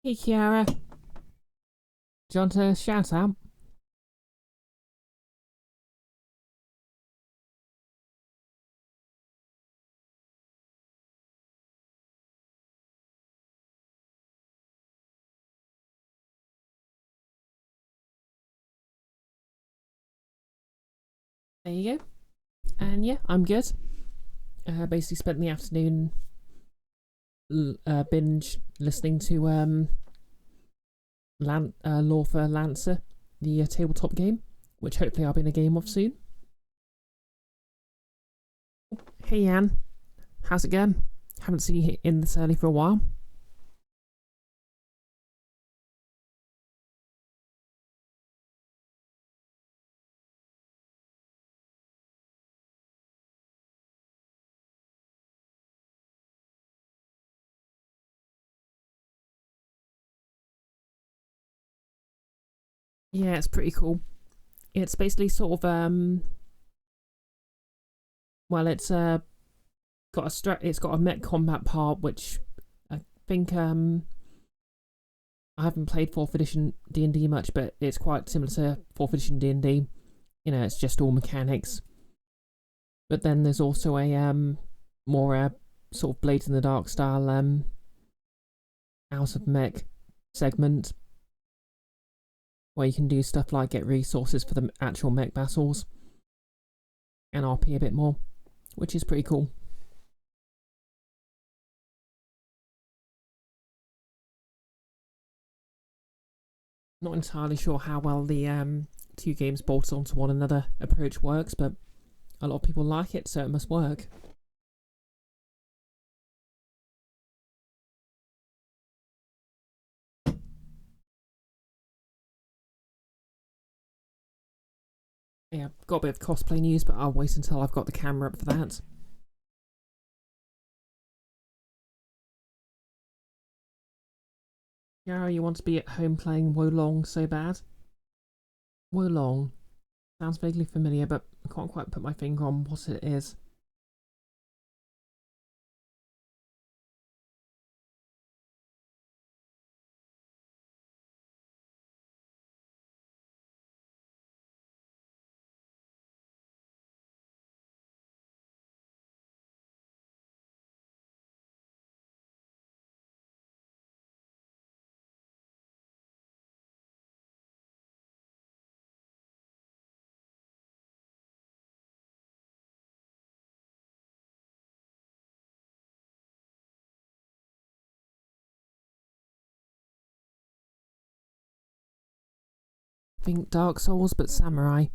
Hey Kiara, do you want to shout out? There you go. And yeah, I'm good. Basically spent the afternoon binge listening to Law for Lancer, the tabletop game, which hopefully I'll be in a game of soon. Hey Yan, how's it going? Haven't seen you in this early for a while. Yeah, it's pretty cool. It's basically sort of well, it's it's got a mech combat part, which I think I haven't played 4th edition D&D much, but it's quite similar to 4th edition D&D. You know, it's just all mechanics. But then there's also a more sort of Blades in the Dark style House of Mech segment where you can do stuff like get resources for the actual mech battles and RP a bit more, which is pretty cool. Not entirely sure how well the two games bolted onto one another approach works, but a lot of people like it, so it must work. Yeah, got a bit of cosplay news, but I'll wait until I've got the camera up for that. Yeah, you want to be at home playing Wolong so bad? Wolong. Sounds vaguely familiar, but I can't quite put my finger on what it is. Think Dark Souls, but samurai.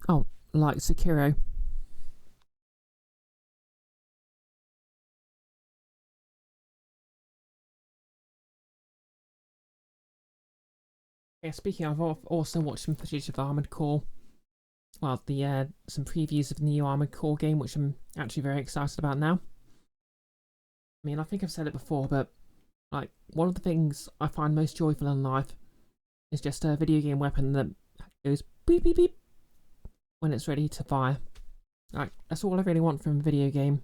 Oh, like Sekiro. Yeah, speaking of, I've also watched some footage of Armored Core. Well, the some previews of the new Armored Core game, which I'm actually very excited about now. I mean, I think I've said it before, but like one of the things I find most joyful in life is just a video game weapon that goes beep beep beep when it's ready to fire. Like that's all I really want from a video game.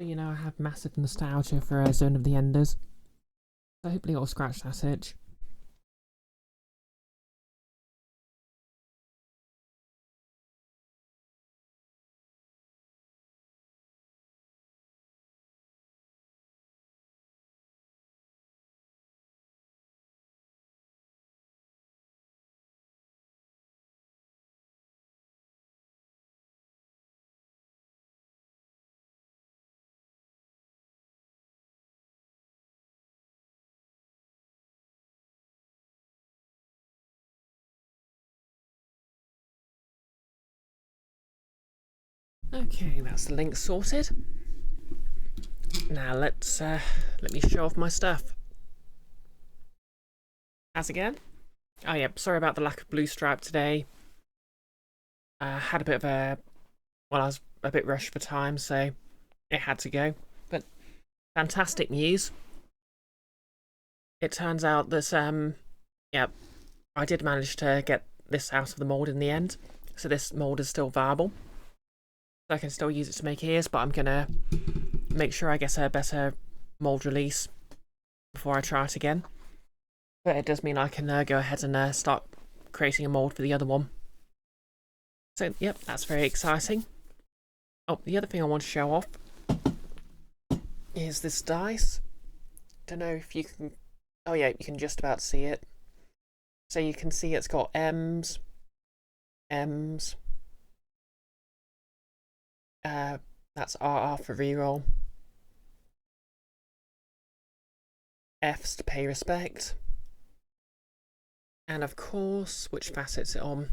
You know, I have massive nostalgia for Zone of the Enders, so hopefully I'll scratch that itch. Okay, that's the link sorted. Now let me show off my stuff. As again? Oh yeah, sorry about the lack of blue stripe today. Had a bit of a... Well, I was a bit rushed for time, so it had to go. But fantastic news. It turns out that, yeah, I did manage to get this out of the mould in the end. So this mould is still viable. So I can still use it to make ears, but I'm going to make sure I get a better mould release before I try it again. But it does mean I can go ahead and start creating a mould for the other one. So, yep, that's very exciting. Oh, the other thing I want to show off is this dice. Don't know if you can... Oh yeah, you can just about see it. So you can see it's got M's, M's. That's RR for reroll. F's to pay respect. And of course, which facet's it on?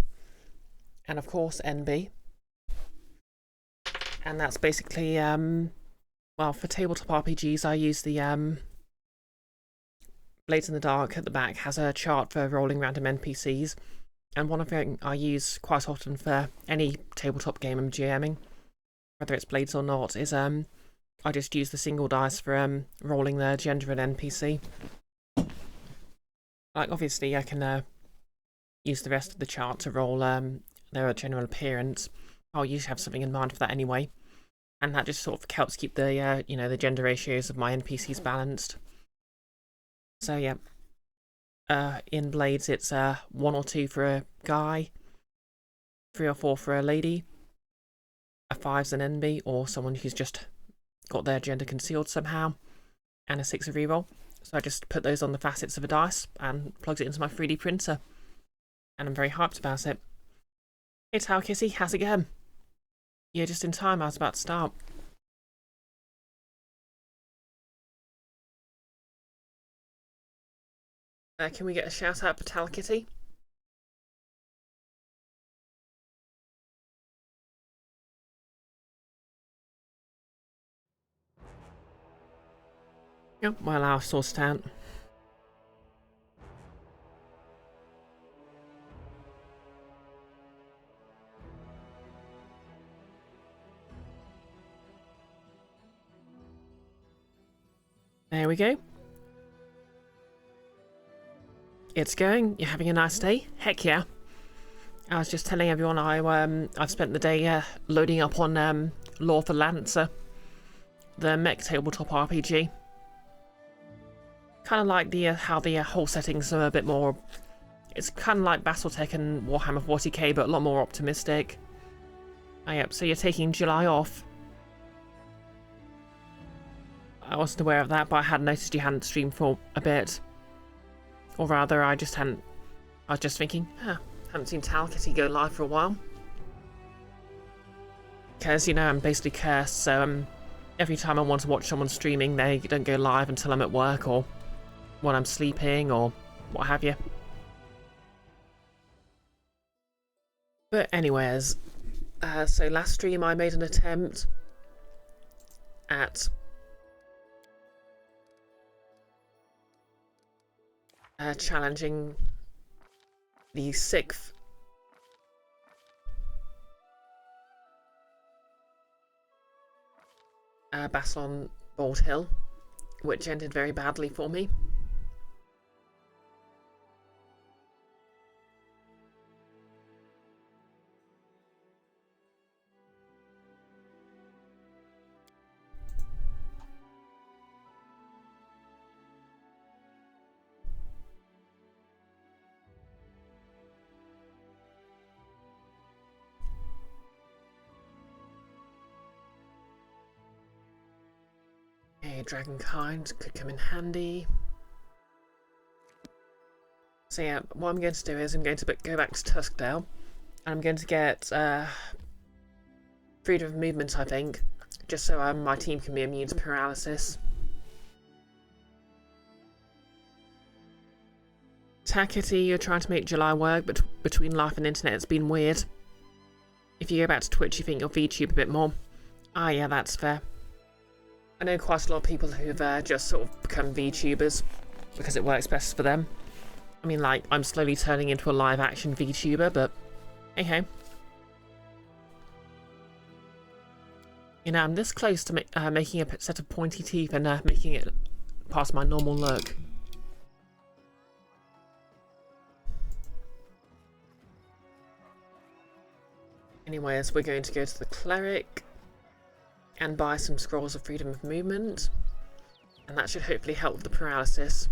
And of course, NB. And that's basically, well, for tabletop RPGs, I use the, Blades in the Dark at the back has a chart for rolling random NPCs. And one of them I use quite often for any tabletop game I'm GMing, whether it's Blades or not, is, I just use the single dice for, rolling the gender of an NPC. Like, obviously, I can, use the rest of the chart to roll, their general appearance. I'll usually have something in mind for that anyway. And that just sort of helps keep the, you know, the gender ratios of my NPCs balanced. So, yeah. In Blades, it's 1 or 2 for a guy, 3 or 4 for a lady, a 5's an NB, or someone who's just got their gender concealed somehow, and a 6 a reroll. So I just put those on the facets of a dice and plugs it into my 3D printer. And I'm very hyped about it. Hey Towel Kitty, how's it going? Yeah, just in time, I was about to start. Can we get a shout out for Towel Kitty? Yep, well, I'll sort it out. There we go. It's going. You're having a nice day? Heck yeah. I was just telling everyone I've spent the day loading up on Law for Lancer, the mech tabletop RPG. Kind of like the how the whole settings are a bit more... It's kind of like Battletech and Warhammer 40k, but a lot more optimistic. Oh, yep, so you're taking July off. I wasn't aware of that, but I had noticed you hadn't streamed for a bit. Or rather, I just hadn't... I was just thinking, haven't seen Towel Kitty go live for a while. Because, you know, I'm basically cursed, so every time I want to watch someone streaming, they don't go live until I'm at work, or when I'm sleeping, or what have you. But anyways, so last stream I made an attempt at challenging the 6th battle on Bald Hill, which ended very badly for me. Dragonkind could come in handy. So yeah, what I'm going to do is I'm going to go back to Tuskdale, and I'm going to get freedom of movement, I think, just so my team can be immune to paralysis. Tackety, you're trying to make July work, but between life and internet it's been weird. If you go back to Twitch, you think you'll VTube a bit more. Ah yeah, that's fair. I know quite a lot of people who've just sort of become VTubers because it works best for them. I mean, like, I'm slowly turning into a live-action VTuber, but hey-ho. You know, I'm this close to making a set of pointy teeth and making it past my normal look. Anyways, we're going to go to the cleric and buy some scrolls of freedom of movement, and that should hopefully help with the paralysis.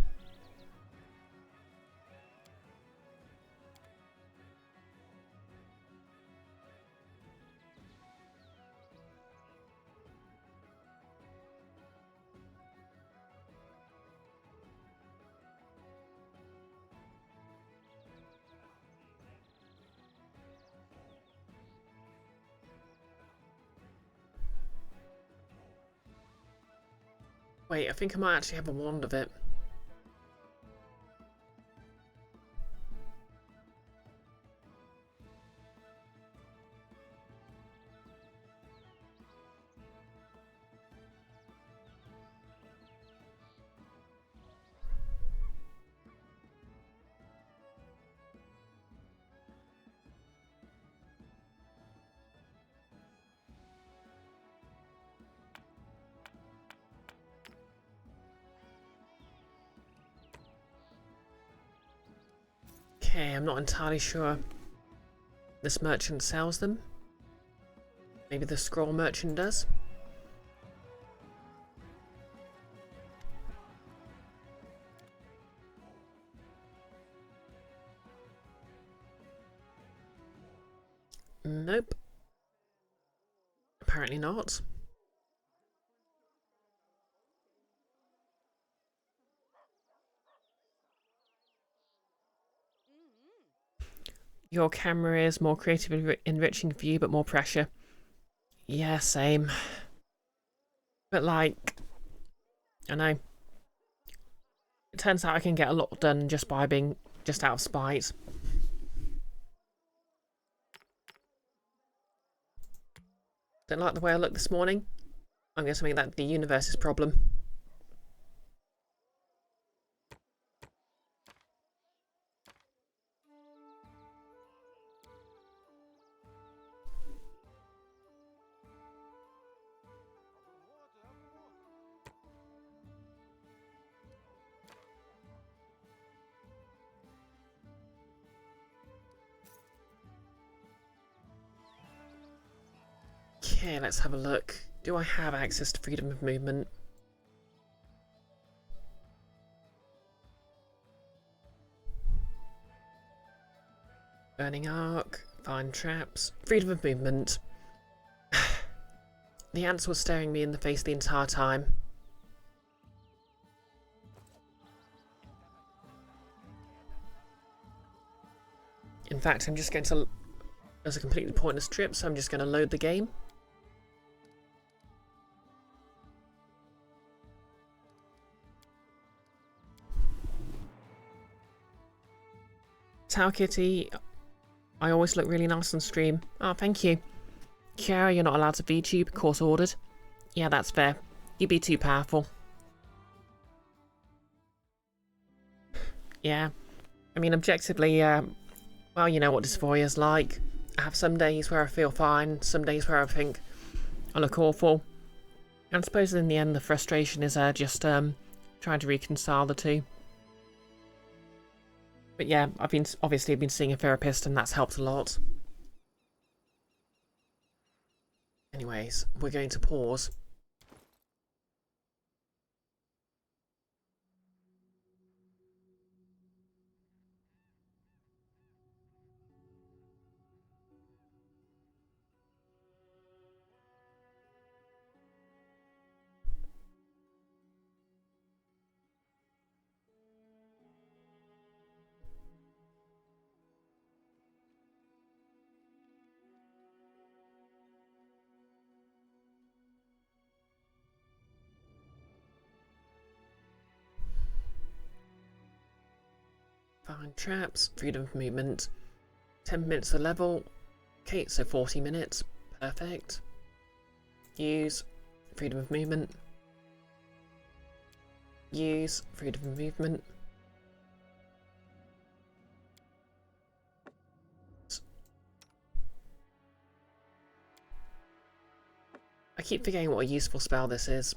Wait, I think I might actually have a wand of it. Okay, I'm not entirely sure this merchant sells them. Maybe the scroll merchant does. Nope. Apparently not. Your camera is more creatively enriching for you, but more pressure. Yeah, same. But like, I know. It turns out I can get a lot done just by being just out of spite. Don't like the way I look this morning? I'm going to make that the universe's problem. Okay, let's have a look. Do I have access to freedom of movement? Burning arc, find traps, freedom of movement. The ants were staring me in the face the entire time. In fact, I'm just going to... As a completely pointless trip, so I'm just going to load the game. Tau Kitty, I always look really nice on stream. Oh, thank you. Kiara, you're not allowed to VTube, course ordered. Yeah, that's fair. You'd be too powerful. Yeah. I mean, objectively, well, you know what dysphoria's like. I have some days where I feel fine, some days where I think I look awful. And I suppose in the end the frustration is just trying to reconcile the two. But yeah, I've been seeing a therapist and that's helped a lot. Anyways, we're going to pause. Find traps, freedom of movement. 10 minutes a level. Okay, so 40 minutes. Perfect. Use freedom of movement. Use freedom of movement. keep forgetting what a useful spell this is.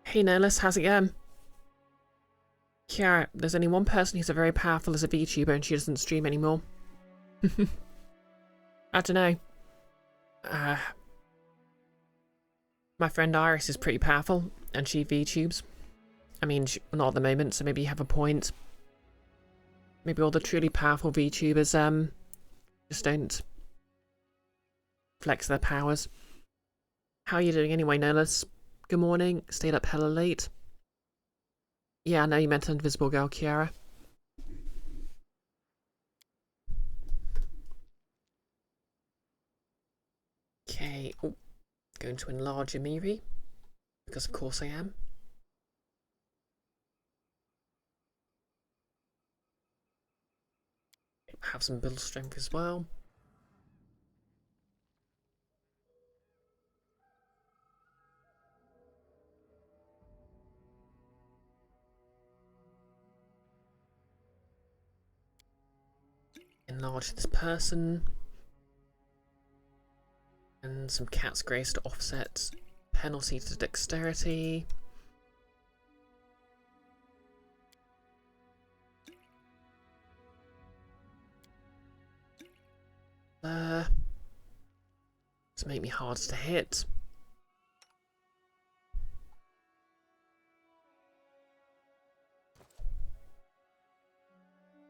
Hey Nerlus, how's it going? Kiara, there's only one person who's very powerful as a VTuber and she doesn't stream anymore. I don't know. My friend Iris is pretty powerful and she VTubes. I mean, not at the moment, so maybe you have a point. Maybe all the truly powerful VTubers just don't flex their powers. How are you doing anyway, Nerlus? Good morning. Stayed up hella late. Yeah, I know you meant Invisible Girl, Kiara. Okay. Oh, going to enlarge Amiri. Because of course I am. Have some build strength as well. Enlarge this person. And some cat's grace to offset penalty to dexterity. To make me hard to hit.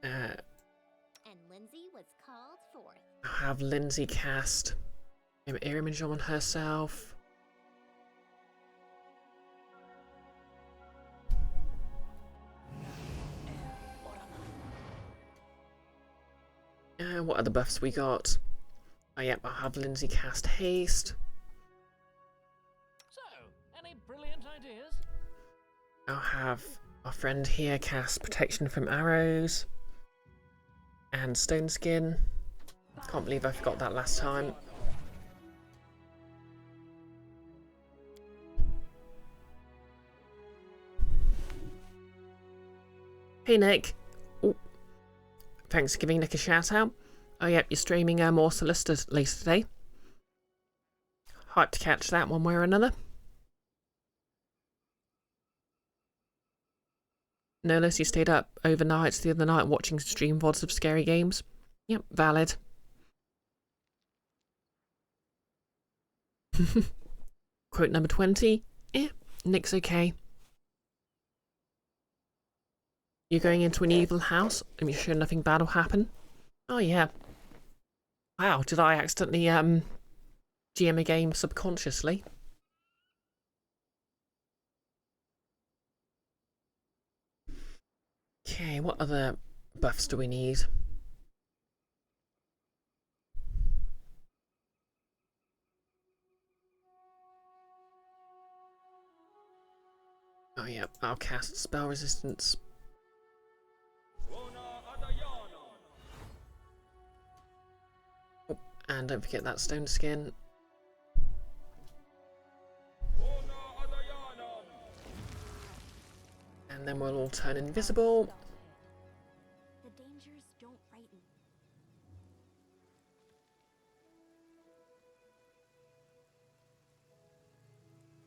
And Lindsay was called forth. I'll have Lindsay cast an ear image on herself. What other buffs we got? Oh yep, I'll have Lindsay cast haste. So, any brilliant ideas? I'll have our friend here cast protection from arrows. And stone skin. Can't believe I forgot that last time. Hey Nick. Oh, thanks for giving Nick a shout out. Oh yep, you're streaming more Solicitors later today. Hyped to catch that one way or another. Nerlus, you stayed up overnight the other night watching stream VODs of scary games. Yep, valid. Quote number 20. Nick's okay. You're going into an evil house and you're sure nothing bad will happen? Oh yeah. Wow, did I accidentally GM a game subconsciously? Okay, what other buffs do we need? Oh yeah, I'll cast spell resistance. Oh, and don't forget that stone skin. And then we'll all turn invisible. The dangers don't frighten.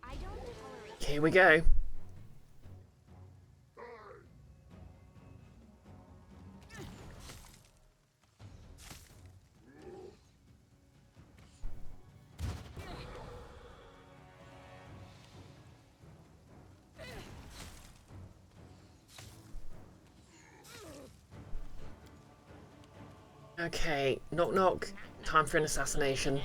I don't tolerate. Here we go. Okay, knock knock. Time for an assassination.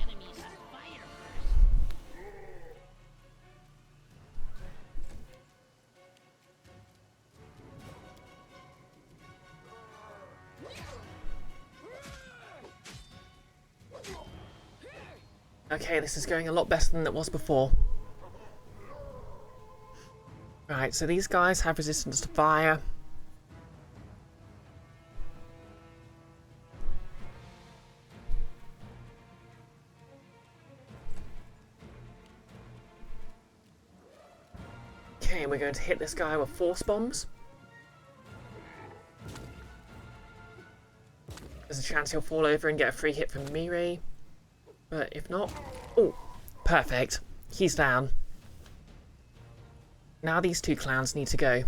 Okay, this is going a lot better than it was before. Right, so these guys have resistance to fire. Okay, we're going to hit this guy with force bombs. a chance he'll fall over and get a free hit from Miri. But if not... Oh, perfect. He's down. Now these two clowns need to go.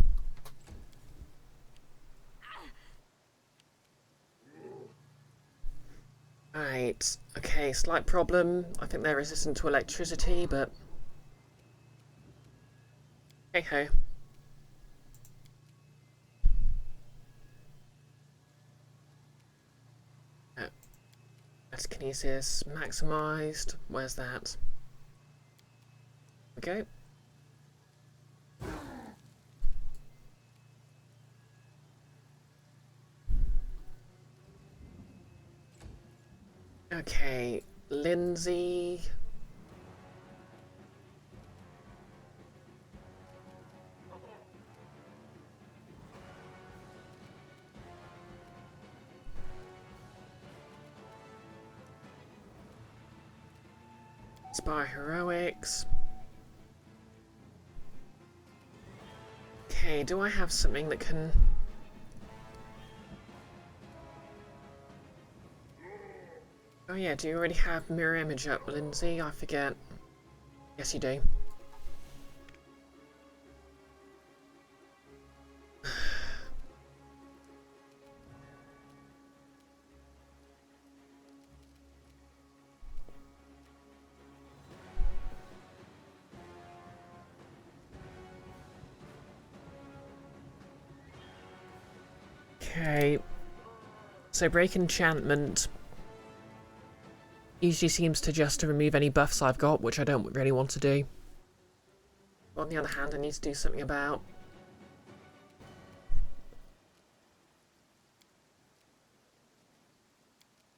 Right, okay, slight problem. I think they're resistant to electricity, but... hey-ho. Kinesis maximised. Where's that? Okay. Okay, Lindsay. Spy Heroics. Okay, do I have something that can... oh yeah, do you already have mirror image up, Lindsay? I forget. Yes, you do. Okay. So break enchantment usually seems to just to remove any buffs I've got, which I don't really want to do. But on the other hand, I need to do something about...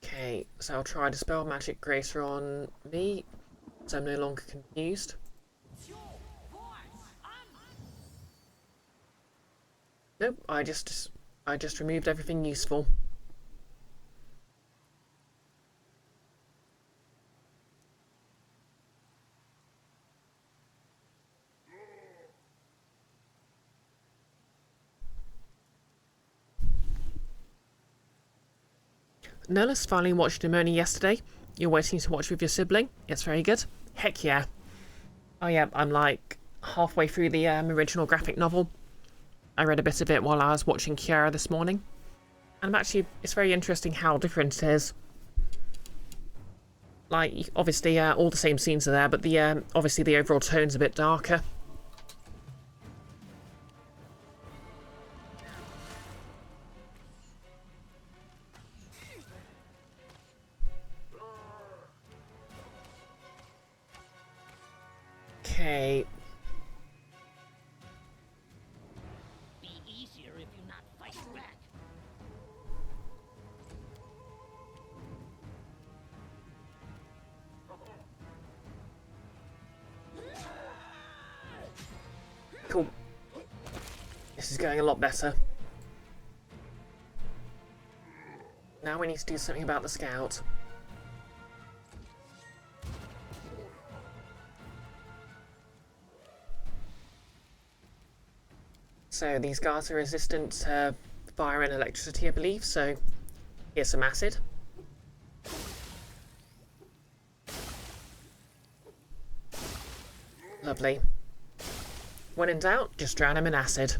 okay, so I'll try Dispel Magic Gracer on me, so I'm no longer confused. Nope, I just removed everything useful. Nellus finally watched Demoni yesterday. You're waiting to watch with your sibling? It's very good. Heck yeah. Oh yeah, I'm like halfway through the original graphic novel. I read a bit of it while I was watching Kiara this morning. And actually, it's very interesting how different it is. Like, obviously, all the same scenes are there, but the obviously the overall tone's a bit darker. Okay. Be easier if you not fight back. Cool. This is going a lot better. Now we need to do something about the scout. So these guards are resistant to fire and electricity, I believe, so here's some acid. Lovely. When in doubt, just drown him in acid.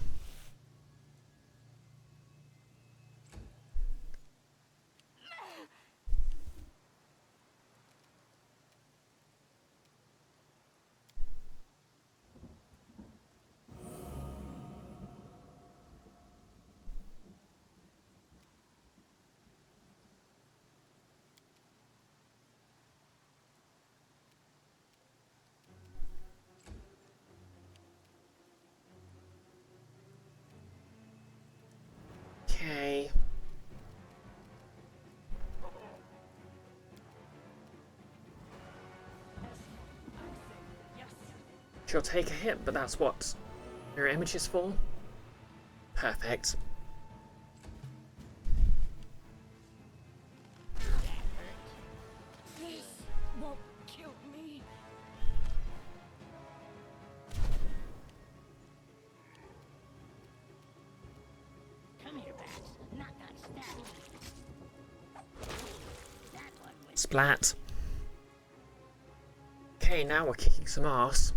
Okay. She'll take a hit, but that's what her image is for. Perfect. This won't kill me. Come here, Bats. Not gonna stab you. Splat. Okay, now we're kicking some ass.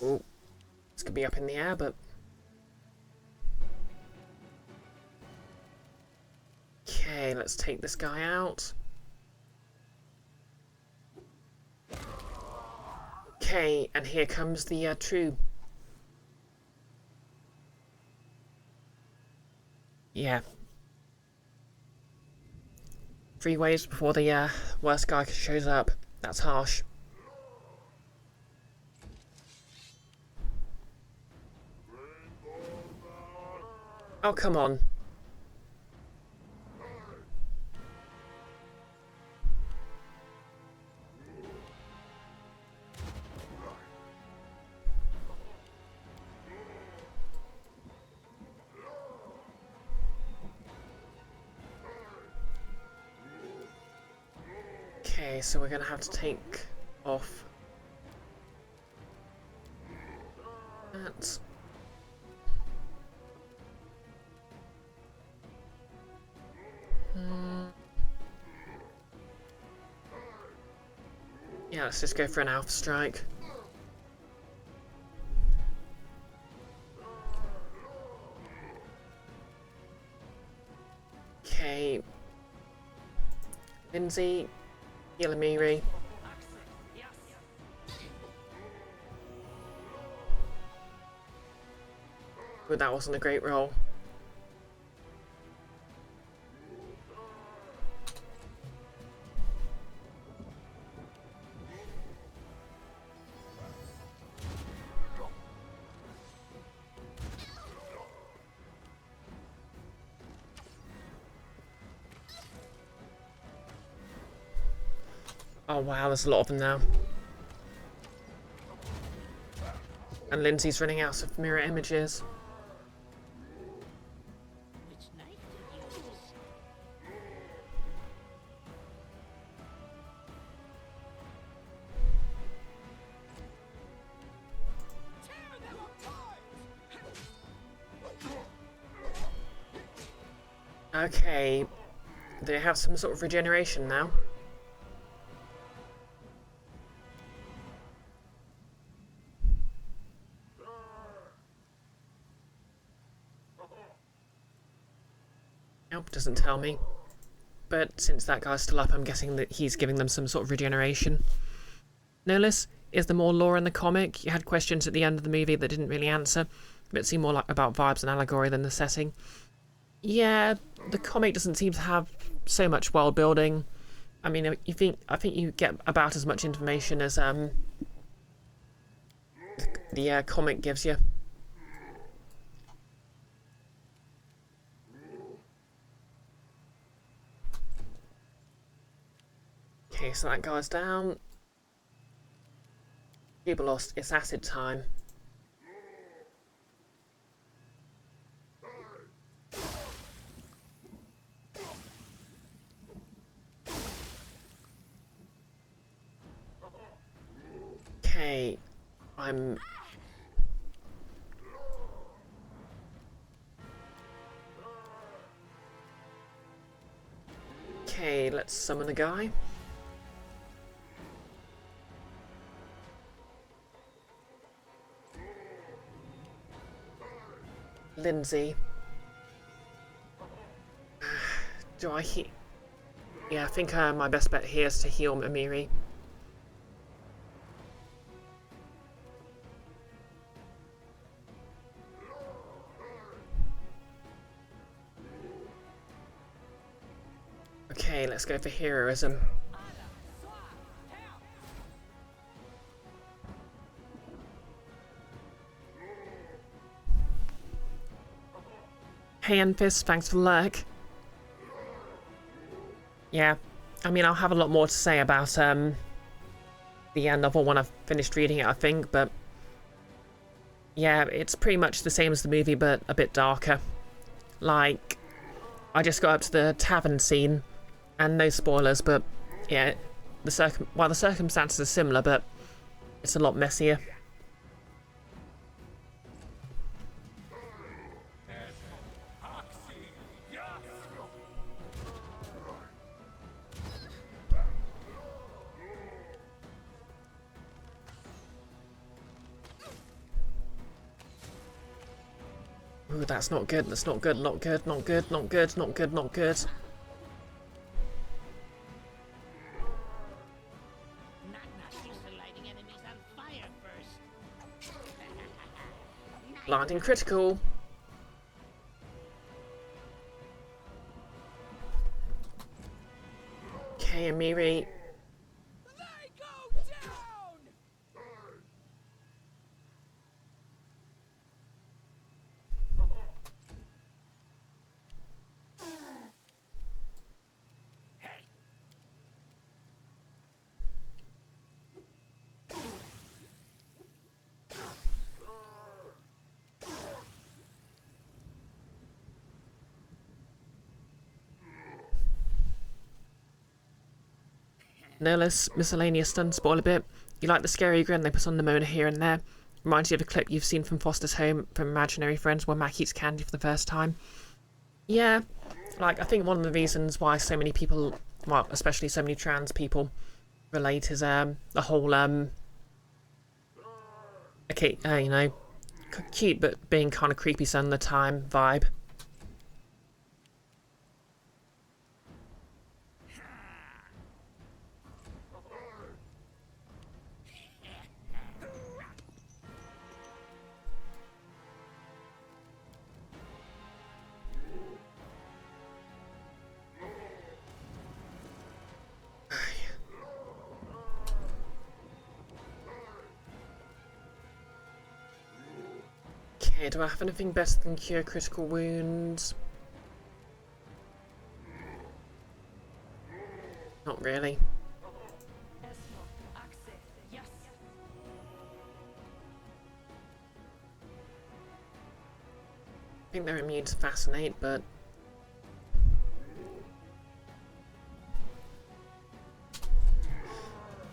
Oh, this could be up in the air, but... Okay, let's take this guy out. Okay, and here comes the true... Yeah. 3 waves before the worst guy shows up. That's harsh. Oh, come on. Okay, so we're gonna have to take off that. Yeah, let's just go for an alpha strike. Okay. Lindsay, heal Amiri. But that wasn't a great roll. Oh wow, there's a lot of them now. And Lindsay's running out of mirror images. Which knife to use? Okay, they have some sort of regeneration now. Nope, doesn't tell me. But since that guy's still up, I'm guessing that he's giving them some sort of regeneration. Nolis, is there more lore in the comic? You had questions at the end of the movie that didn't really answer, but it seemed more like about vibes and allegory than the setting. Yeah, the comic doesn't seem to have so much world building. I mean, I think you get about as much information as the comic gives you. Okay, so that guy's down. People lost. It's acid time. Okay, I'm... Okay, let's summon a guy. Lindsay. Do I heal? Yeah, I think my best bet here is to heal Amiri. Okay, let's go for heroism. Hey Enfys, thanks for the lurk. Yeah, I mean, I'll have a lot more to say about the novel when I've finished reading it, I think, but yeah, it's pretty much the same as the movie, but a bit darker. Like, I just got up to the tavern scene, and no spoilers, but yeah, the circumstances are similar, but it's a lot messier. Ooh, that's not good, that's not good, not good, not good, not good, not good, not good. Not used to lighting enemies on fire first. Landing critical. Okay, Amiri. They go down! No less miscellaneous stun spoil a bit. You like the scary grin they put on Nimona here and there. Reminds you of a clip you've seen from Foster's Home from Imaginary Friends where Mac eats candy for the first time. Yeah, like, I think one of the reasons why so many people, well, especially so many trans people, relate is the whole, okay, you know, cute but being kind of creepy some of the time vibe. Okay, do I have anything better than cure critical wounds? Not really. Yes. I think they're immune to Fascinate, but...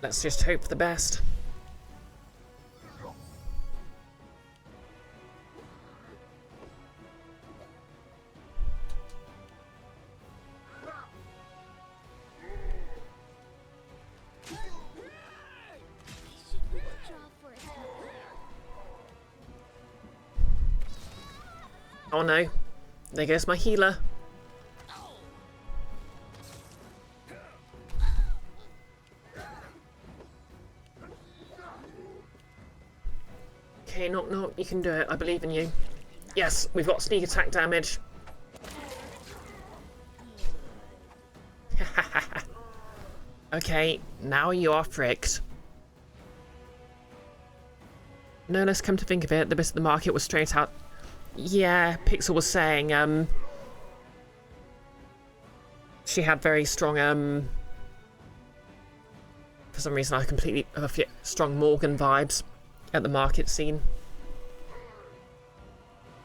let's just hope for the best. Oh no, there goes my healer. Okay, knock knock, you can do it, I believe in you. Yes, we've got sneak attack damage. Okay, now you are fricked. No, let's come to think of it, the bit of the market was straight out. Yeah, Pixel was saying, she had very strong, for some reason I completely have strong Morgan vibes at the market scene.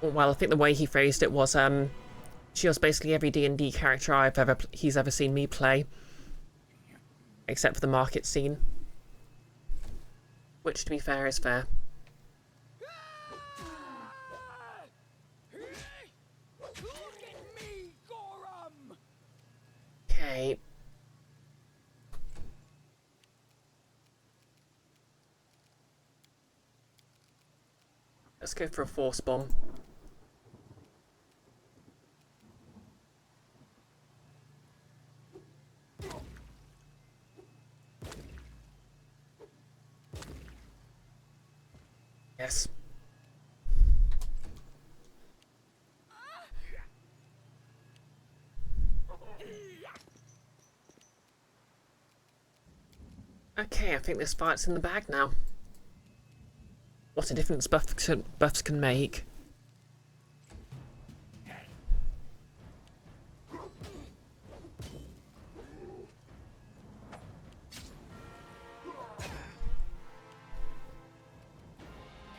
Well, I think the way he phrased it was, she was basically every D&D character he's ever seen me play. Except for the market scene. Which, to be fair, is fair. Okay. Let's go for a force bomb. Yes. Okay, I think this fight's in the bag now. What a difference buffs can make.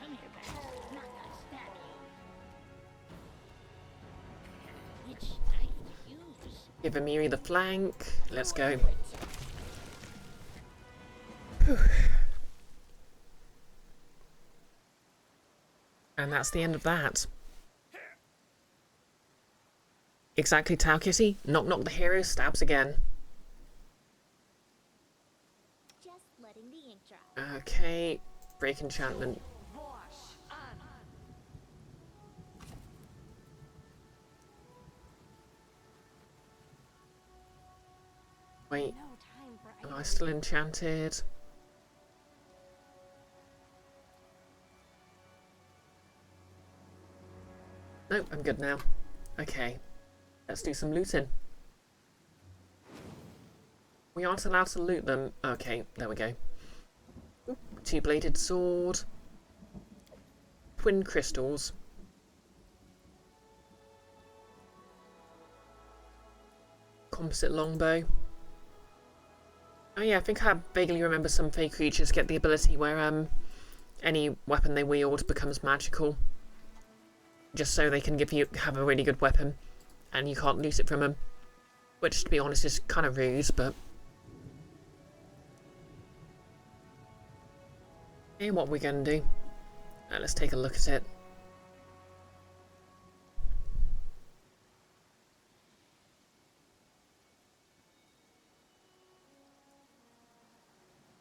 Come here, Beth. Not gonna stab Give Amiri the flank. Let's go. And that's the end of that. Exactly, Tau Kitty. Knock knock the hero stabs again. Just letting the ink dry. Okay. Break enchantment. Wait. No time for Am I still enchanted? Nope, I'm good now. Okay. Let's do some looting. We aren't allowed to loot them. Okay, there we go. Ooh, two-bladed sword. Twin crystals. Composite longbow. Oh yeah, I think I vaguely remember some fey creatures get the ability where any weapon they wield becomes magical. Just so they can have a really good weapon and you can't loot it from them. Which, to be honest, is kind of rude, but... Hey, what are we going to do? Let's take a look at it.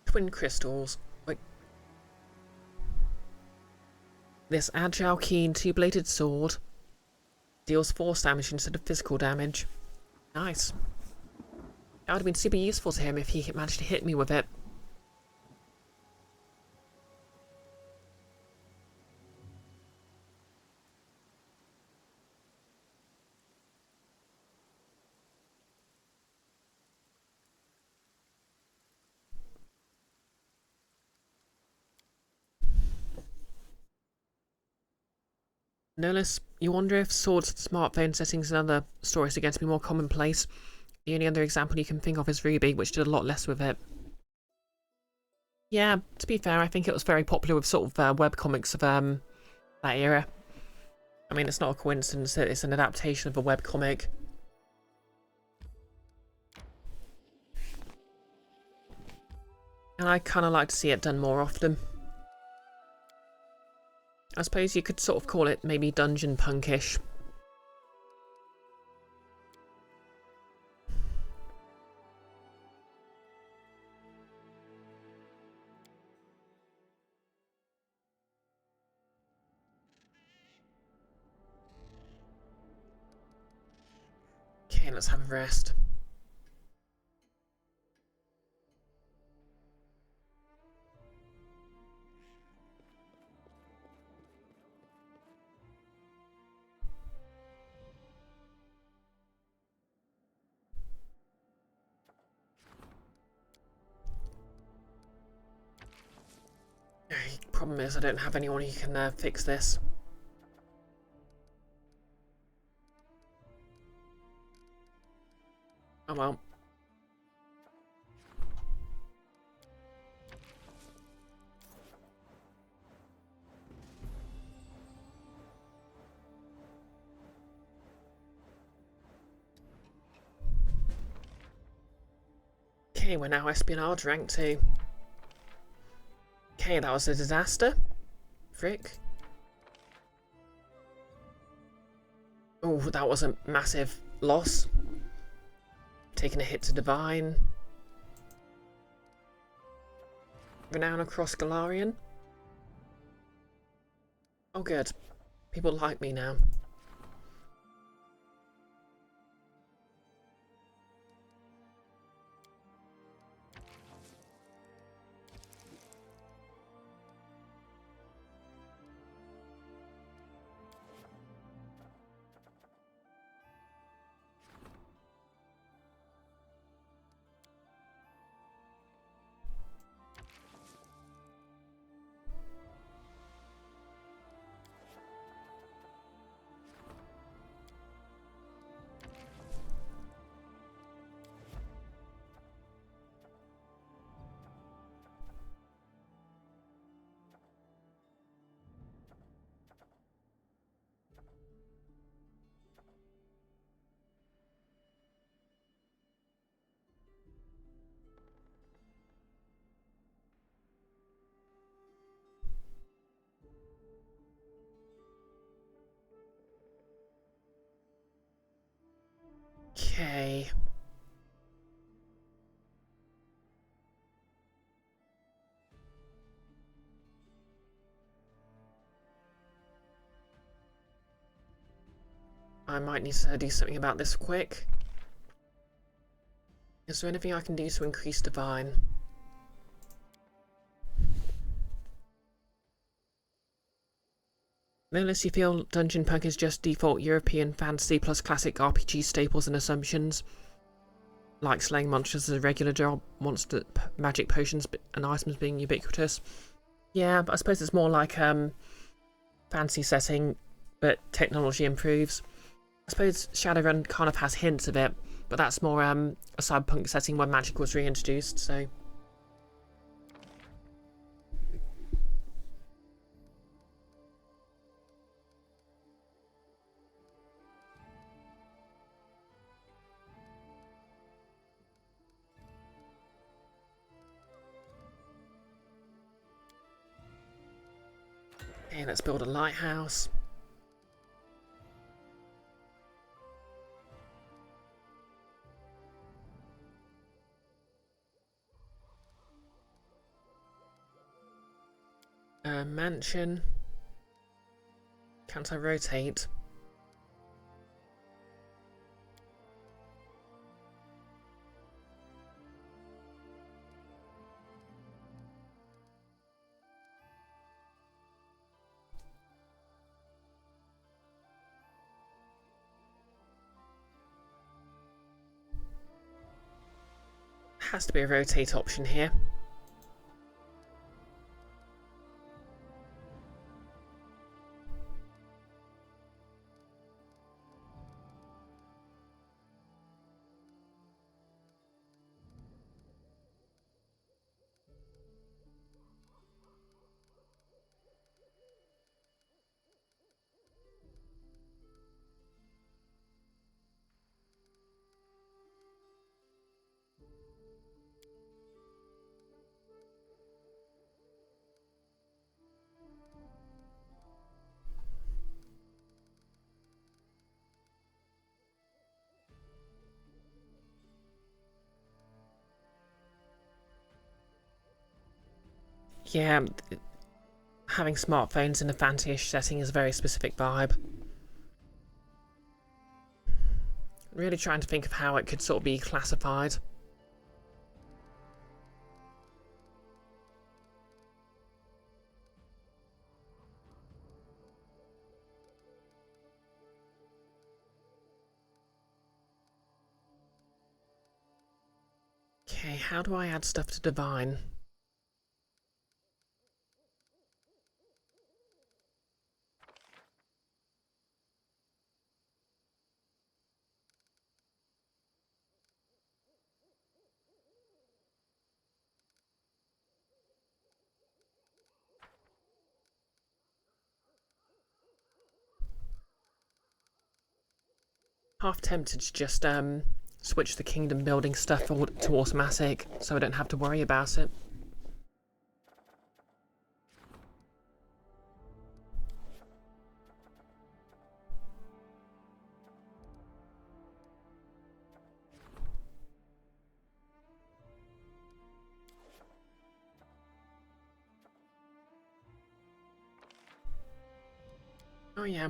Twin crystals. Wait. This agile, keen, two-bladed sword deals force damage instead of physical damage. Nice. That would have been super useful to him if he managed to hit me with it. Notice, you wonder if swords with smartphone settings and other stories are going to be more commonplace. The only other example you can think of is Ruby, which did a lot less with it. Yeah, to be fair, I think it was very popular with sort of webcomics of that era. I mean, it's not a coincidence that it's an adaptation of a webcomic. And I kind of like to see it done more often. I suppose you could sort of call it maybe dungeon punkish. Okay, let's have a rest. Problem is, I don't have anyone who can fix this. Oh well. Okay, we're now espionage rank 2. Okay, that was a disaster. Frick. Oh, that was a massive loss. Taking a hit to Divine. Renown across Galarian. Oh good. People like me now. Okay. I might need to do something about this quick. Is there anything I can do to increase Divine? Unless you feel Dungeon Punk is just default European fantasy plus classic RPG staples and assumptions, like slaying monsters as a regular job, monster magic potions and items being ubiquitous. Yeah, but I suppose it's more like fantasy setting, but technology improves. I suppose Shadowrun kind of has hints of it, but that's more a cyberpunk setting where magic was reintroduced, so... Okay, let's build a lighthouse. Mansion. Can't I rotate? Has to be a rotate option here. Yeah, having smartphones in a fantasy-ish setting is a very specific vibe. Really trying to think of how it could sort of be classified. Okay, how do I add stuff to Divine? Half tempted to just switch the kingdom building stuff to automatic so I don't have to worry about it. Oh yeah.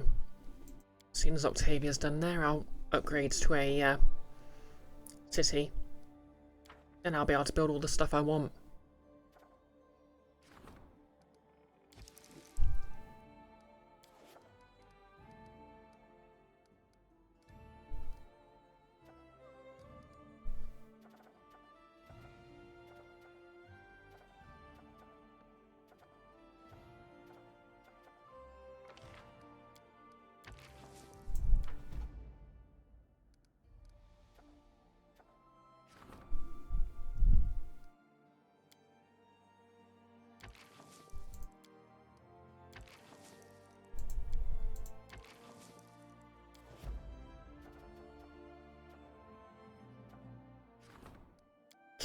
As soon as Octavia's done there, I'll upgrade to a city. Then I'll be able to build all the stuff I want.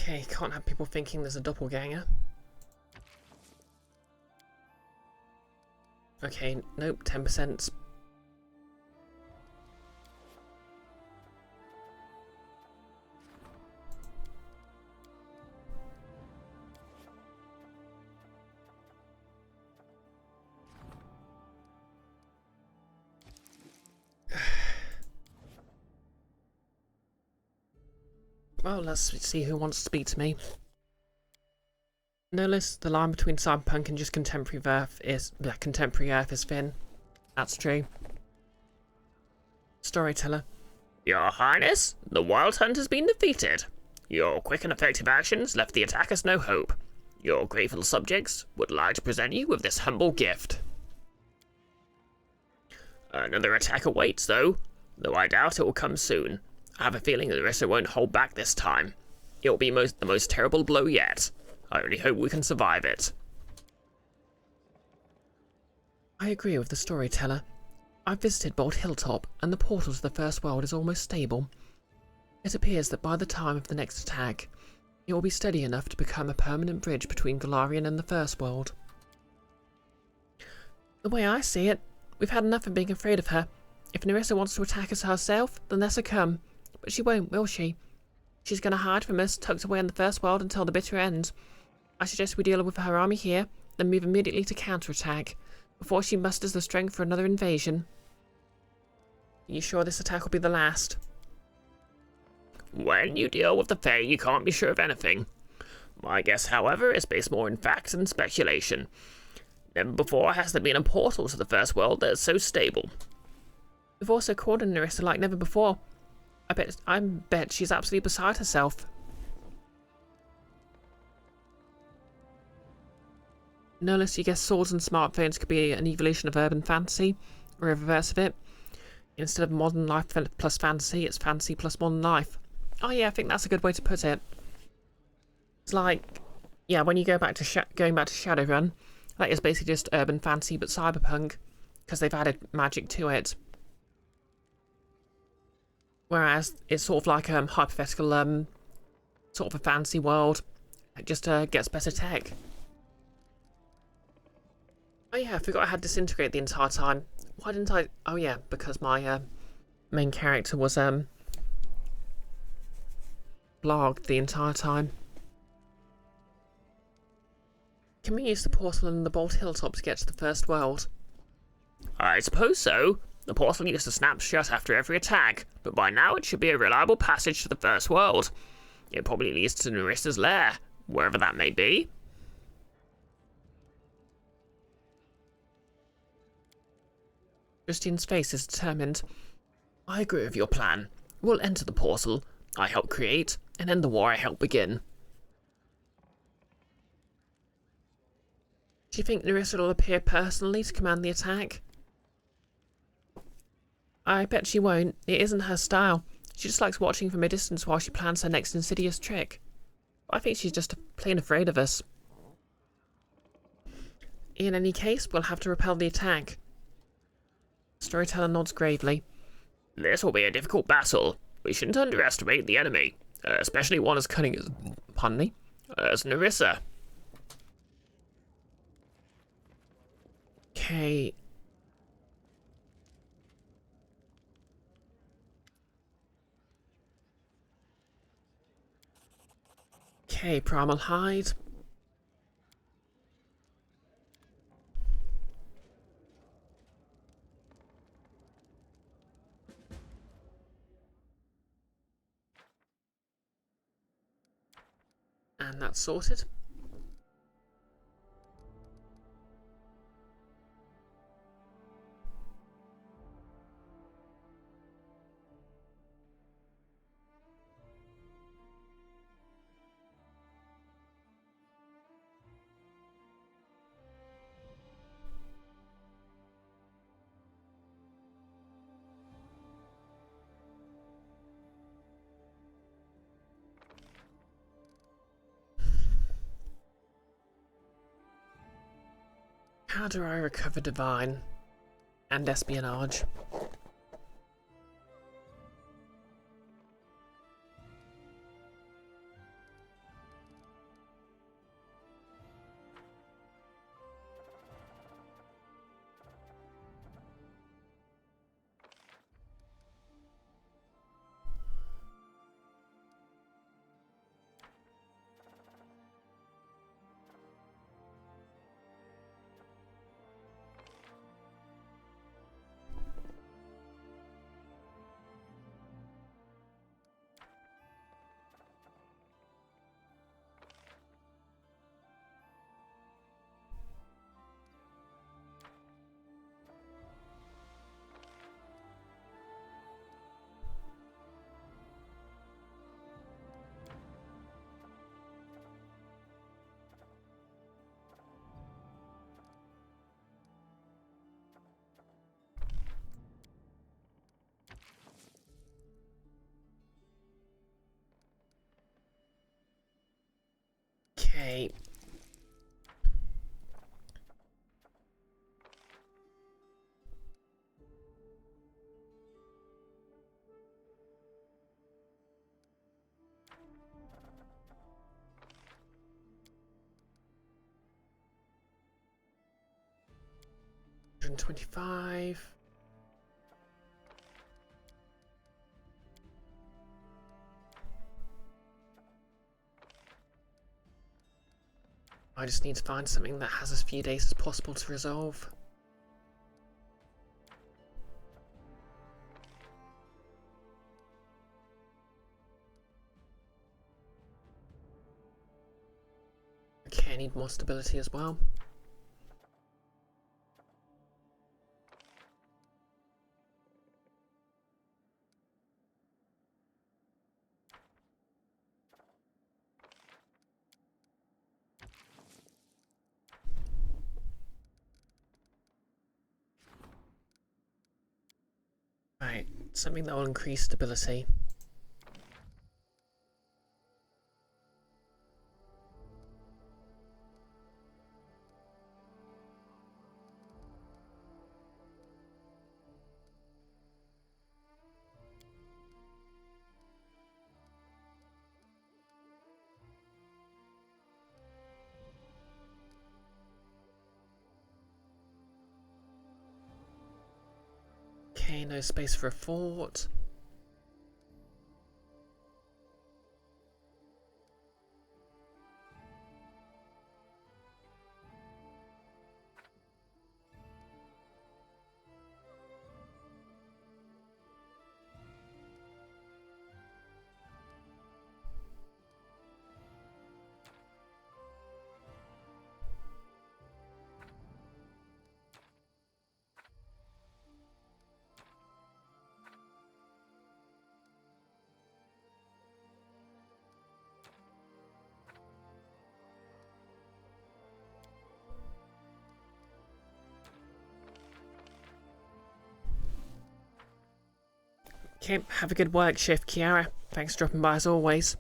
Okay, can't have people thinking there's a doppelganger. Okay, nope, 10%. Well, let's see who wants to speak to me. Notice the line between cyberpunk and just contemporary Earth is thin. That's true. Storyteller. Your Highness, the Wild Hunt has been defeated. Your quick and effective actions left the attackers no hope. Your grateful subjects would like to present you with this humble gift. Another attack awaits, though I doubt it will come soon. I have a feeling Larissa won't hold back this time. It will be the most terrible blow yet. I only hope we can survive it. I agree with the storyteller. I've visited Bolt Hilltop, and the portal to the First World is almost stable. It appears that by the time of the next attack, it will be steady enough to become a permanent bridge between Galarian and the First World. The way I see it, we've had enough of being afraid of her. If Nerissa wants to attack us herself, then let her come. But she won't, will she? She's going to hide from us, tucked away in the First World until the bitter end. I suggest we deal with her army here, then move immediately to counterattack, before she musters the strength for another invasion. Are you sure this attack will be the last? When you deal with the Fae, you can't be sure of anything. My guess, however, is based more in facts and speculation. Never before has there been a portal to the First World that is so stable. We've also cornered Nerissa like never before. I bet she's absolutely beside herself. Notice you guess swords and smartphones could be an evolution of urban fantasy, or a reverse of it. Instead of modern life plus fantasy, it's fantasy plus modern life. Oh yeah, I think that's a good way to put it. It's like, yeah, when you go back to Shadowrun, that is basically just urban fantasy but cyberpunk, because they've added magic to it. Whereas it's sort of like hypothetical, sort of a fantasy world. It just gets better tech. Oh yeah, I forgot I had Disintegrate the entire time. Why didn't I? Oh yeah, because my main character was blogged the entire time. Can we use the portal in the Bolt Hilltop to get to the First World? I suppose so. The portal used to snap shut after every attack, but by now it should be a reliable passage to the First World. It probably leads to Nerissa's lair, wherever that may be. Christian's face is determined. I agree with your plan. We'll enter the portal I help create, and end the war I help begin. Do you think Nerissa will appear personally to command the attack? I bet she won't. It isn't her style. She just likes watching from a distance while she plans her next insidious trick. I think she's just plain afraid of us. In any case, we'll have to repel the attack. Storyteller nods gravely. This will be a difficult battle. We shouldn't underestimate the enemy, especially one as cunning as... Pardon me? As Nerissa. Okay. Okay, Primal Hide. And that's sorted. How do I recover Divine and Espionage? Okay. $125. I just need to find something that has as few days as possible to resolve. Okay, I need more stability as well. Right, something that will increase stability. Okay, no space for a fort. Okay, have a good work shift, Kiara. Thanks for dropping by as always.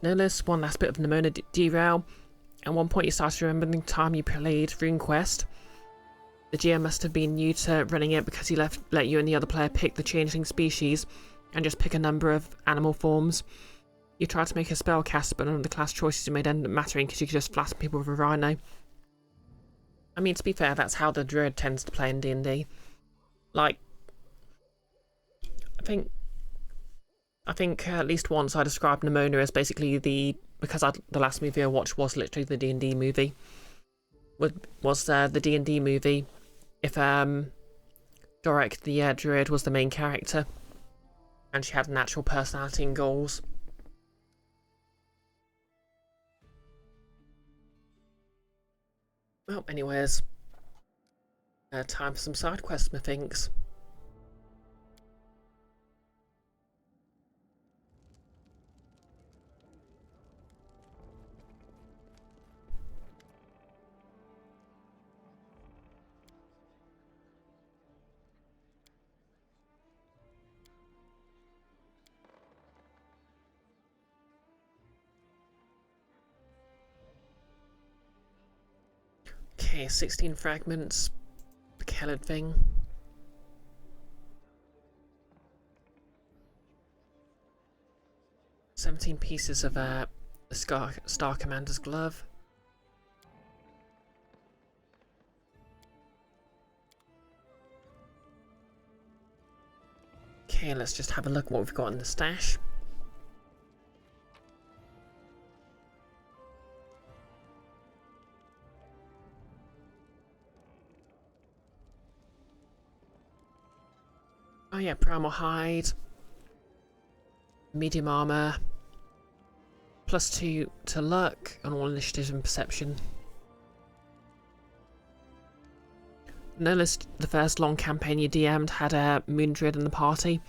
Notice one last bit of pneumonia derail. At one point you started remembering the time you played RuneQuest. The GM must have been new to running it because he let you and the other player pick the changeling species and just pick a number of animal forms. You tried to make a spell cast, but none of the class choices you made ended up mattering because you could just flask people with a rhino. I mean, to be fair, that's how the druid tends to play in D&D. Like, I think at least once I described pneumonia as basically the last movie I watched was literally the D&D movie. Was the D&D movie if Dorek the druid was the main character and she had an actual personality and goals. Well, anyways, time for some side quests, methinks. Okay, 16 fragments. The Kellid thing. 17 pieces of the Star Commander's glove. Okay, let's just have a look at what we've got in the stash. Oh yeah, primal hide, medium armor, +2 to luck on all initiative and perception. Noticed the first long campaign you DM'd had a moon druid in the party.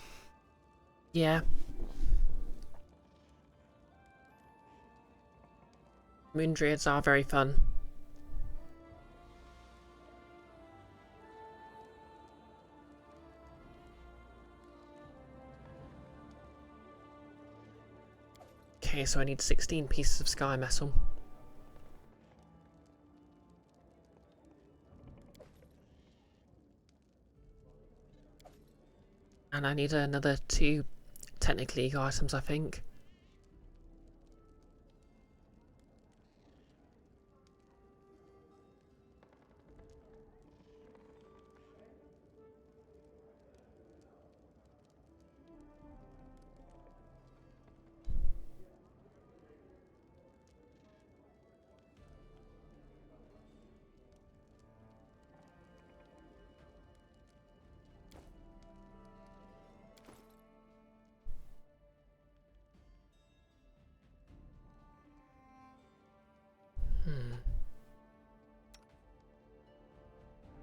Yeah. Moon druids are very fun. Okay, Okay, so I need 16 pieces of sky metal. And I need another 2 technically items, I think.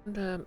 And,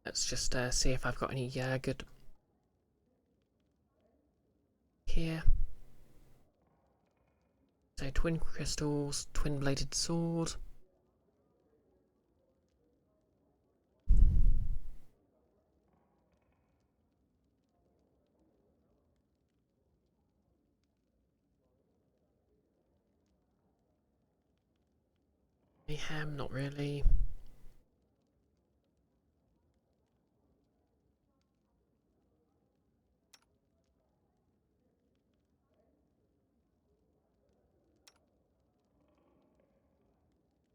let's just see if I've got any good here. So twin crystals, twin bladed sword. Mayhem, not really.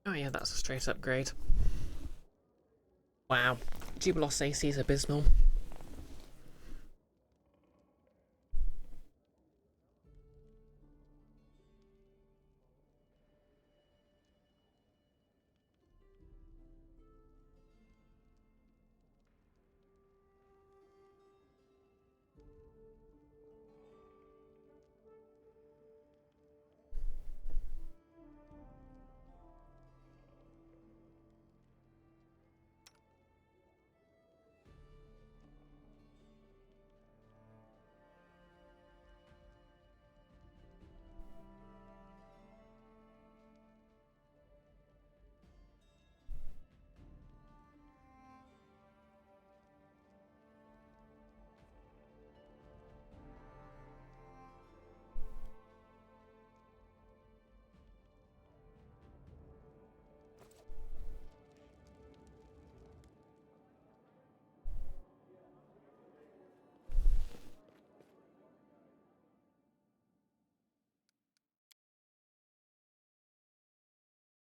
Oh yeah, that's a straight upgrade. Wow, Jubilos AC is abysmal.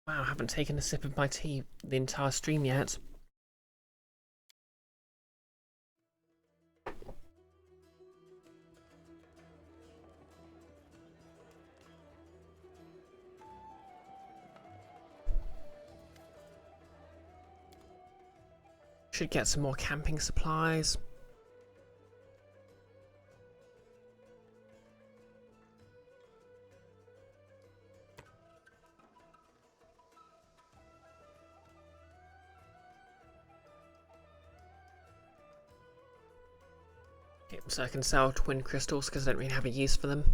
Wow, I haven't taken a sip of my tea the entire stream yet. Should get some more camping supplies. Okay, so I can sell twin crystals because I don't really have a use for them.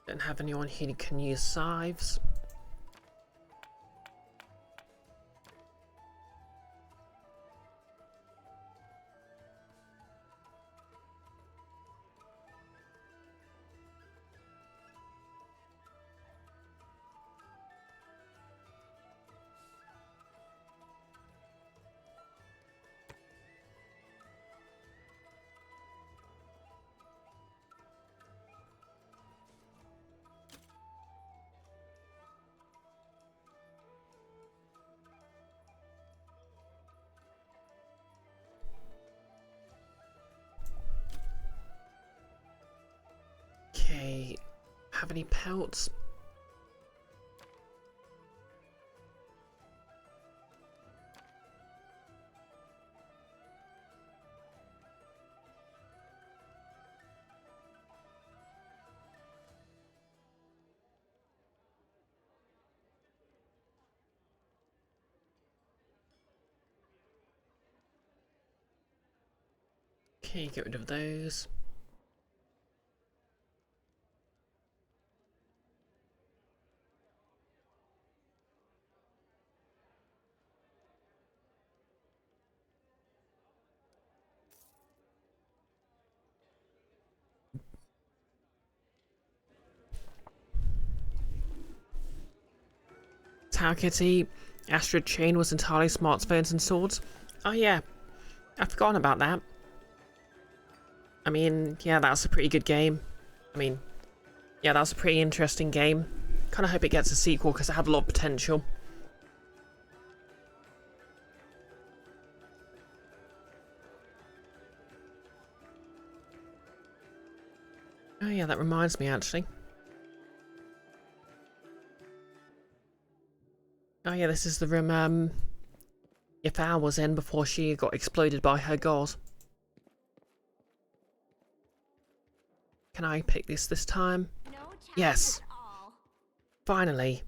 Don't have anyone who can use scythes. Okay, have any pelts? Okay, get rid of those. Tower Kitty, Astrid Chain was entirely smartphones and swords. Oh yeah, I've forgotten about that. I mean, yeah, that's a pretty good game. I mean, yeah, that's a pretty interesting game. Kind of hope it gets a sequel because it had a lot of potential. Oh yeah, that reminds me actually. Oh yeah, this is the room Yafal was in before she got exploded by her god. Can I pick this time? No challenge Yes. at all. Finally.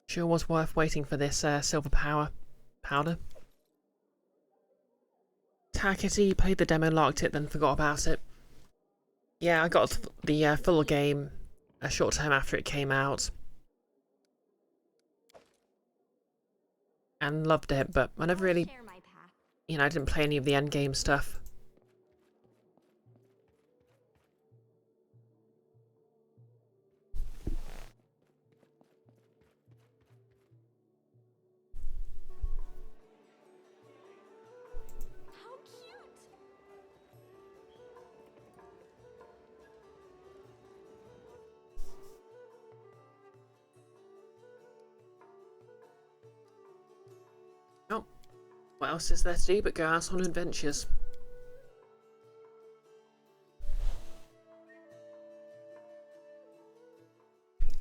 Sure was worth waiting for this silver powder. Tackety played the demo, liked it, then forgot about it. Yeah, I got the full game a short time after it came out. And loved it, but I never really, Share my path. you know, I didn't play any of the endgame stuff. How cute! Oh, what else is there to do but go out on adventures?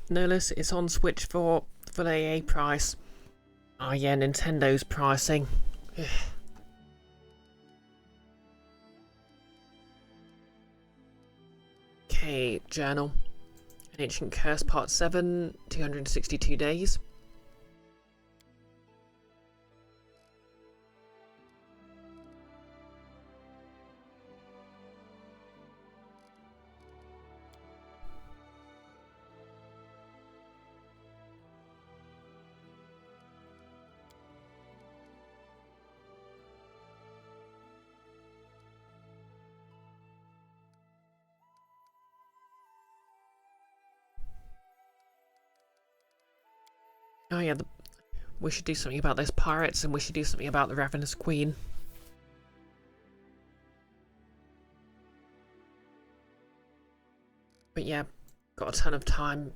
No less, it's on Switch for full AA price. Oh yeah, Nintendo's pricing. Okay, journal. An Ancient Curse Part 7, 262 days. Oh yeah, we should do something about those pirates, and we should do something about the Ravenous Queen. But yeah, got a ton of time.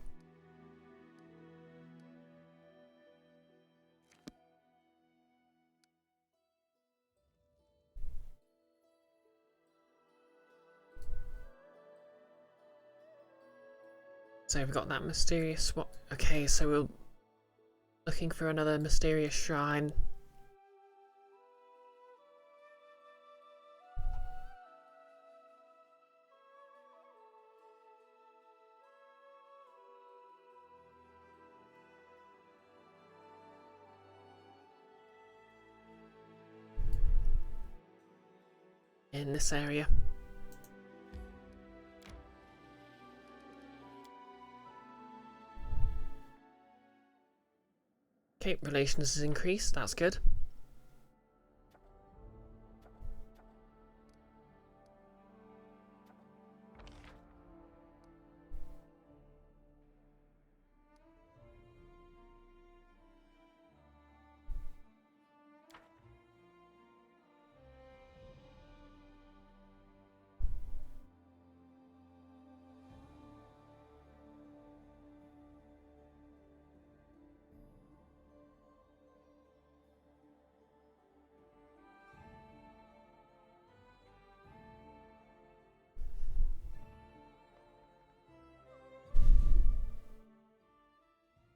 So we've got that mysterious... What? Okay, so we're looking for another mysterious shrine. In this area. Okay, relations has increased, that's good.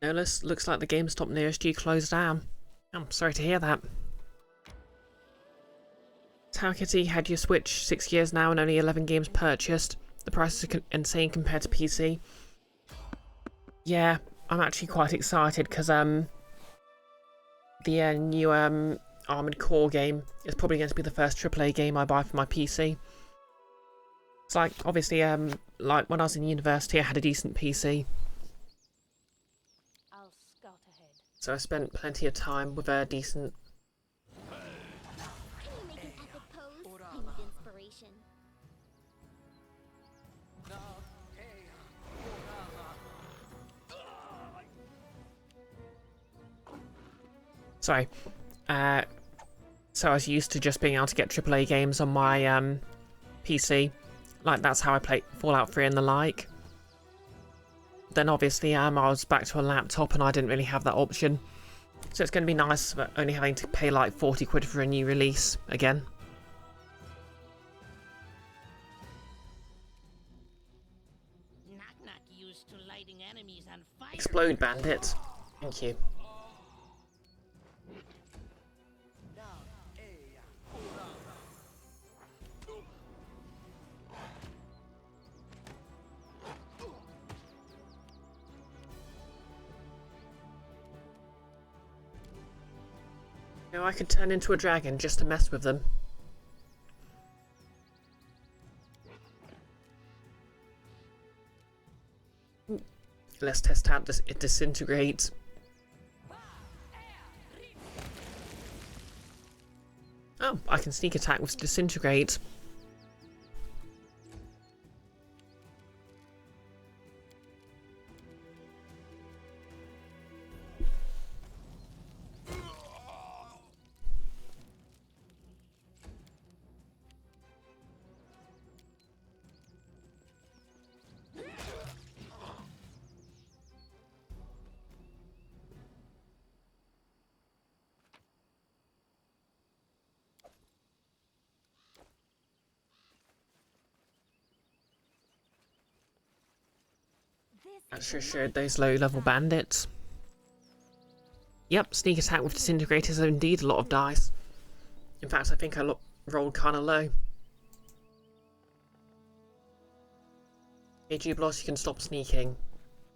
No, looks like the GameStop nearest you closed down. I'm sorry to hear that. Tower Kitty had your Switch 6 years now and only 11 games purchased. The prices are insane compared to PC. Yeah, I'm actually quite excited because the new Armored Core game is probably going to be the first AAA game I buy for my PC. It's like, obviously, like when I was in university, I had a decent PC. I'll scout ahead. So I spent plenty of time with a decent... Can you make an epic pose? I need inspiration. Sorry. So I was used to just being able to get AAA games on my PC. Like, that's how I played Fallout 3 and the like. Then obviously I was back to a laptop and I didn't really have that option. So it's going to be nice only having to pay like 40 quid for a new release again. Knock knock used to lighting enemies on fire. Explode, bandit. Thank you. You know, I could turn into a dragon just to mess with them. Let's test out this disintegrate. Oh, I can sneak attack with disintegrate. That sure showed those low-level bandits. Yep, sneak attack with disintegrators is indeed a lot of dice. In fact, I think I rolled kind of low. Hey, Jublos, you can stop sneaking.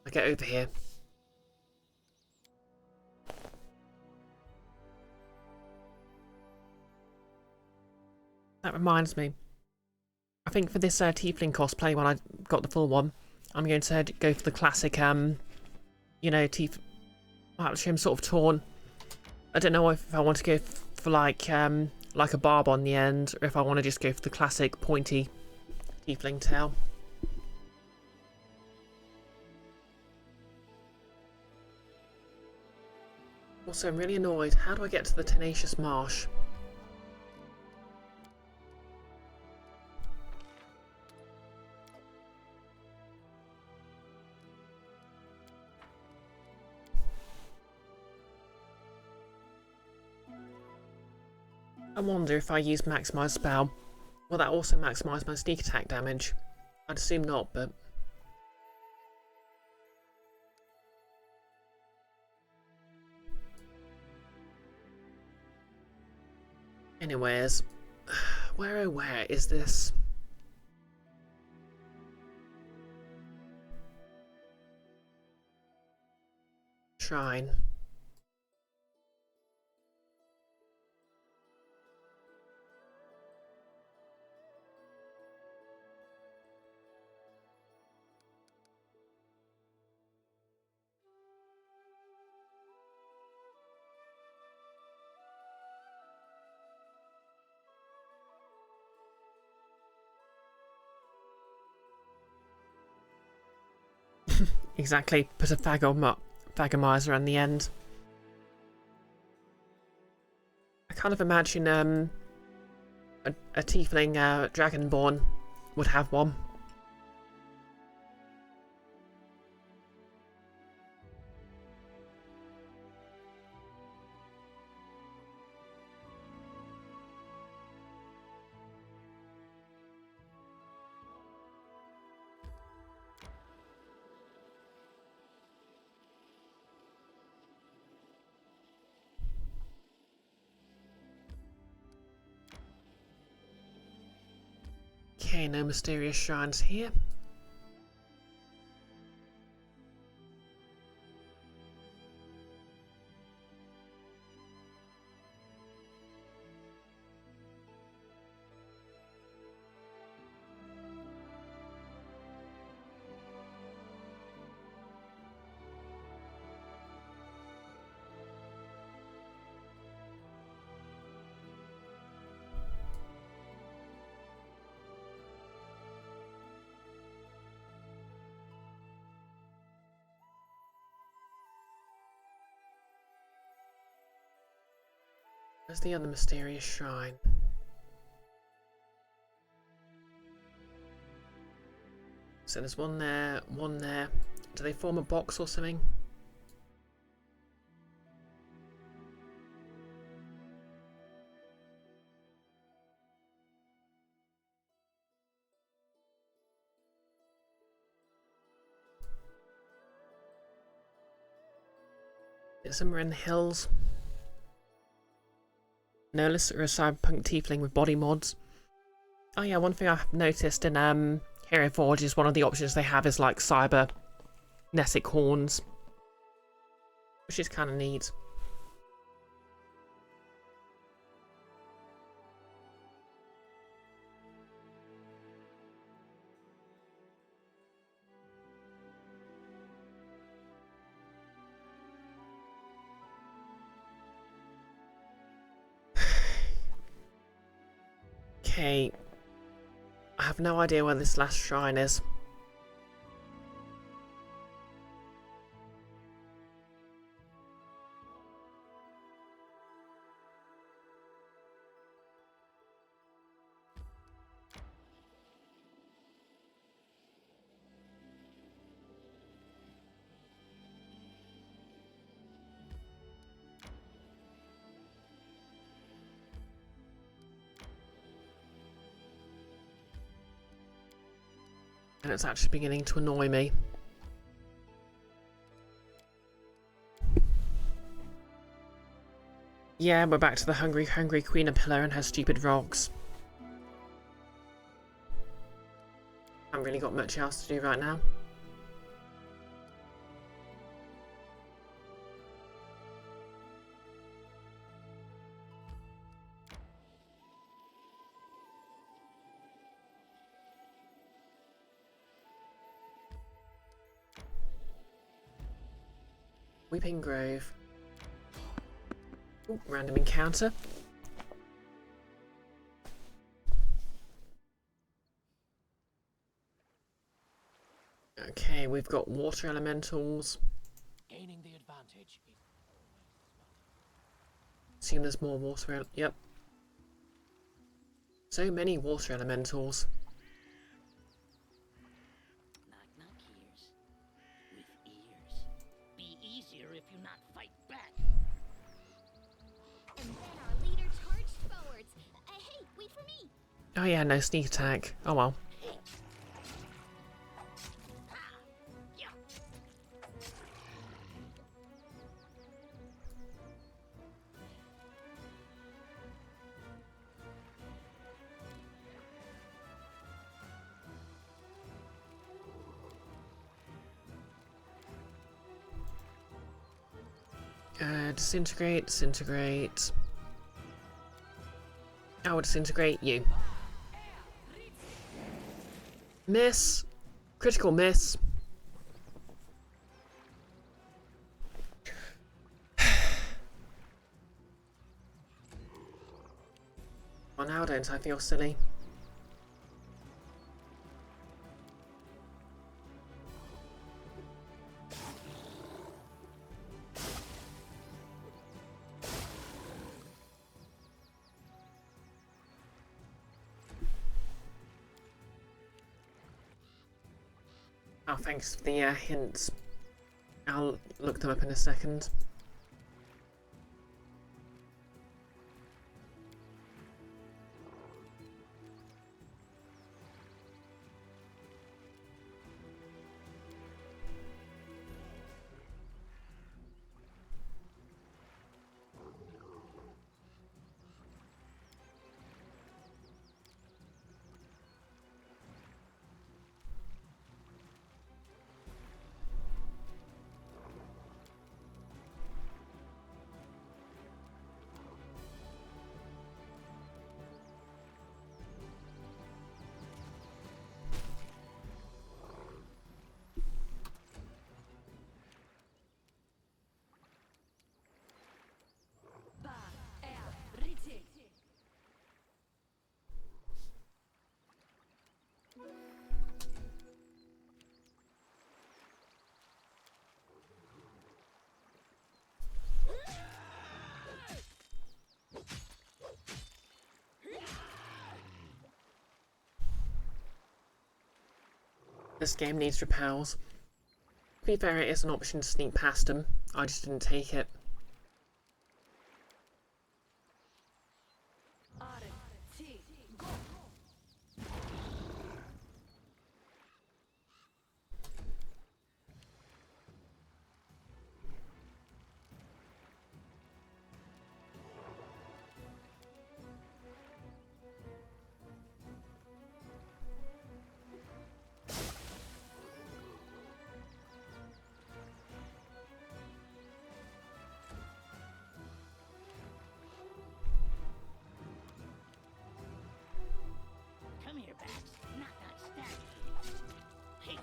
I'll get over here. That reminds me. I think for this Tiefling cosplay, when I got the full one, I'm going to go for the classic, you know, actually, I'm sort of torn. I don't know if I want to go for like a barb on the end, or if I want to just go for the classic pointy Tiefling tail. Also, I'm really annoyed. How do I get to the Tenacious Marsh? I wonder if I use Maximize Spell, will that also maximise my sneak attack damage? I'd assume not, but... Anyways, where is this? Shrine. Exactly, put a Thagomizer on the end. I kind of imagine a Tiefling Dragonborn would have one. Okay, no mysterious shrines here. Where's the other mysterious shrine? So there's one there, one there. Do they form a box or something? Is it somewhere in the hills? No, unless you're a cyberpunk tiefling with body mods. Oh yeah, one thing I've noticed in Hero Forge is one of the options they have is like cybernetic horns, which is kind of neat. Okay, I have no idea where this last shrine is. And it's actually beginning to annoy me. Yeah, we're back to the hungry Queen of Pillar and her stupid rocks. I haven't really got much else to do right now. Weeping Grove. Ooh, random encounter. Okay, we've got water elementals. Gaining the advantage is Assume there's more water. Yep. So many water elementals. knock knock ears with ears. Be easier if you not fight back. And then our leader charged forwards. Hey, wait for me. Oh yeah, no sneak attack. Oh well. Disintegrate, disintegrate. I will disintegrate you. Miss. Critical miss. Well, now don't I feel silly? Oh, thanks for the hints. I'll look them up in a second. This game needs repels. To be fair, it is an option to sneak past them. I just didn't take it. Come here, Bax. Knock that stack. Hey.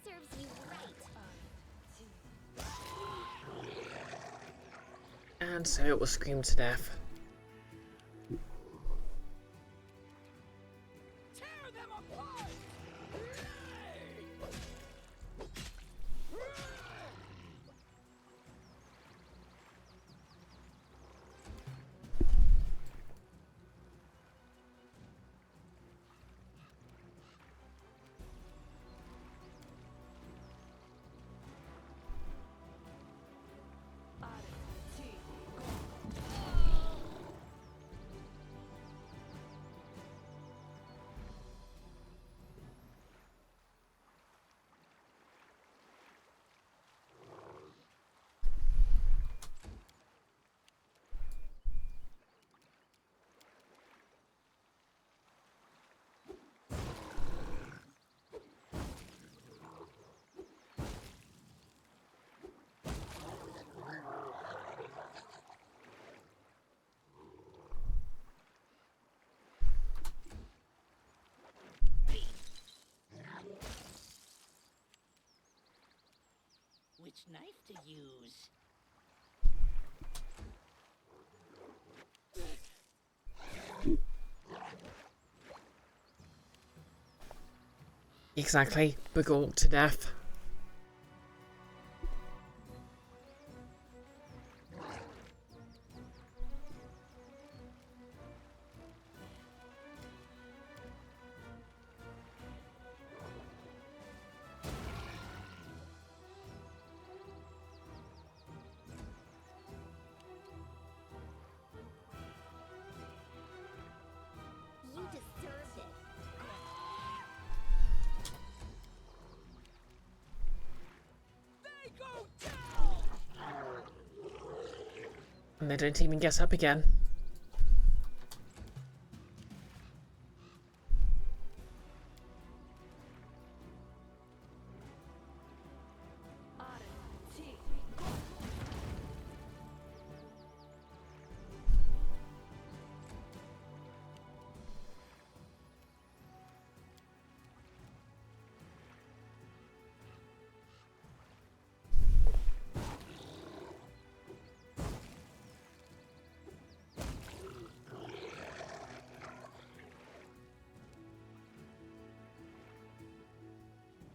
Serves you right. And so it was screamed to death. Tear them apart! Which knife to use? Exactly, begawked to death. You deserved it. They go down! And they don't even get up again.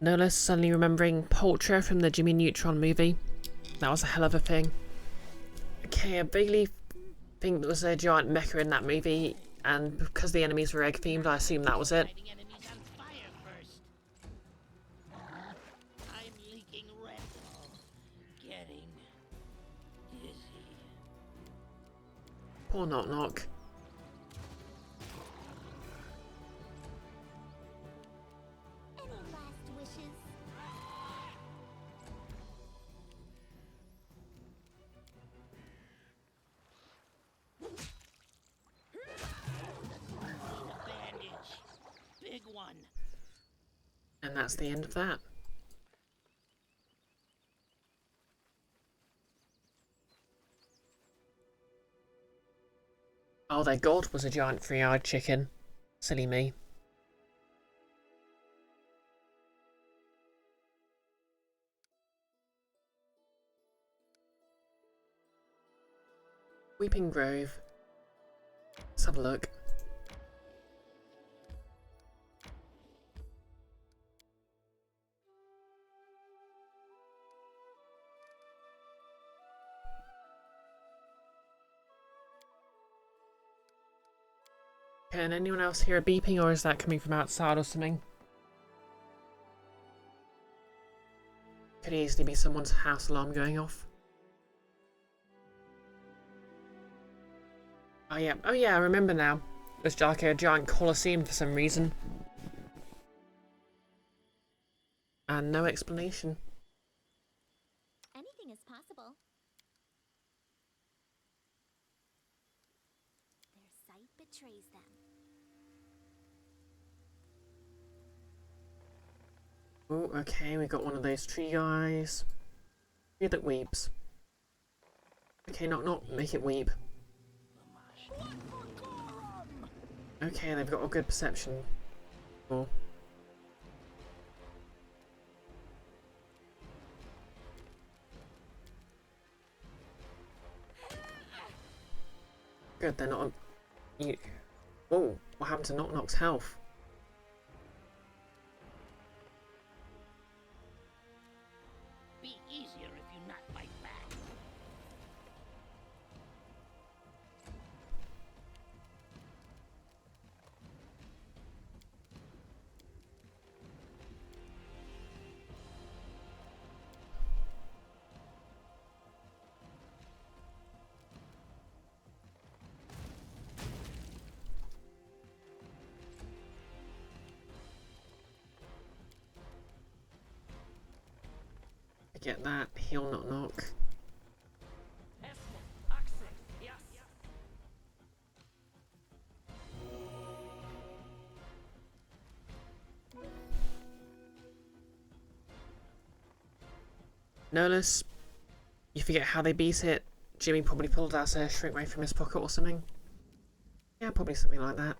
No less suddenly remembering Poltra from the Jimmy Neutron movie. That was a hell of a thing. Okay, I vaguely think there was a giant mecha in that movie, and because the enemies were egg themed, I assume that was it. Lighting enemies on fire first. I'm leaking rental. Getting dizzy. Poor Knock Knock. Any last wishes? Bandage. Big one. And that's the end of that. Oh, their god was a giant three-eyed chicken. Silly me. Weeping Grove. Let's have a look. Can anyone else hear a beeping, or is that coming from outside or something? Could easily be someone's house alarm going off. Oh yeah, I remember now. There's like a giant coliseum for some reason. And no explanation. Anything is possible. Their sight betrays them. Oh, okay, we got one of those tree guys. Tree that weeps. Okay, not make it weep. Okay, they've got a good perception. Cool. Good, they're not on... You... Whoa, what happened to Knock Knock's health? Be easier if you not fight back. I get that. Heal Knock Knock. Nolus, you forget how they beat it. Jimmy probably pulled out a shrink ray from his pocket or something. Yeah, probably something like that.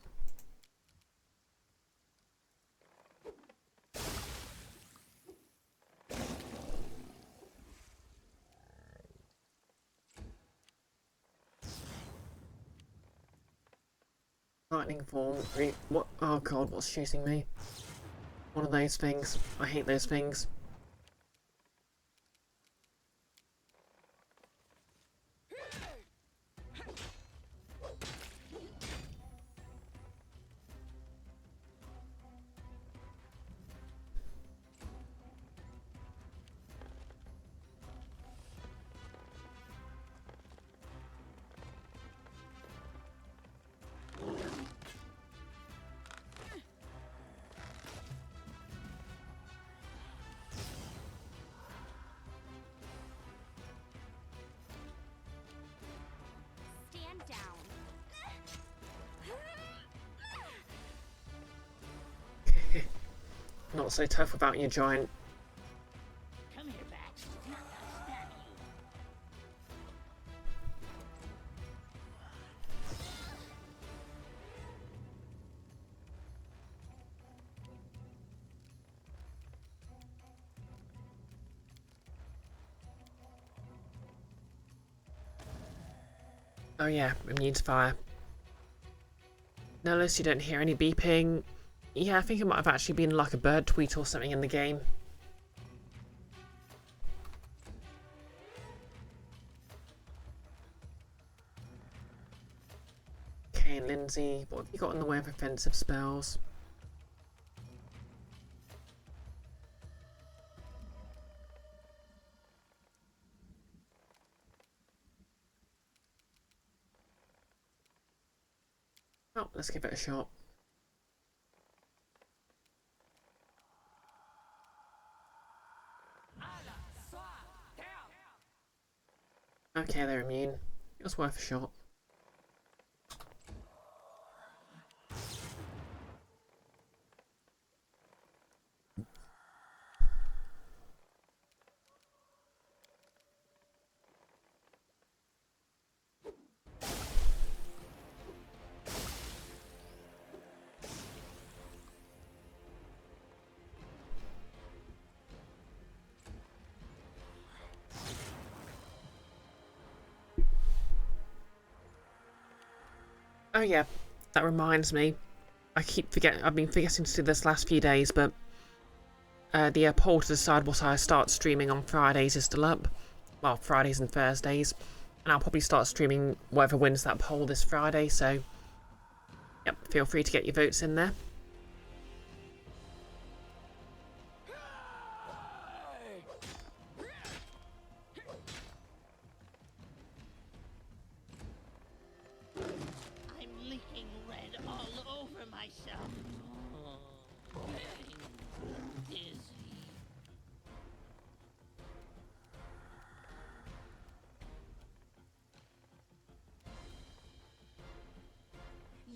Lightning form. What? Oh god, what's shooting me? One of those things. I hate those things. Stand down. Not so tough about your giant. Come here, Bax. Not gonna stab you. Oh yeah, immune to fire. Notice you don't hear any beeping. Yeah, I think it might have actually been like a bird tweet or something in the game. Okay, Lindsay, what have you got in the way of offensive spells? Oh, let's give it a shot. Okay, they're immune. It was worth a shot. Oh yeah, that reminds me. I've been forgetting to do this last few days, but the poll to decide what I start streaming on Fridays is still up. Well, Fridays and Thursdays. And I'll probably start streaming whoever wins that poll this Friday, so yep, feel free to get your votes in there. I'm leaking red all over myself. Oh, I'm dizzy.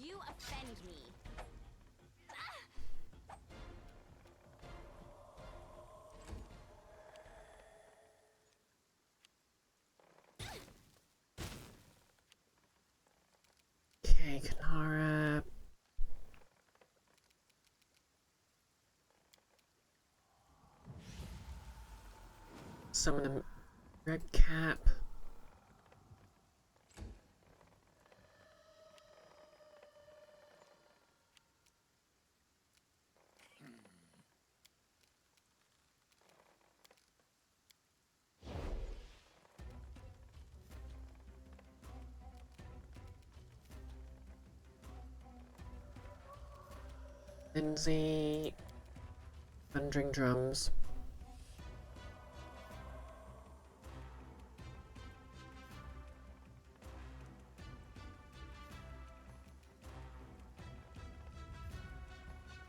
You offend me. Okay, Kanara. Summon a red cap. Lindsay. Thundering drums.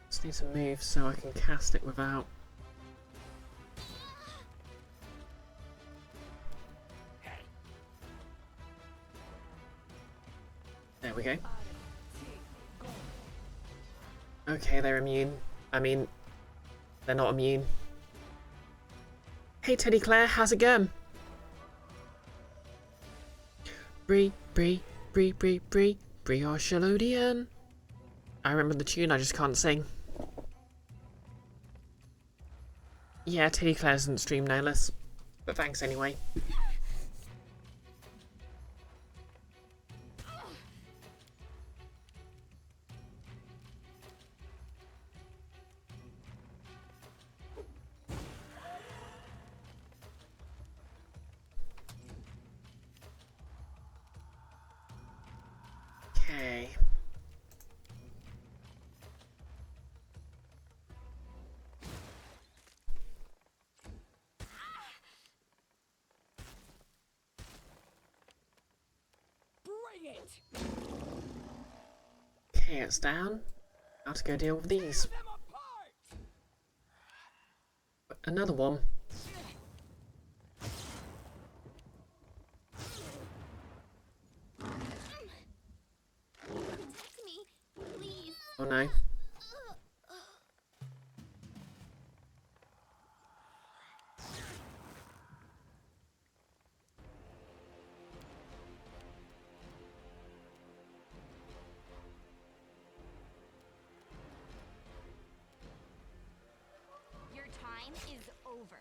Just need to move so I can cast it without. There we go. Okay, they're immune. I mean, they're not immune. Hey Teddy Claire, how's it going? Brioche. I remember the tune, I just can't sing. Yeah, Teddy Claire doesn't stream Nameless. But thanks anyway. Okay. Bring it! Okay, it's down. Now to go deal with these. Tear them apart! Another one. Protect me, please. Oh no. Your time is over.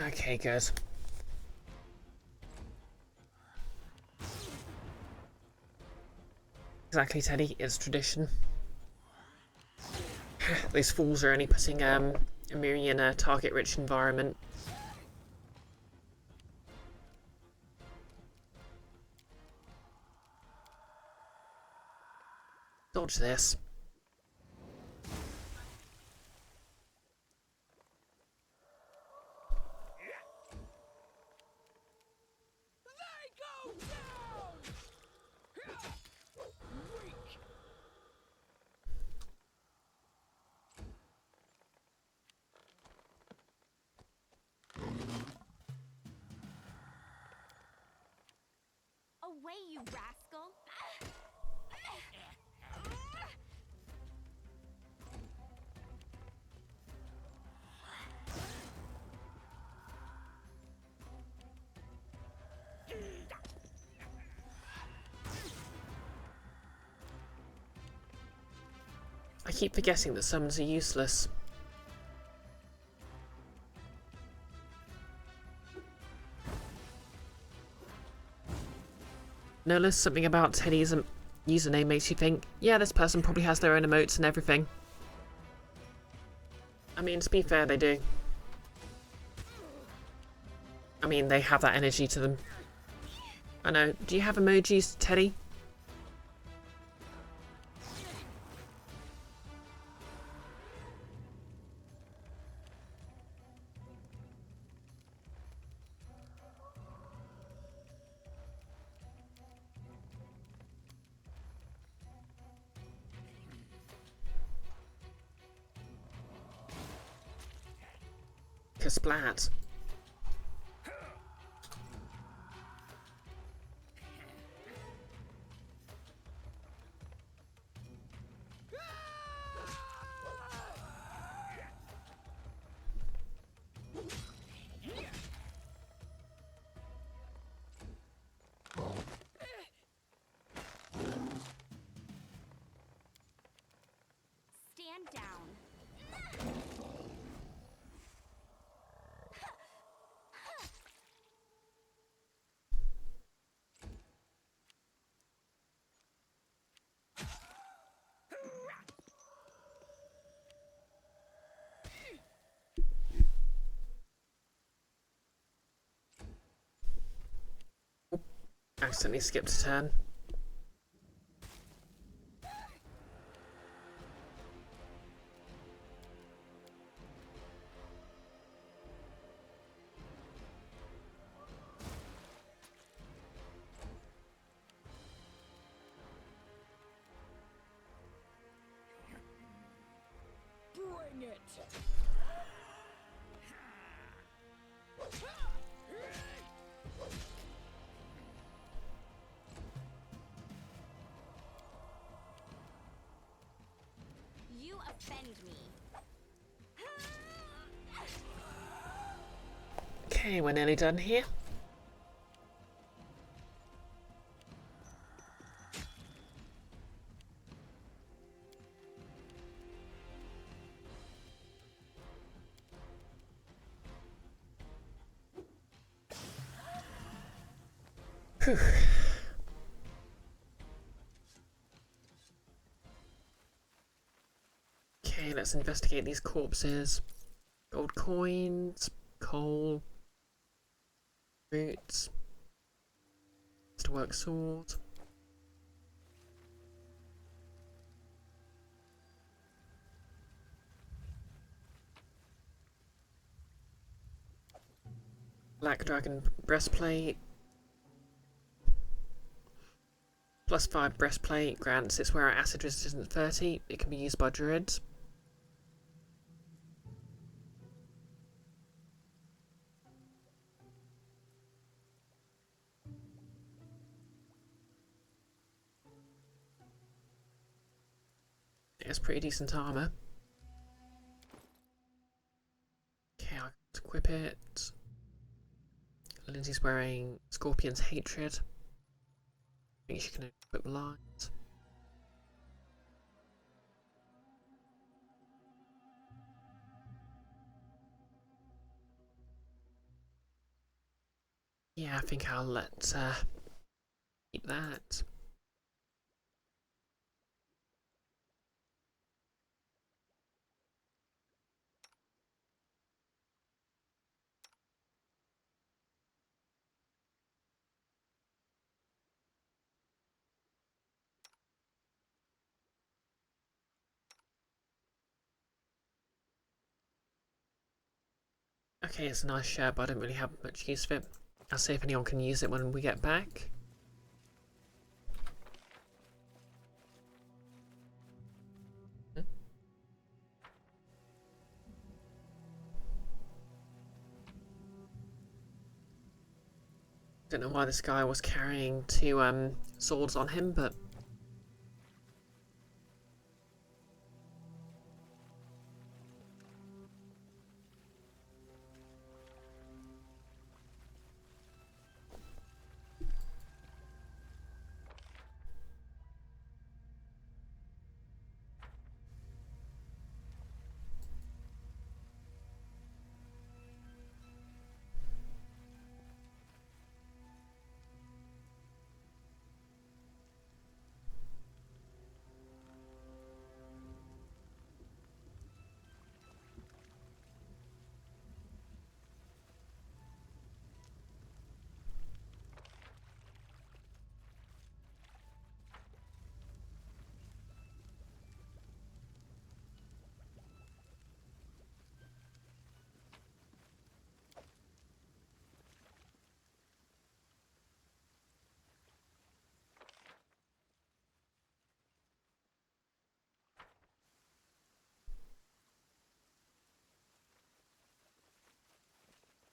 Okay, good. Exactly, Teddy. It's tradition. These fools are only putting Amiri in a target-rich environment. Dodge this. They go down! Weak! Away, you rascal! I keep forgetting that summons are useless. Notice something about Teddy's username makes you think, yeah, this person probably has their own emotes and everything. I mean, to be fair, they do. I mean, they have that energy to them. I know. Do you have emojis, Teddy? Splat. Stand down. Accidentally skipped a turn. Bring it! You offend me. Okay, we're nearly done here. Whew. Okay, let's investigate these corpses. Gold coins, coal, roots, masterwork sword. Black dragon breastplate. +5 breastplate grants its wearer acid resistance 30. It can be used by druids. It's pretty decent armor. Okay, I'll equip it. Lindsay's wearing Scorpion's Hatred. I think she can equip light. Yeah, I think I'll let keep that. Okay, it's a nice shirt, but I don't really have much use for it. I'll see if anyone can use it when we get back. Don't know why this guy was carrying two swords on him, but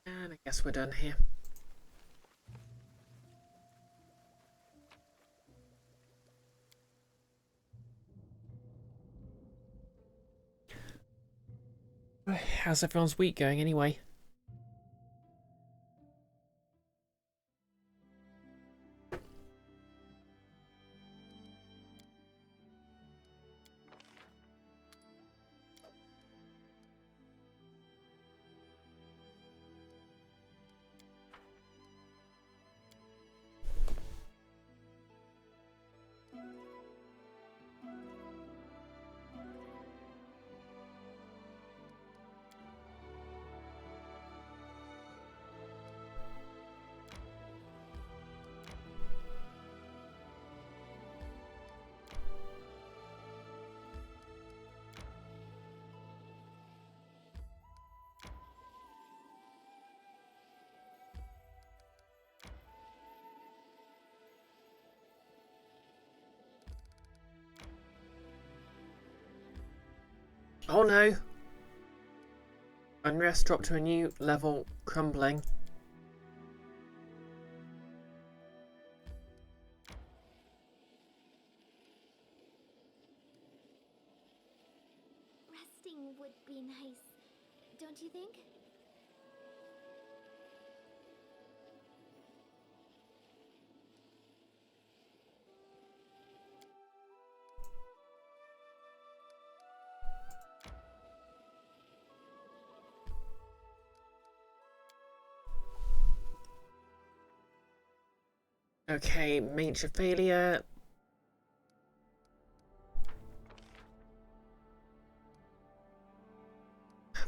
and I guess we're done here. How's everyone's week going anyway? Oh no! Unrest dropped to a new level, crumbling. Resting would be nice, don't you think? Okay, major failure.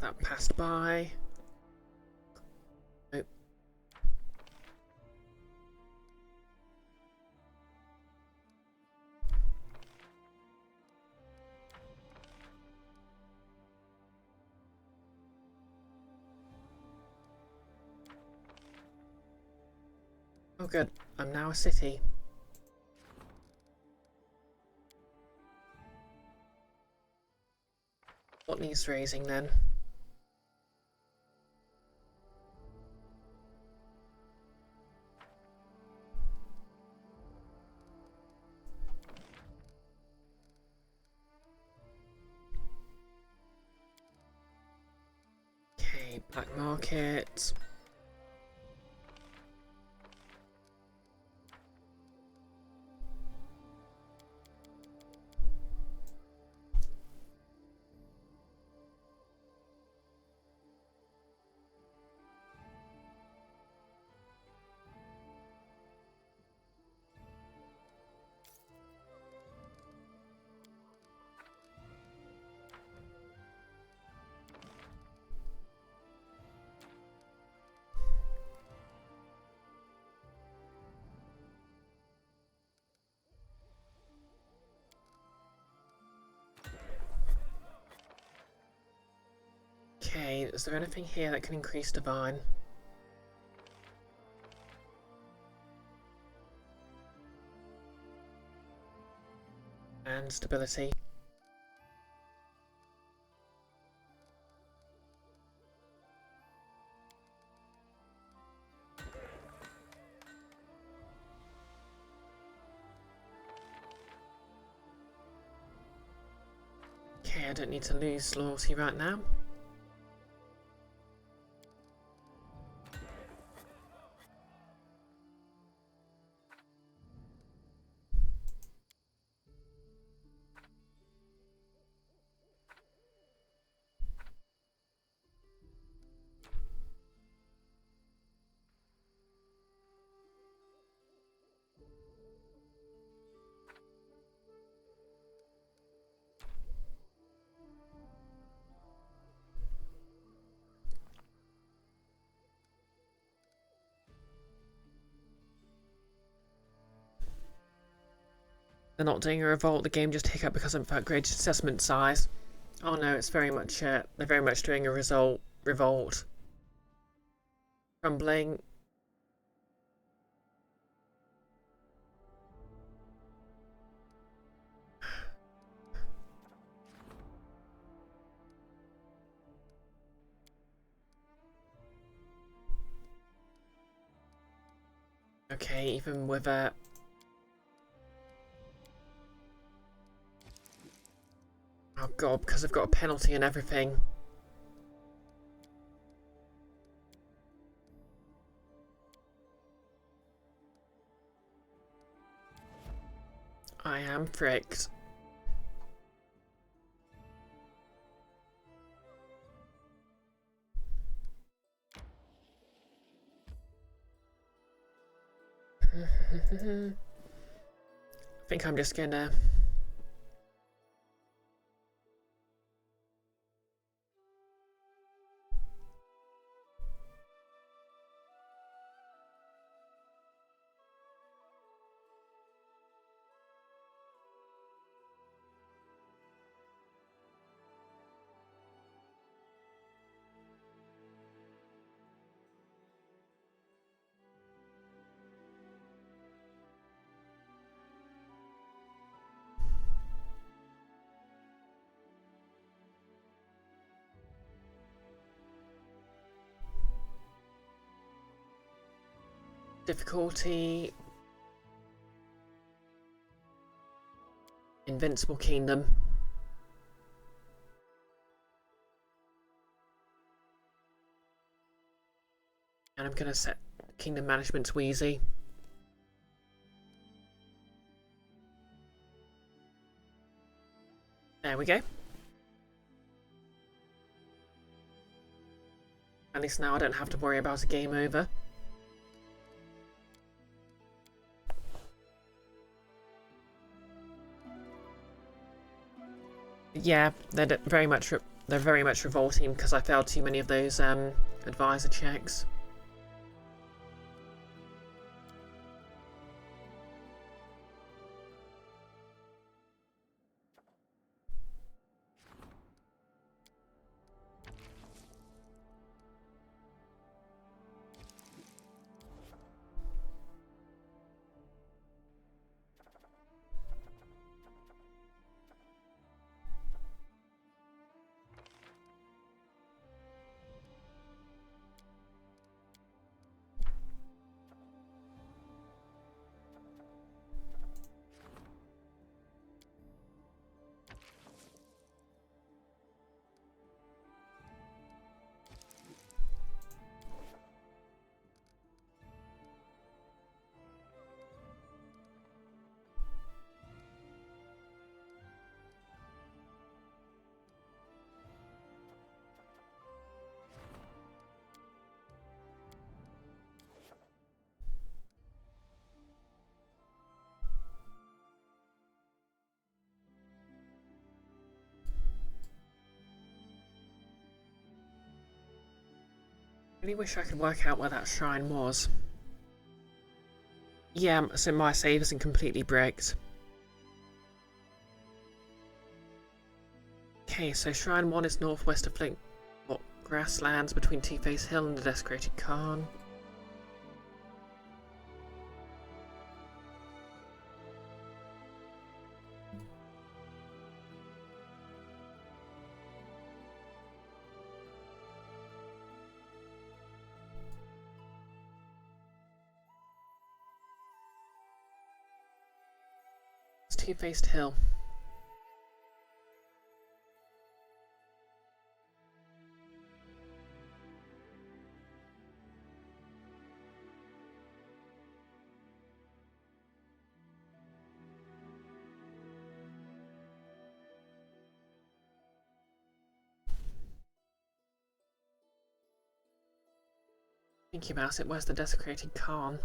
That passed by. Nope. Oh good, I'm now a city. What needs raising then? Okay, black market. Okay, is there anything here that can increase divine? And stability. Okay, I don't need to lose loyalty right now. They're not doing a revolt, the game just hiccuped because of upgraded assessment size. Oh no, it's very much, they're very much doing a revolt. Crumbling. Okay, even with a... Oh god, because I've got a penalty and everything. I am fricked. I think I'm just gonna... Difficulty... Invincible Kingdom. And I'm gonna set Kingdom Management to easy. There we go. At least now I don't have to worry about a game over. Yeah, they're very much revolting because I failed too many of those advisor checks. I really wish I could work out where that shrine was. Yeah, so my save isn't completely bricked. Okay, so Shrine 1 is northwest of grasslands between Two-Face Hill and the Desecrated Khan. It's Two-Faced Hill. Thinking about it, where's the desecrated Khan?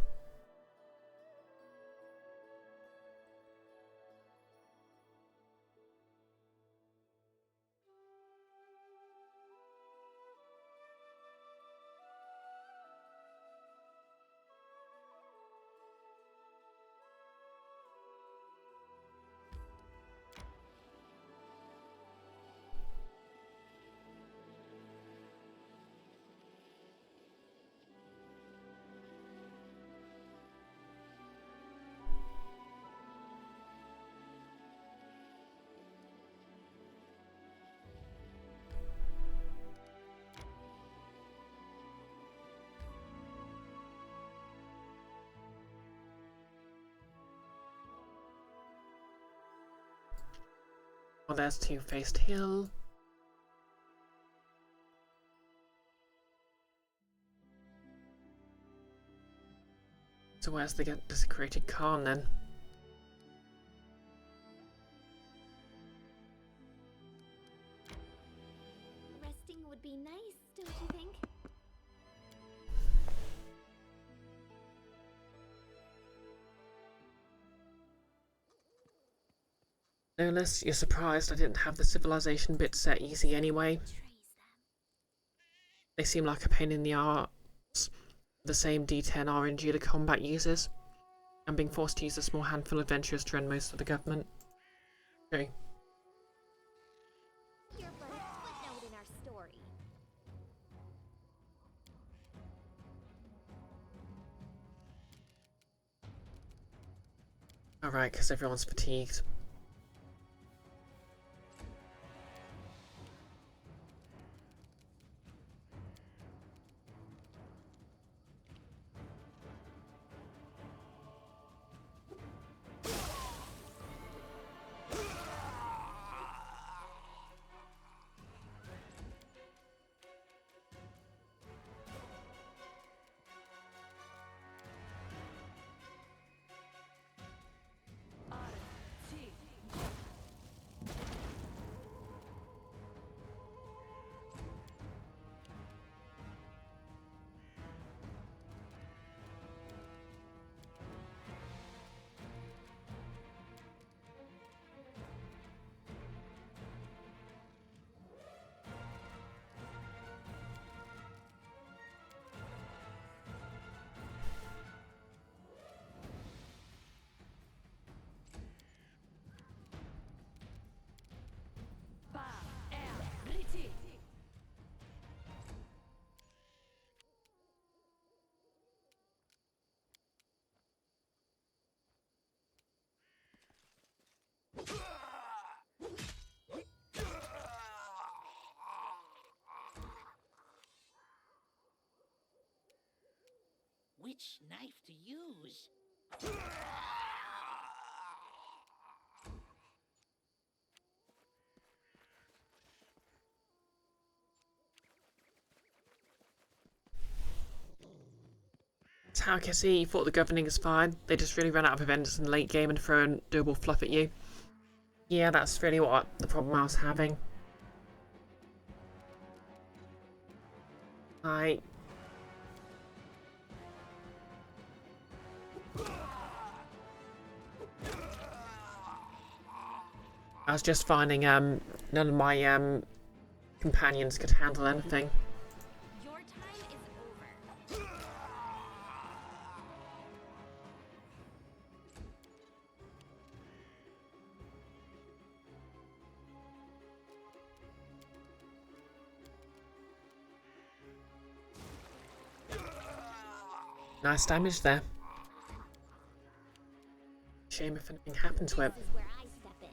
Oh, there's Two-Faced Hill. So where's the desecrated Khan then? Resting would be nice, don't you think? No less, you're surprised I didn't have the civilization bit set easy anyway. Trace them. They seem like a pain in the arse. The same D10 RNG the combat uses. I'm being forced to use a small handful of adventurers to run most of the government. Okay. You're but a footnote in our story. Alright, because everyone's fatigued. Which knife to use? That's how I can see you thought the governing is fine. They just really ran out of events in the late game and thrown doable fluff at you. Yeah, that's really what the problem I was having. I was just finding none of my companions could handle anything. Your time is over. Nice damage there. Shame if anything happened to it. This is where I step in.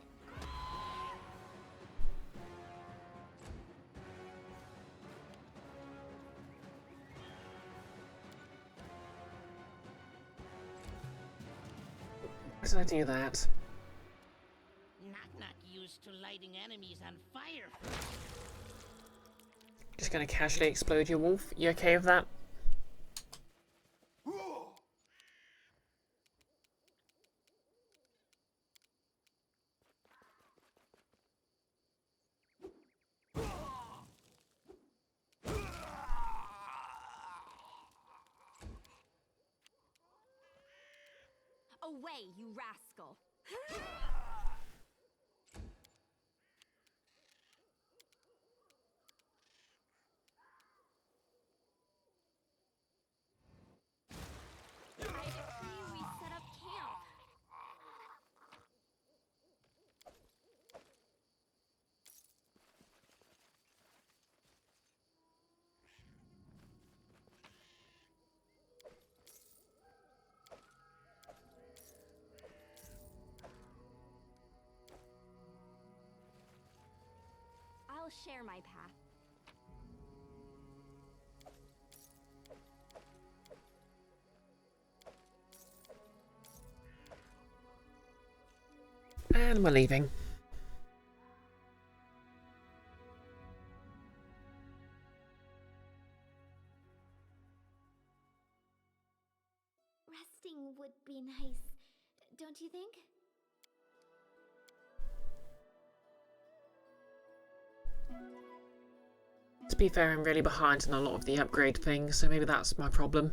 Why did I do that? Knock used to lighting enemies on fire. Just gonna casually explode your wolf. You okay with that? Away, you rascal! I decree we set up camp. I'll share my path. And we're leaving. Resting would be nice, don't you think? To be fair, I'm really behind on a lot of the upgrade things, so maybe that's my problem.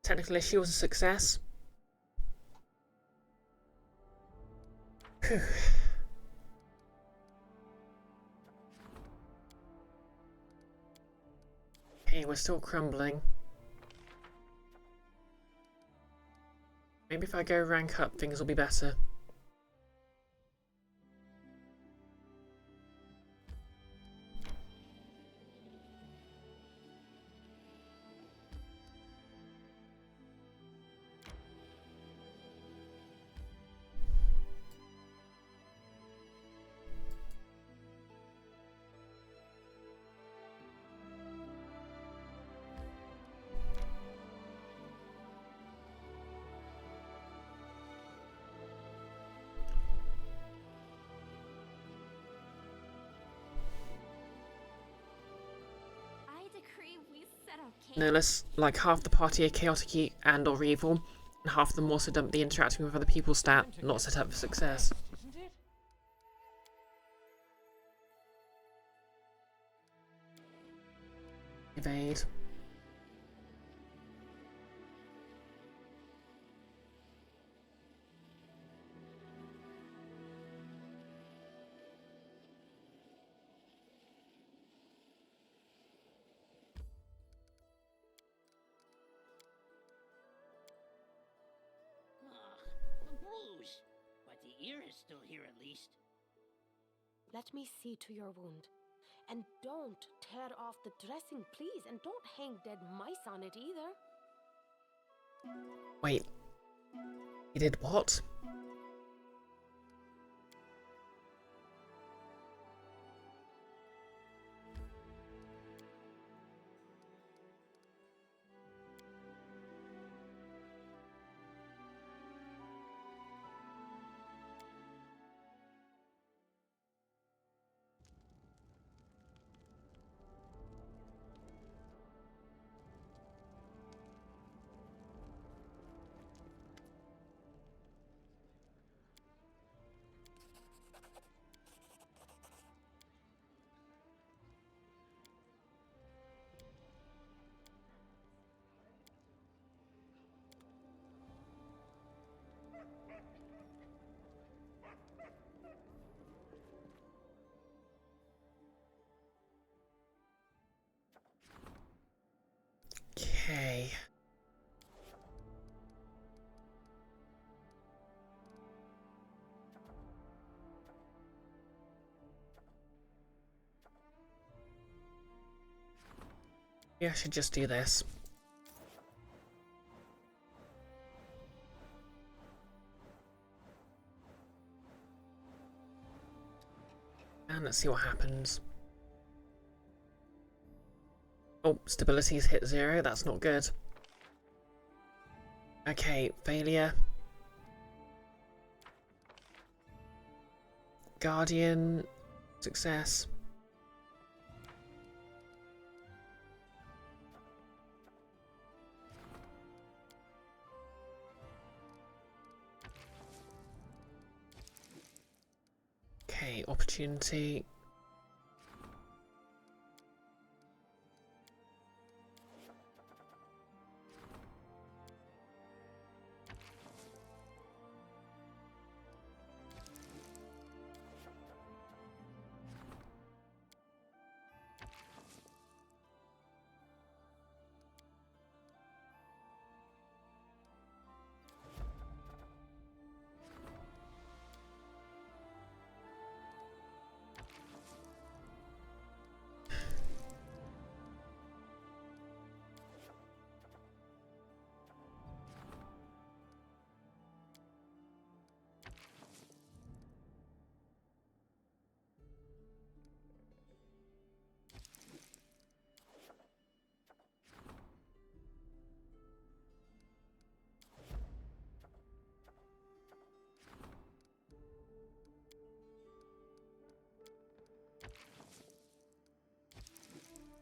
Technical issue was a success. Phew. Okay, we're still crumbling. Maybe if I go rank up, things will be better. No less, like half the party are chaotic and or evil, and half of them also dump the interacting with other people stat, not set up for success. Evade. The bruise. But the ear is still here at least. Let me see to your wound. And don't tear off the dressing, please. And don't hang dead mice on it either. Wait. He did what? Okay. Yeah, I should just do this. And let's see what happens. Oh, stability's hit 0, that's not good. Okay, failure. Guardian, success. opportunity.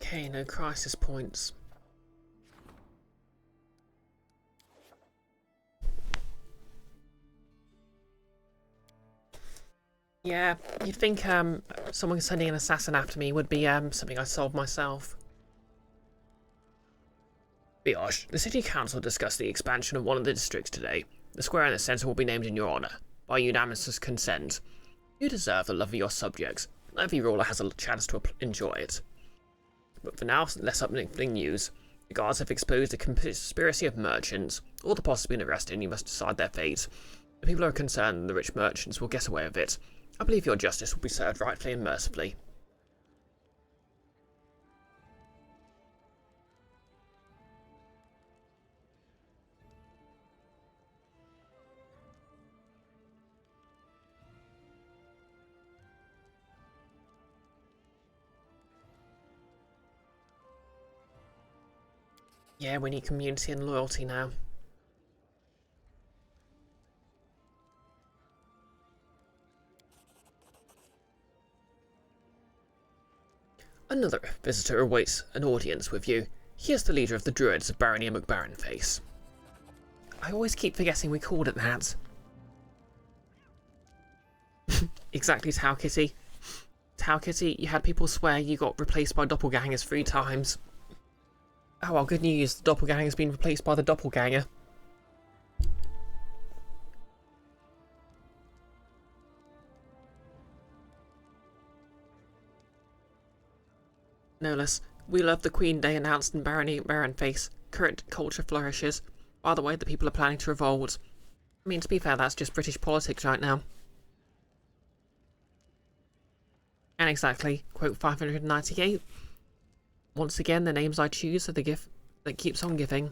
Okay, no crisis points. Yeah, you'd think someone sending an assassin after me would be something I solved myself. Brioche, the City Council discussed the expansion of one of the districts today. The square in the centre will be named in your honour, by unanimous consent. You deserve the love of your subjects. Every ruler has a chance to enjoy it. But for now, less uplifting news. The guards have exposed a conspiracy of merchants. All the possibly been arrested and you must decide their fate. The people are concerned the rich merchants will get away with it. I believe your justice will be served rightfully and mercifully. Yeah, we need community and loyalty now. Another visitor awaits an audience with you. Here's the leader of the Druids of Barony McBaronface. I always keep forgetting we called it that. Exactly, Tau Kitty. Tau Kitty, you had people swear you got replaced by doppelgangers 3 times. Oh well, good news, the doppelganger's been replaced by the doppelganger. No less, we love the Queen Day announced in Barony Baronface. Current culture flourishes. By the way, the people are planning to revolt. I mean, to be fair, that's just British politics right now. And exactly, quote 598. Once again, the names I choose are the gift that keeps on giving.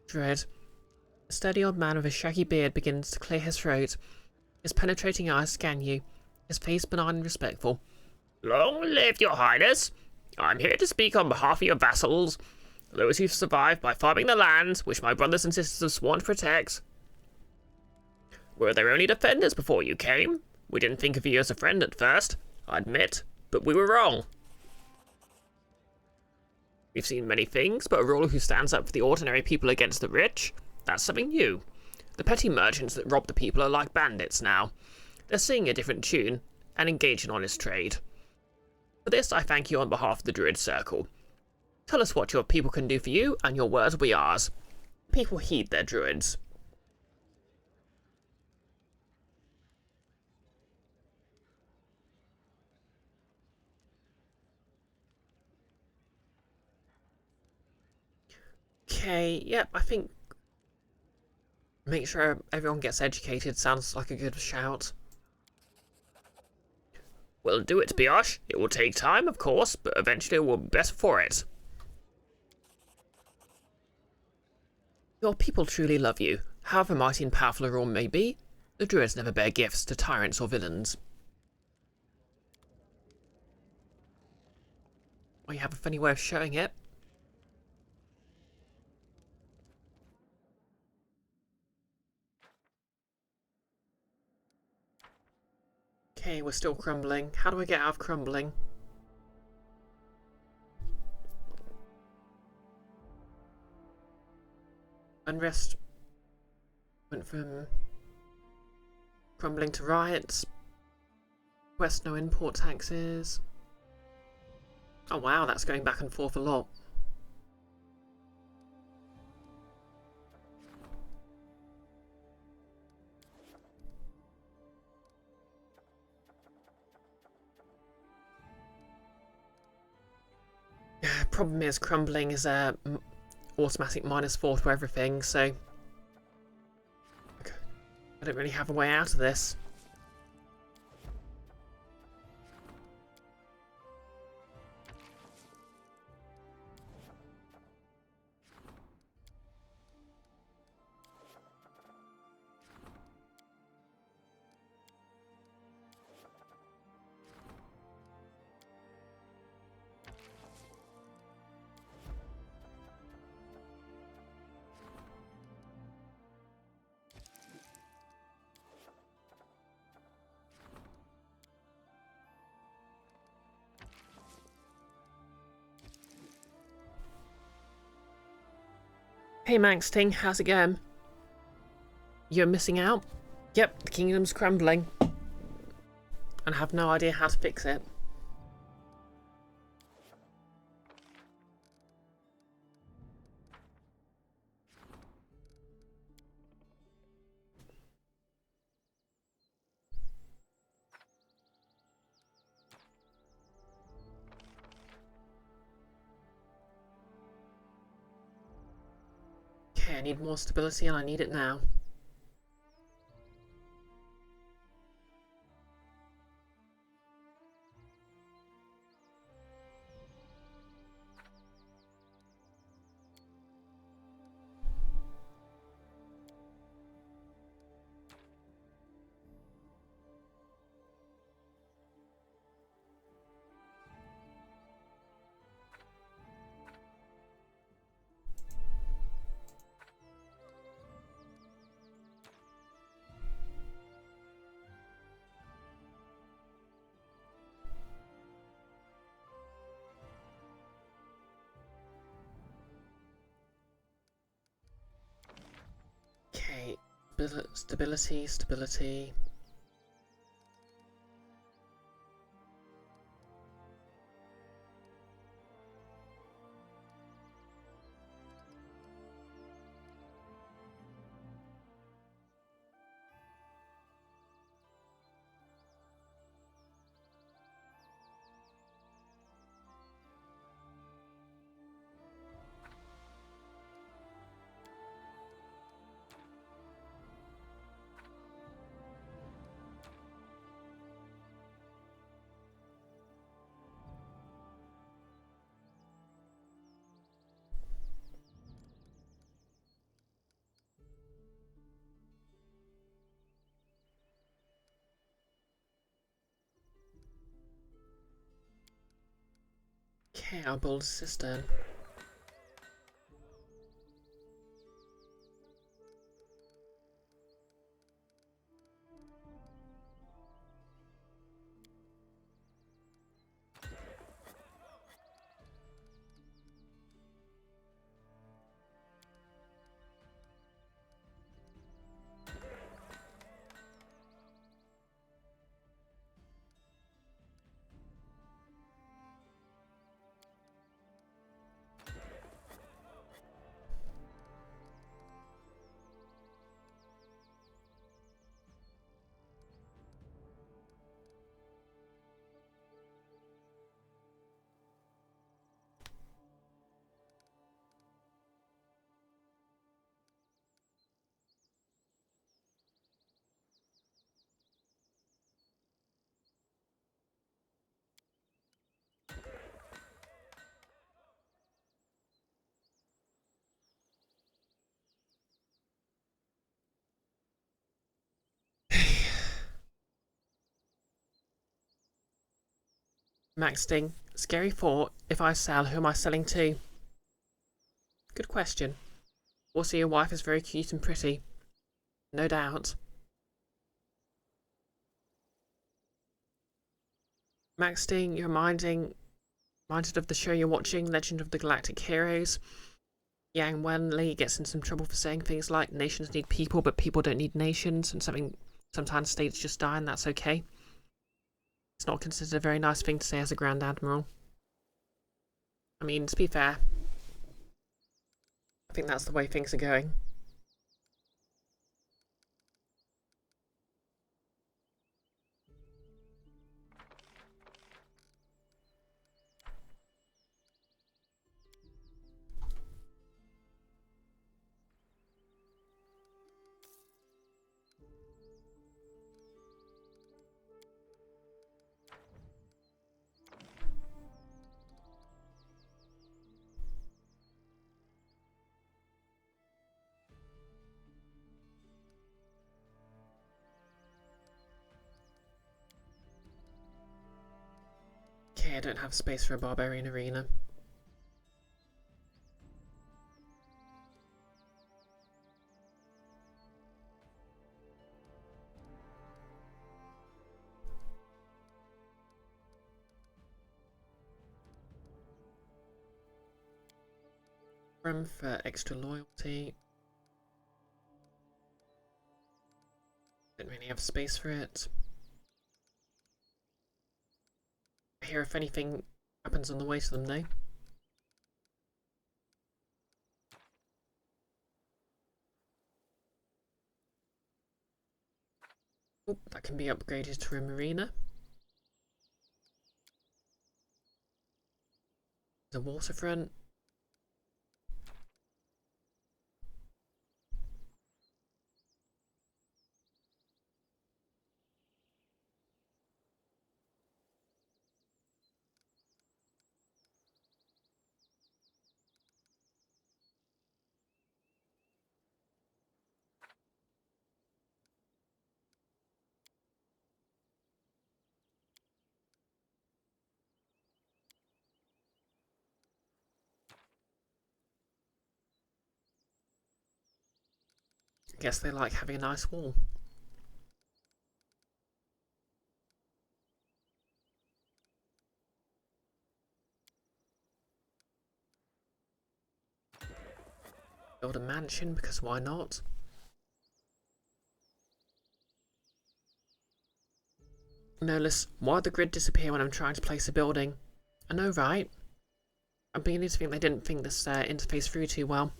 Dread. A sturdy old man with a shaggy beard begins to clear his throat. His penetrating eyes scan you, his face benign and respectful. Long live your highness! I'm here to speak on behalf of your vassals, those who've survived by farming the lands which my brothers and sisters have sworn to protect. We're their only defenders before you came. We didn't think of you as a friend at first, I admit, but we were wrong. We've seen many things, but a ruler who stands up for the ordinary people against the rich, that's something new. The petty merchants that rob the people are like bandits now. They're singing a different tune and engage in honest trade. For this, I thank you on behalf of the Druid Circle. Tell us what your people can do for you, and your words will be ours. People heed their druids. Okay, yep, I think make sure everyone gets educated sounds like a good shout. We'll do it, Brioche. It will take time, of course, but eventually we'll be better for it. Your people truly love you. However mighty and powerful a rule may be, the Druids never bear gifts to tyrants or villains. Well, you have a funny way of showing it. Okay, we're still crumbling. How do I get out of crumbling? Unrest went from crumbling to riots. Request no import taxes. Oh wow, that's going back and forth a lot. Problem is, crumbling is a automatic -4 to everything, so I don't really have a way out of this. Hey Manxting, how's it going? You're missing out? Yep, the kingdom's crumbling. And I have no idea how to fix it. Okay, I need more stability and I need it now. Okay, stability. Okay, I'll build a cistern. Maxting, scary thought. If I sell, who am I selling to? Good question. Also, your wife is very cute and pretty. No doubt. Maxting, you're reminded of the show you're watching, Legend of the Galactic Heroes. Yang Wenli gets in some trouble for saying things like nations need people, but people don't need nations, and sometimes states just die and that's okay. It's not considered a very nice thing to say as a Grand Admiral. I mean, to be fair, I think that's the way things are going. Okay, I don't have space for a barbarian arena. Room for extra loyalty. Don't really have space for it. I hear if anything happens on the way to them, though. Oh, that can be upgraded to a marina. The waterfront. Guess they like having a nice wall. Build a mansion, because why not? Notice, why did the grid disappear when I'm trying to place a building? I know, right? I'm beginning to think they didn't think this interface through too well.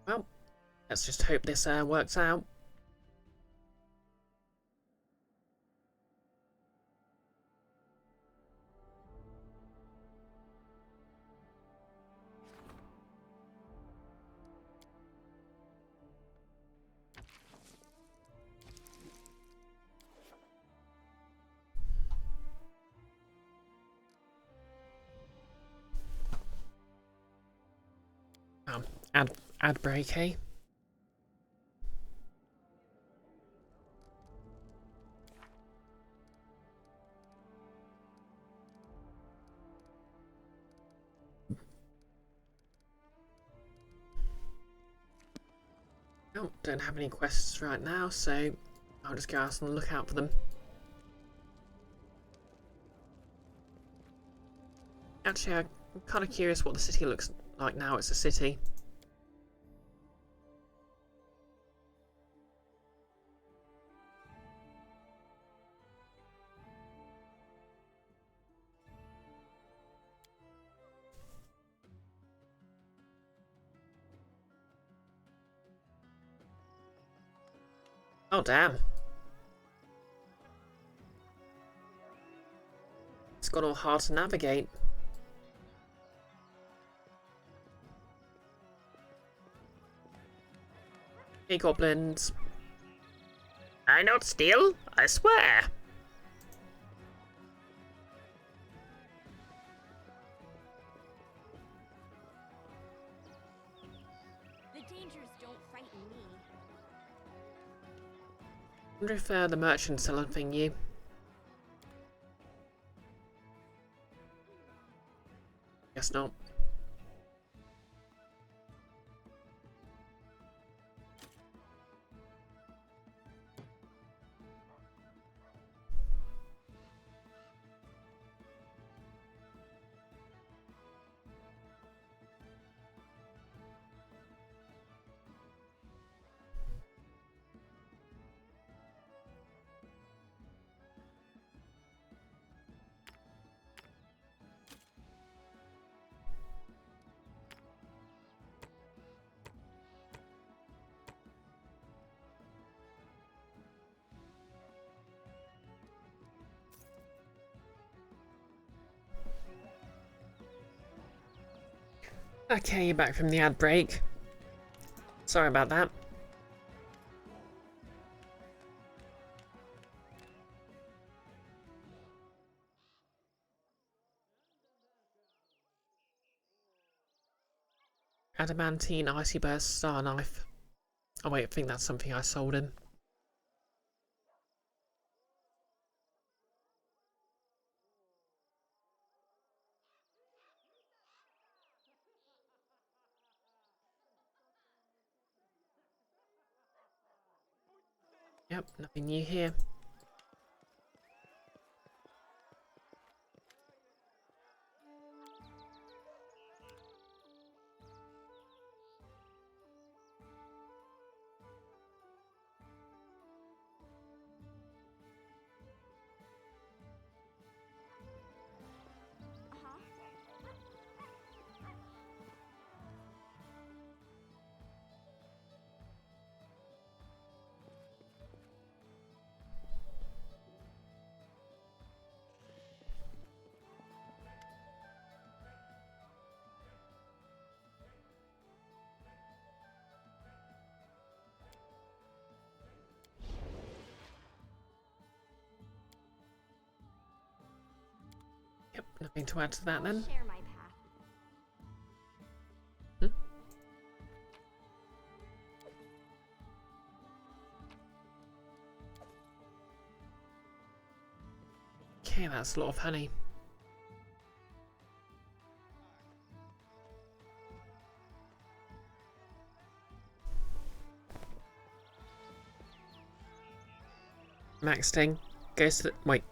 Well, let's just hope this works out. Ad break, eh? Oh, don't have any quests right now, so I'll just go out and look out for them. Actually, I'm kind of curious what the city looks like now it's a city. Oh, damn. It's got all hard to navigate. Hey, goblins. I not steal, I swear. The dangers don't frighten me. Wonder if the merchants sell anything new. Guess not. Okay, you're back from the ad break. Sorry about that. Adamantine Icy Burst Star Knife. Oh wait, I think that's something I sold him. Yep, nothing new here. Yep, nothing to add to that then. Share my path. Okay, that's a lot of honey. Max Sting goes to the... Wait.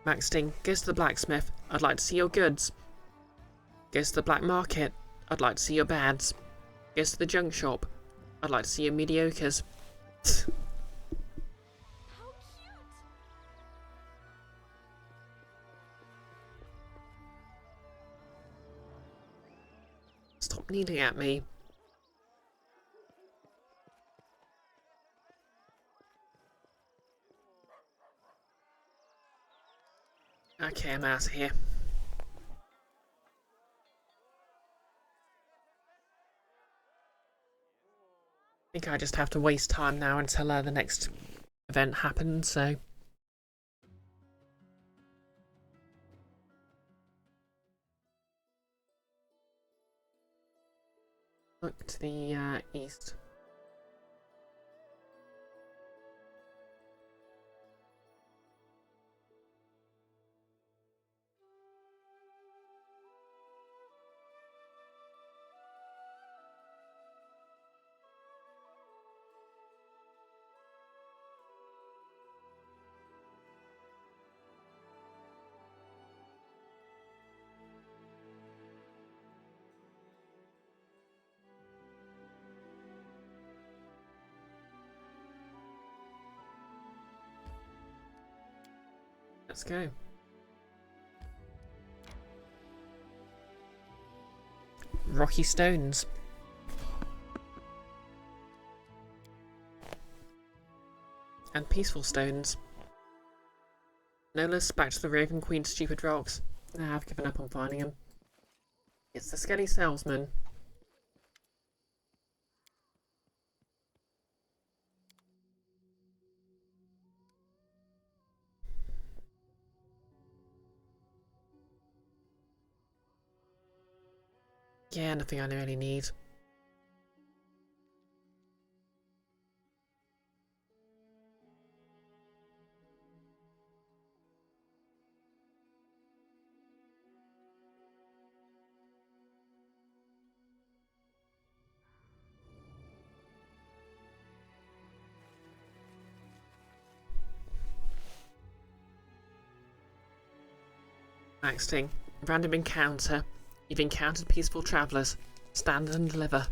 Max Sting goes to the blacksmith. I'd like to see your goods. Goes to the black market. I'd like to see your bads. Goes to the junk shop. I'd like to see your mediocres. How cute! Stop kneeling at me. Okay, I'm out of here. I think I just have to waste time now until the next event happens, so... Look to the east. Let's go. Rocky stones. And peaceful stones. No less back to the Raven Queen's stupid rocks. Nah, I've given up on finding them. It's the skelly salesman. Yeah, nothing I really need. Next thing, random encounter. You've encountered peaceful travellers. Stand and deliver.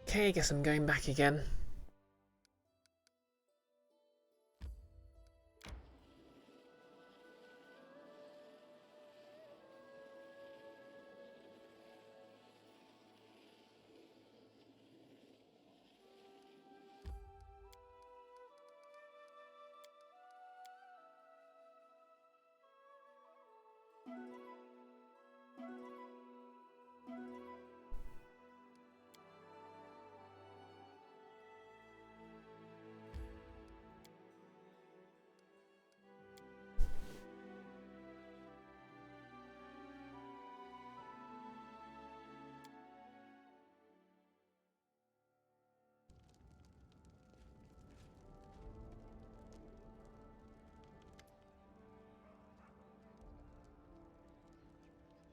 Okay, I guess I'm going back again.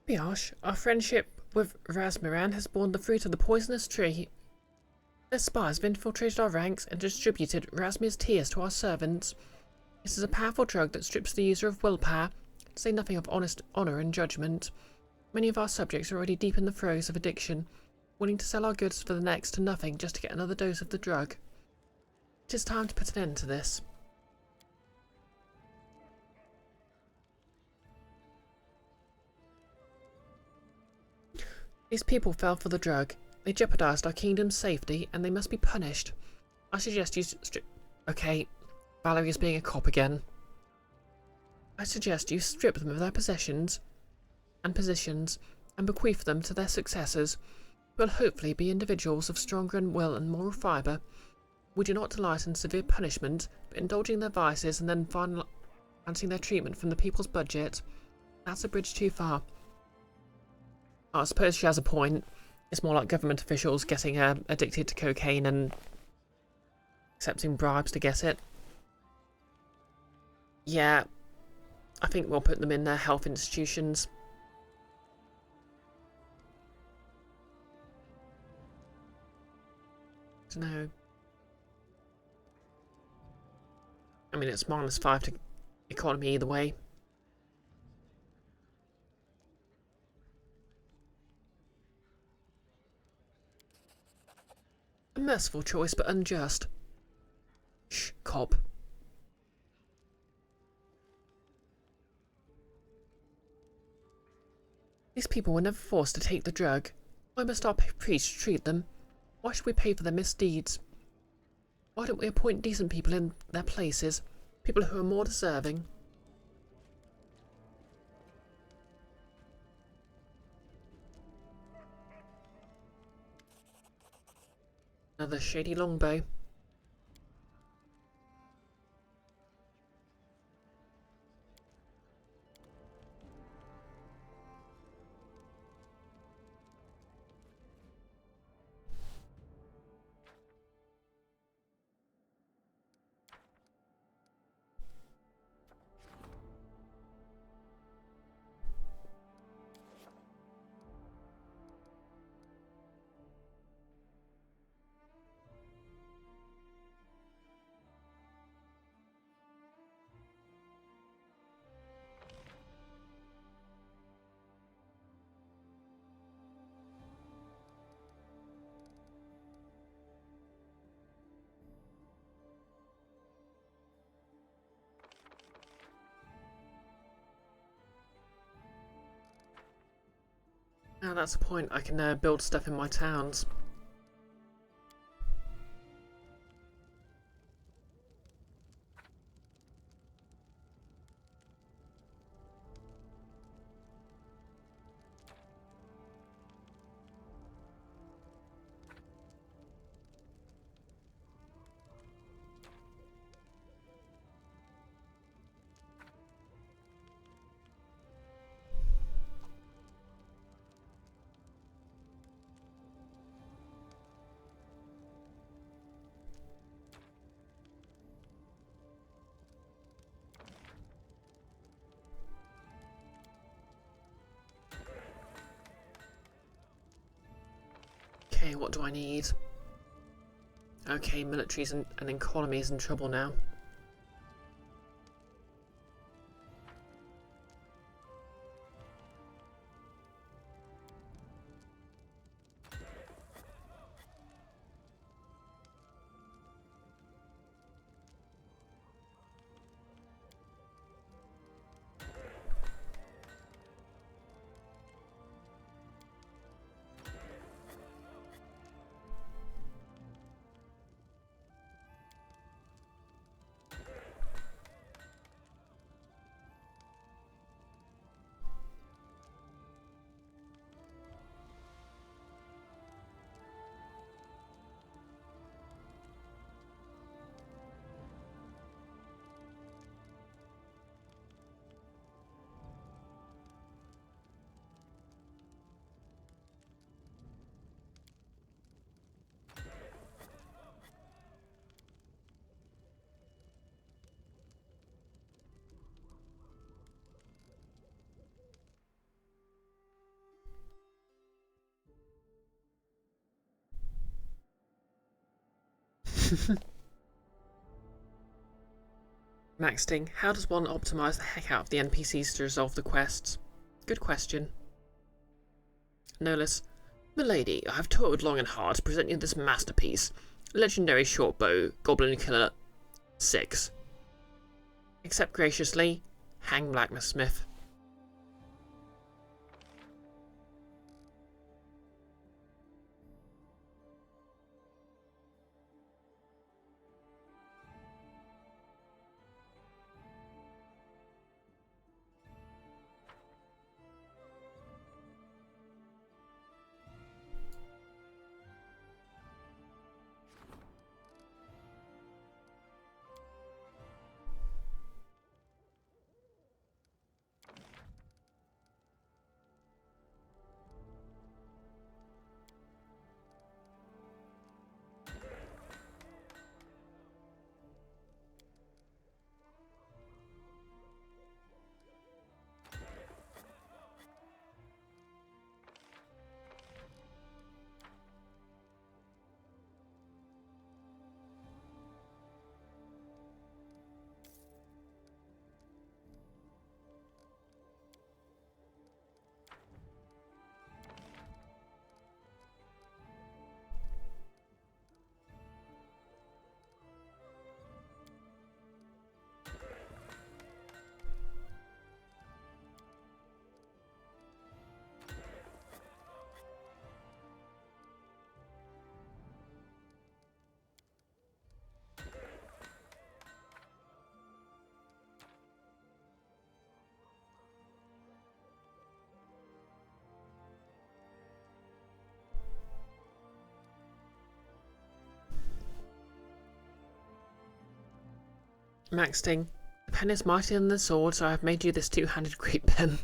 Brioche, our friendship with Rasmiran has borne the fruit of the poisonous tree. Their spies have infiltrated our ranks and distributed Rasmir's tears to our servants. This is a powerful drug that strips the user of willpower, to say nothing of honest honour and judgment. Many of our subjects are already deep in the throes of addiction, willing to sell our goods for the next to nothing just to get another dose of the drug. It is time to put an end to this. These people fell for the drug. They jeopardized our kingdom's safety, and they must be punished. I suggest you Okay, Valerie is being a cop again. I suggest you strip them of their possessions and positions, and bequeath them to their successors, who will hopefully be individuals of stronger will and moral fibre. We do not delight in severe punishment, but indulging their vices and then financing their treatment from the people's budget. That's a bridge too far. I suppose she has a point. It's more like government officials getting addicted to cocaine and accepting bribes to get it. Yeah, I think we'll put them in their health institutions. No. I mean, it's -5 to economy either way. A merciful choice, but unjust. Shh, cop. These people were never forced to take the drug. Why must our priests treat them? Why should we pay for their misdeeds? Why don't we appoint decent people in their places? People who are more deserving. Another shady longbow. Now that's the point. I can build stuff in my towns. Okay, what do I need? Okay, militaries and economy is in trouble now. Maxting, how does one optimise the heck out of the NPCs to resolve the quests? Good question. Nolus, Milady, I have toiled long and hard to present you this masterpiece. Legendary shortbow, Goblin Killer 6. Accept graciously, hang Blacksmith. Maxting, the pen is mightier than the sword, so I have made you this two-handed great pen.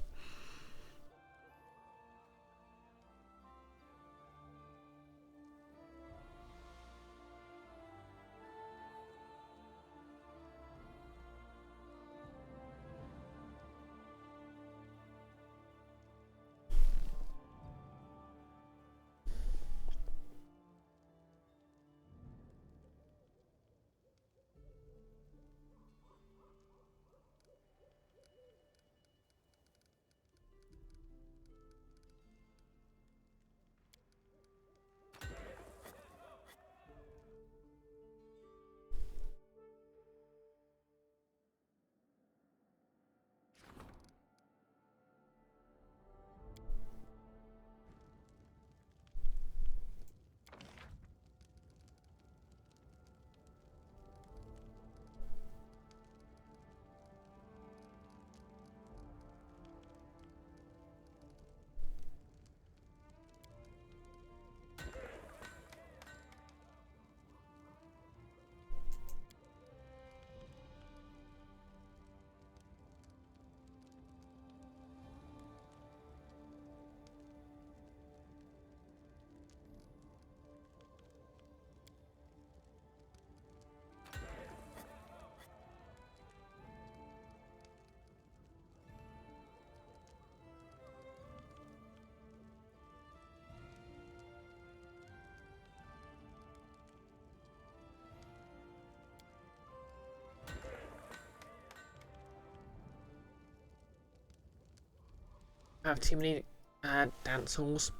I have too many dance halls.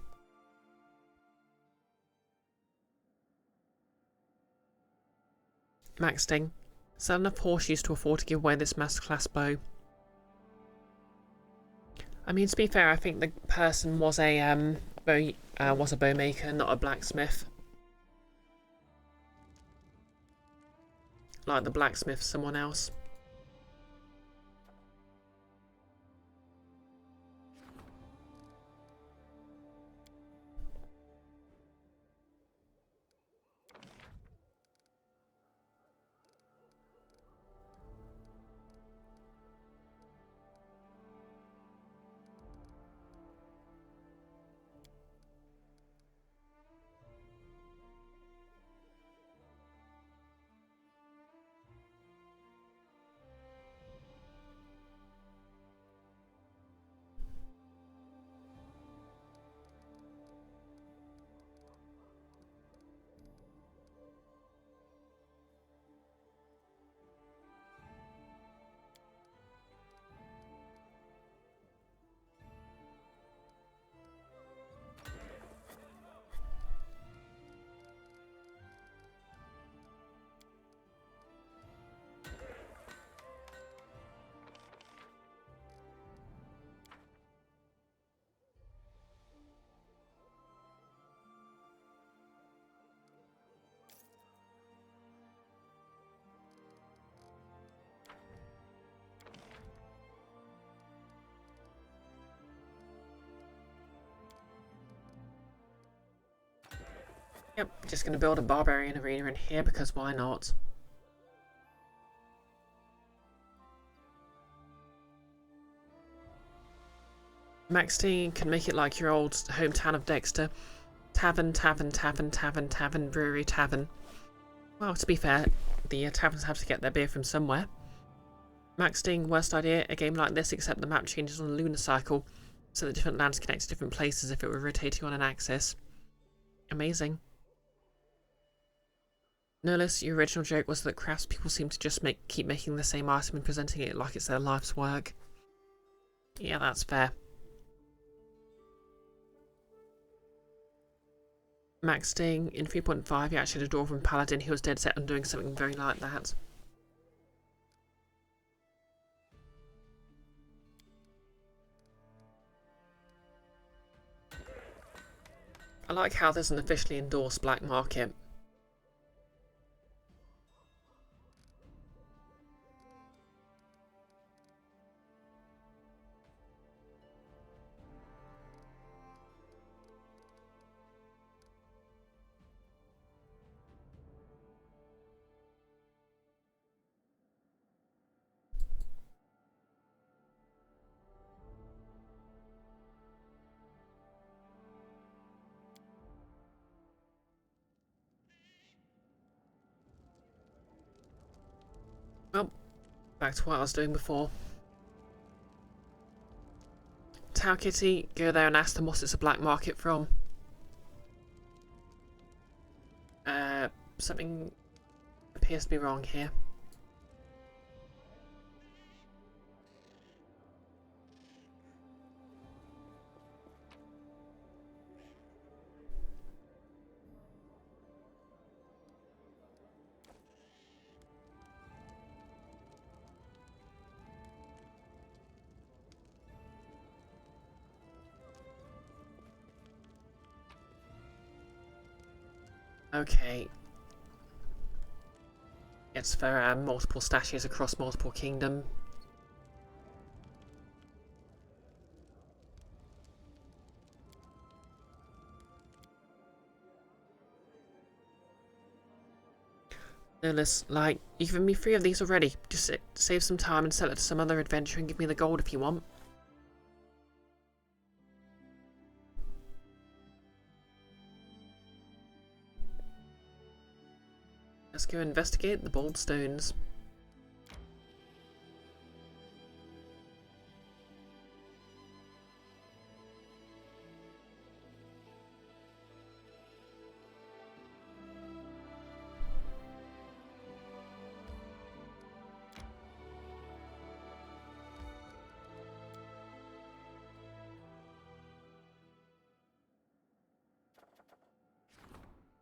Maxting, sell enough horseshoes to afford to give away this masterclass bow. I mean, to be fair, I think the person was a bow maker, not a blacksmith. Like the blacksmith, someone else. Yep, just gonna build a barbarian arena in here because why not? Maxine can make it like your old hometown of Dexter. Tavern, tavern, tavern, tavern, tavern, brewery, tavern. Well, to be fair, the taverns have to get their beer from somewhere. Maxting, worst idea, a game like this except the map changes on a lunar cycle, so that different lands connect to different places if it were rotating on an axis. Amazing. Nurlis, your original joke was that craftspeople seem to just keep making the same item and presenting it like it's their life's work. Yeah, that's fair. Max Sting, in 3.5 he actually had a Dwarven Paladin who was dead set on doing something very like that. I like how there's an officially endorsed black market. Well, back to what I was doing before. Tau Kitty, go there and ask them what it's a black market from. Something appears to be wrong here. Okay. It's for multiple stashes across multiple kingdoms. Nurlis, like, you've given me 3 of these already. Just save some time and sell it to some other adventure and give me the gold if you want. Let's go investigate the bold stones.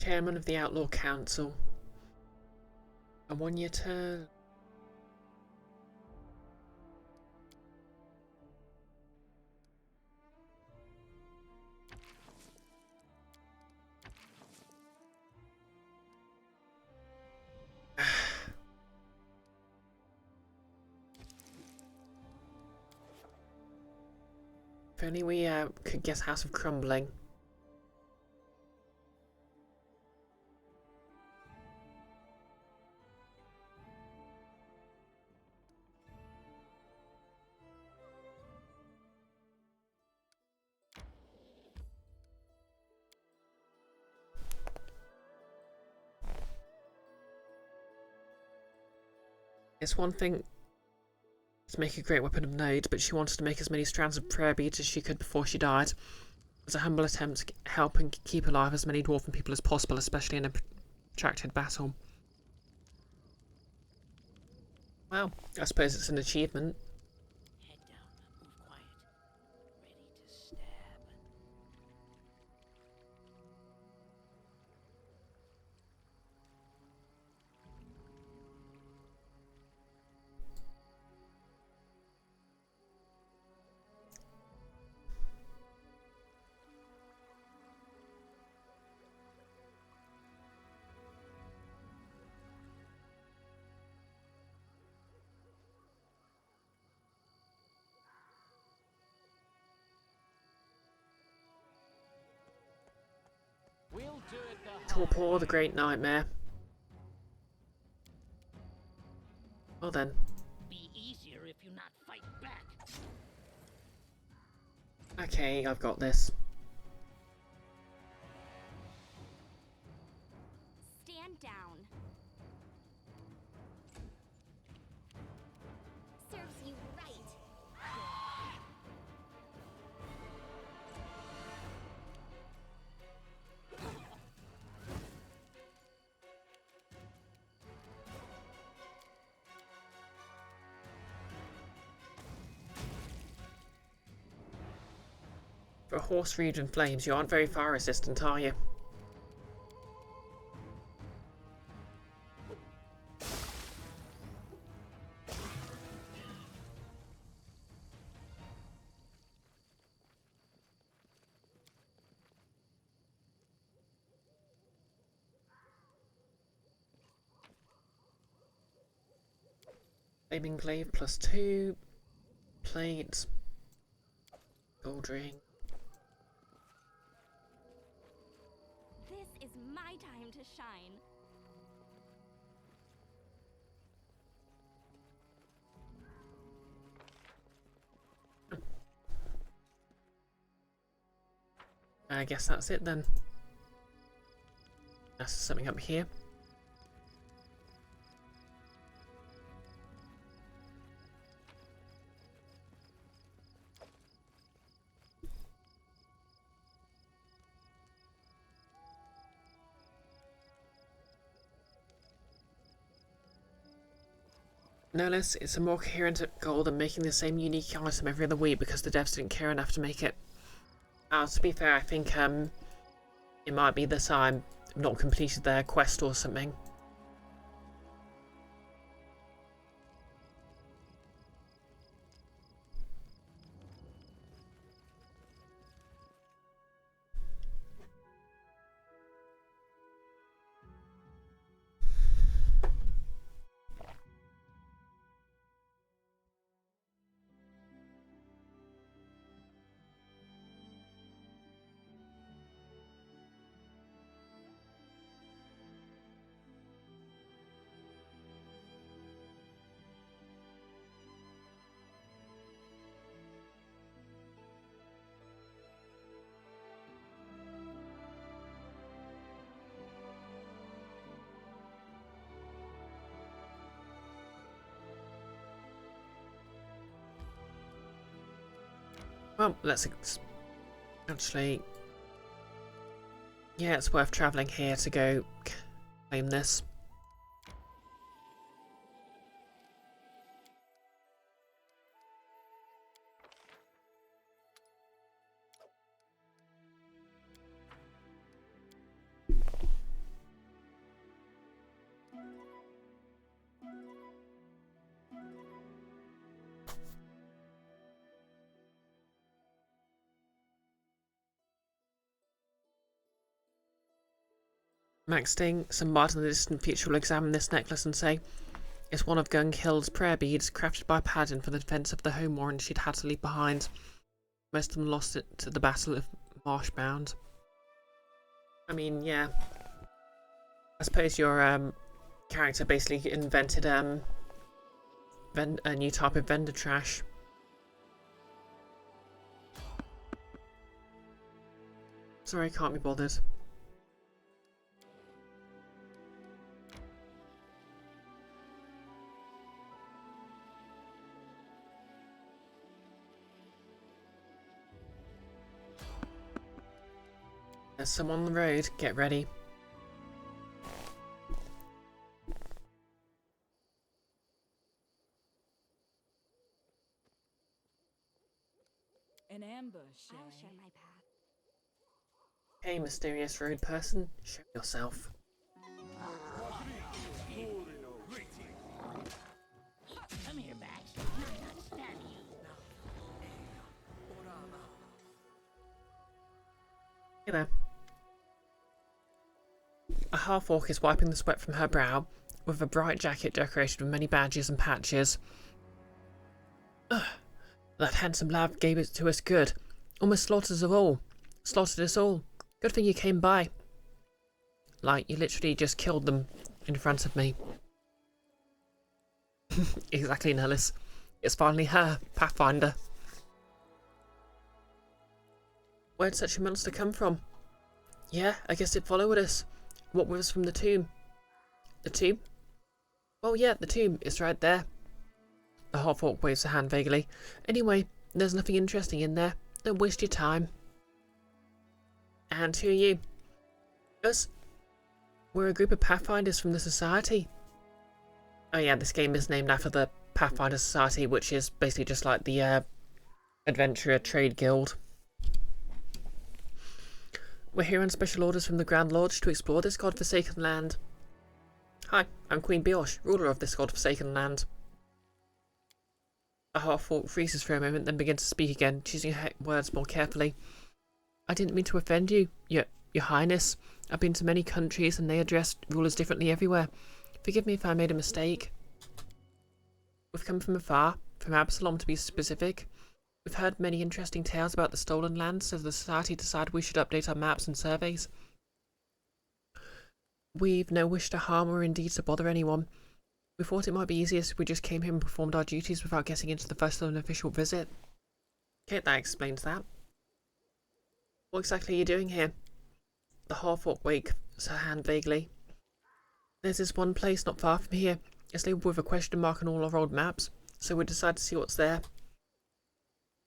Chairman of the Outlaw Council. A 1-year term. If only we could get House of Crumbling. It's one thing to make a great weapon of nodes, but she wanted to make as many strands of prayer beads as she could before she died. It was a humble attempt to help and keep alive as many dwarven people as possible, especially in a protracted battle. Well, I suppose it's an achievement. Head down, move quiet. Ready to stab. Torpor, the Great Nightmare. Well then. Be easier if you not fight back. Okay, I've got this. Stand down. Serves you right. For a horse reed in flames, you aren't very fire resistant, are you? Flaming glaive +2. Plate. Gold ring. This is my time to shine. I guess that's it then. That's something up here. No less, it's a more coherent goal than making the same unique item every other week because the devs didn't care enough to make it. To be fair, I think it might be that I'm not completed their quest or something. Well, let's actually... Yeah, it's worth travelling here to go claim this. Max Sting, some bard in the distant future will examine this necklace and say, it's one of Gunghild's prayer beads, crafted by Paladin for the defence of the home warrant she'd had to leave behind. Most of them lost it to the Battle of Marshbound. I mean, yeah. I suppose your character basically invented a new type of vendor trash. Sorry, I can't be bothered. There's someone on the road. Get ready. An ambush, I'll eh? share my path. Hey, mysterious road person. Show yourself. Come here, Bax. I'm not stabbing you. Hey there. A half-orc is wiping the sweat from her brow, with a bright jacket decorated with many badges and patches. Ugh, that handsome lad gave it to us good. Almost slaughtered us all. Slaughtered us all. Good thing you came by. Like, you literally just killed them in front of me. Exactly, Nellis. It's finally her, Pathfinder. Where'd such a monster come from? Yeah, I guess it followed us. What was from the tomb? The tomb? Oh yeah, the tomb. It's right there. The half-orc waves a hand vaguely. Anyway, there's nothing interesting in there. Don't waste your time. And who are you? Us? We're a group of Pathfinders from the Society. Oh yeah, this game is named after the Pathfinder Society, which is basically just like the Adventurer Trade Guild. We're here on special orders from the Grand Lodge to explore this godforsaken land. Hi, I'm Queen Brioche, ruler of this godforsaken land. A half-orc freezes for a moment, then begins to speak again, choosing her words more carefully. I didn't mean to offend you, Your Highness. I've been to many countries and they address rulers differently everywhere. Forgive me if I made a mistake. We've come from afar, from Absalom to be specific. We've heard many interesting tales about the stolen lands, so the Society decided we should update our maps and surveys. We've no wish to harm or indeed to bother anyone. We thought it might be easiest if we just came here and performed our duties without getting into the first unofficial visit. Okay, that explains that. What exactly are you doing here? The half-orc wakes her hand vaguely. There's this one place not far from here. It's labelled with a question mark on all our old maps, so we decided to see what's there.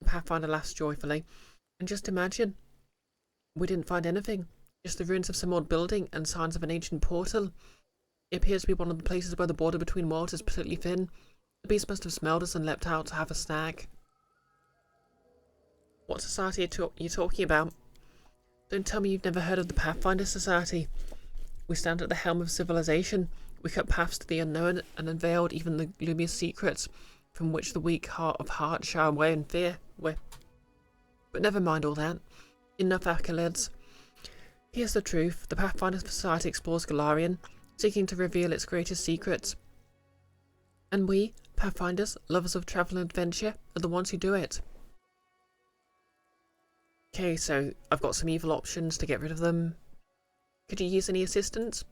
The Pathfinder laughs joyfully. And just imagine, we didn't find anything. Just the ruins of some old building and signs of an ancient portal. It appears to be one of the places where the border between worlds is particularly thin. The beast must have smelled us and leapt out to have a snack. What society are you talking about? Don't tell me you've never heard of the Pathfinder Society. We stand at the helm of civilization. We cut paths to the unknown and unveiled even the gloomiest secrets, from which the weak heart of heart shy away in fear. But never mind all that. Enough accolades. Here's the truth. The Pathfinder Society explores Galarian, seeking to reveal its greatest secrets. And we, Pathfinders, lovers of travel and adventure, are the ones who do it. Okay, so I've got some evil options to get rid of them. Could you use any assistance?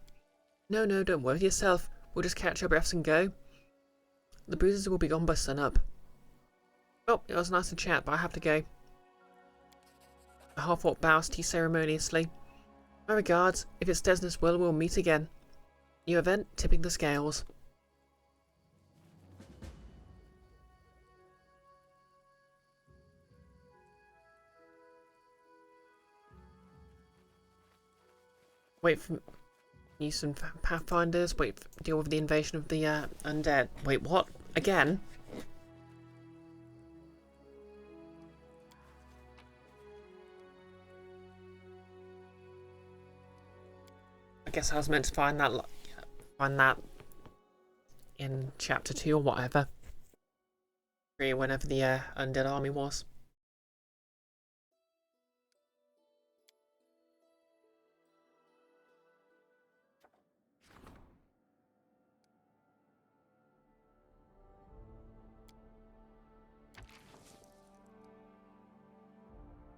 No, don't worry yourself. We'll just catch our breaths and go. The bruises will be gone by sunup. Oh, it was nice to chat, but I have to go. A half-orc bows to you ceremoniously. My regards. If it's Desna's will, we'll meet again. New event, tipping the scales. Wait for use some Pathfinders. Deal with the invasion of the undead. Wait, what? Again? I guess I was meant to find that in chapter 2 or whatever. Whenever the undead army was.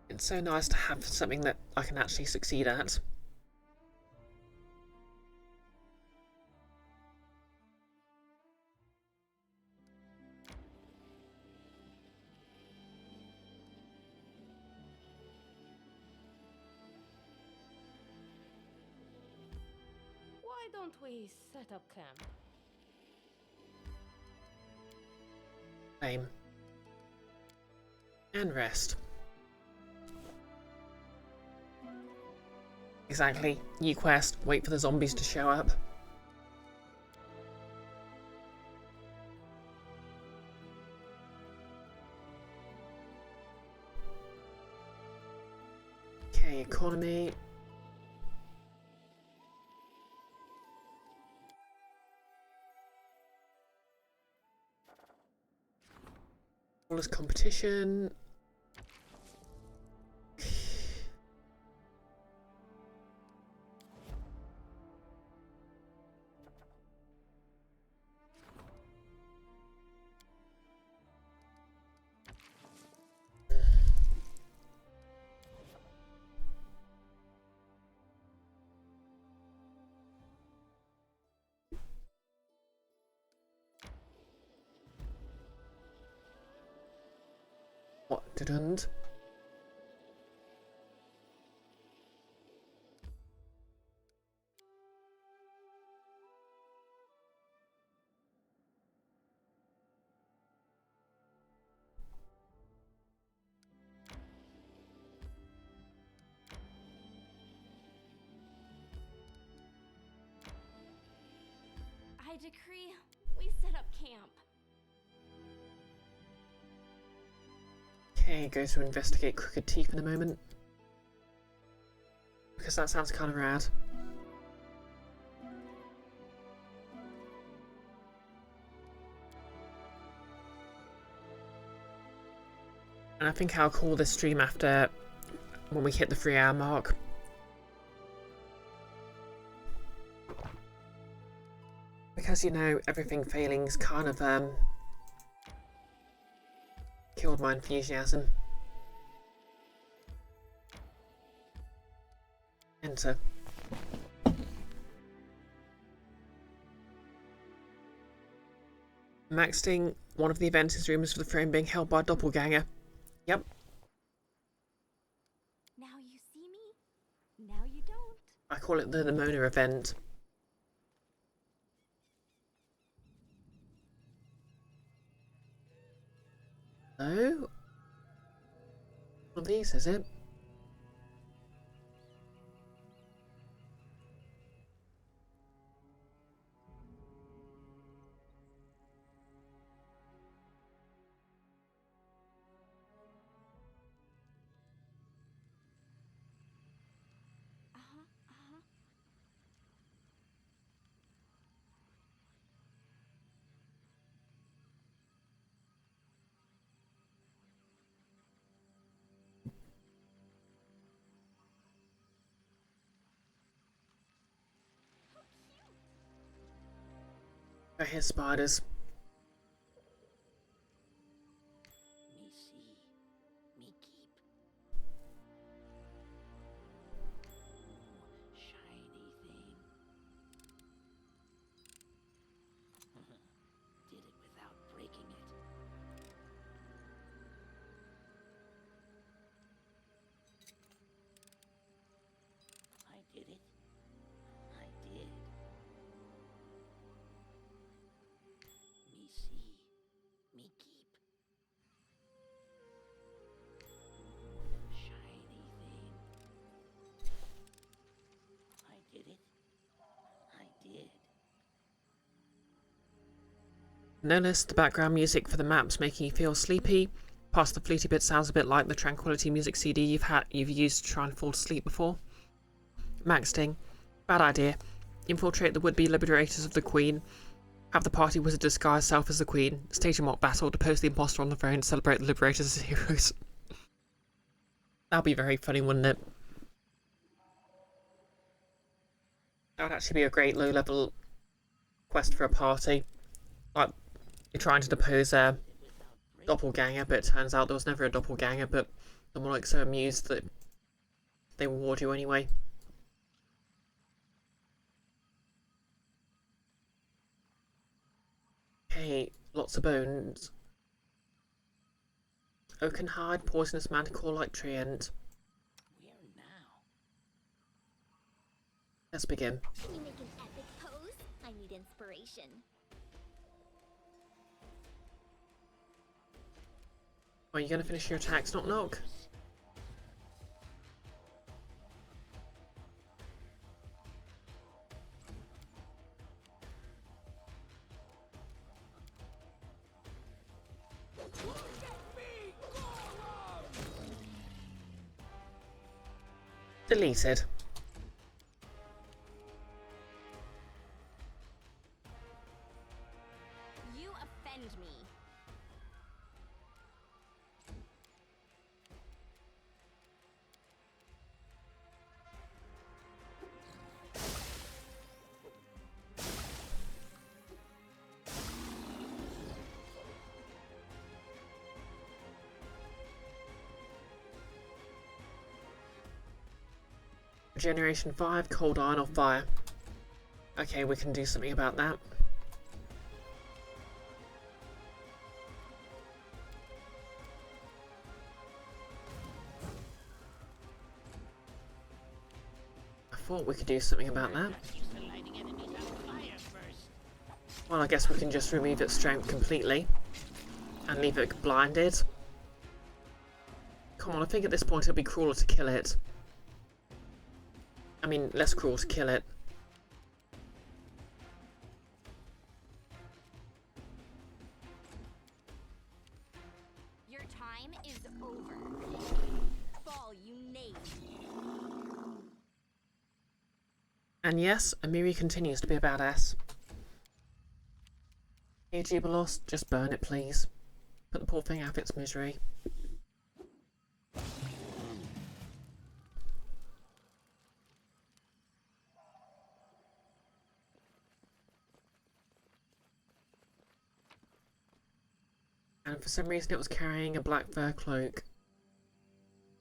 It's so nice to have something that I can actually succeed at. Why don't we set up camp? Aim. And rest. Exactly. New quest. Wait for the zombies to show up. Okay, economy. All this competition. Dun-dun. I decree we set up camp. Okay, go to investigate Crooked Teeth in a moment. Because that sounds kind of rad. And I think I'll call this stream after when we hit the 3-hour mark. Because, you know, everything failing's kind of, killed my enthusiasm. Enter. Maxting, one of the events is rumours of the frame being held by a doppelganger. Yep. Now you see me, now you don't. I call it the Nimona event. Oh? One of these, is it? I hear spiders. Me see, me keep. Ooh, shiny thing. Did it without breaking it. I did it. I did. Me see, me keep. Ooh, shiny thing. I did it. I did. Notice the background music for the maps making you feel sleepy. Past the fluty bit sounds a bit like the Tranquility Music CD you've used to try and fall to sleep before. Maxting. Bad idea. Infiltrate the would-be liberators of the Queen. Have the party wizard disguise herself as the Queen. Stage a mock battle, depose the imposter on the throne, celebrate the liberators as heroes. That'd be very funny, wouldn't it? That would actually be a great low-level quest for a party. Like, you're trying to depose a doppelganger, but it turns out there was never a doppelganger, but they're more like so amused that they reward you anyway. Okay, lots of bones. Oaken hide, poisonous manticore-like treant. Where now? Let's begin. Can you make an epic pose? I need inspiration. Are you going to finish your attacks, Knock Knock? Deleted. You offend me. Generation 5, cold iron or fire. Okay, we can do something about that. thought we could do something about that. Used to lighting enemies on fire first. Well, I guess we can just remove its strength completely and leave it blinded. Come on, I think at this point it'll be crueler to kill it. I mean, less cruel to kill it. Your time is over. Fall, you knave. And yes, Amiri continues to be a badass. Hey Jubilos, just burn it please. Put the poor thing out of its misery. And for some reason it was carrying a black fur cloak.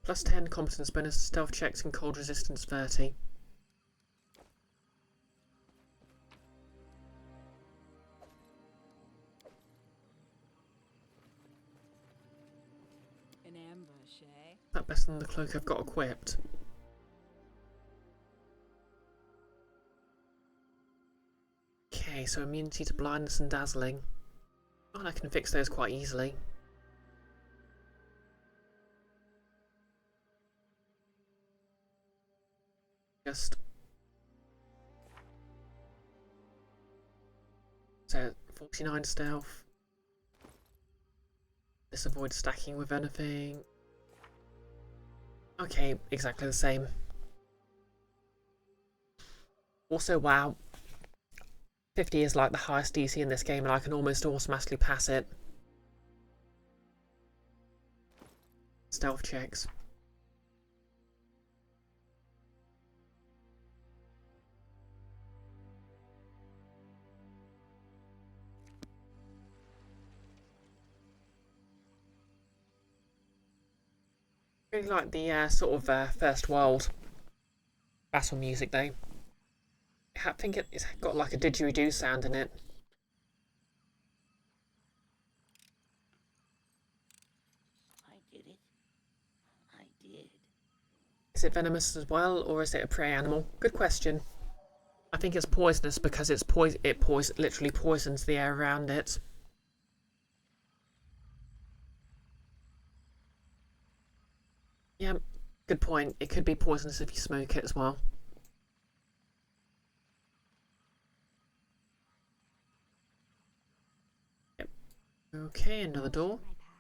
Plus 10 competence bonus to stealth checks and cold resistance 30. An ambush, eh? That better than the cloak I've got equipped. Okay, so immunity to blindness and dazzling. Oh, and I can fix those quite easily. Just... So, 49 stealth. This avoids stacking with anything. Okay, exactly the same. Also, wow. 50 is like the highest DC in this game and I can almost automatically pass it. Stealth checks. Really like the sort of first world battle music though. I think it's got like a didgeridoo sound in it. I did it. I did. Is it venomous as well, or is it a prey animal? Good question. I think it's poisonous because it literally poisons the air around it. Yeah, good point. It could be poisonous if you smoke it as well. Yep. Okay, another door. My path.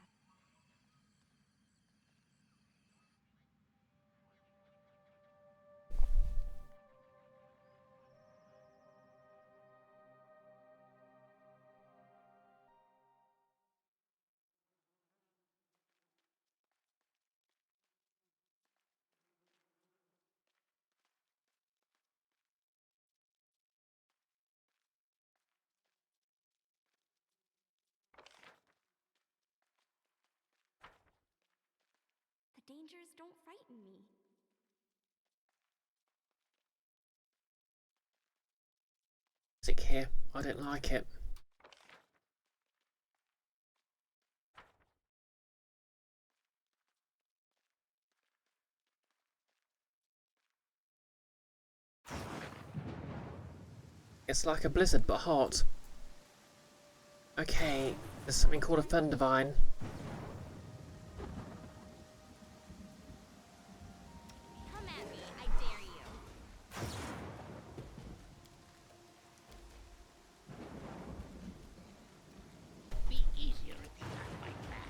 The dangers don't frighten me. Music here. I don't like it. It's like a blizzard but hot. Okay, there's something called a Thundervine. Come at me, I dare you. Be easier if you not fight back.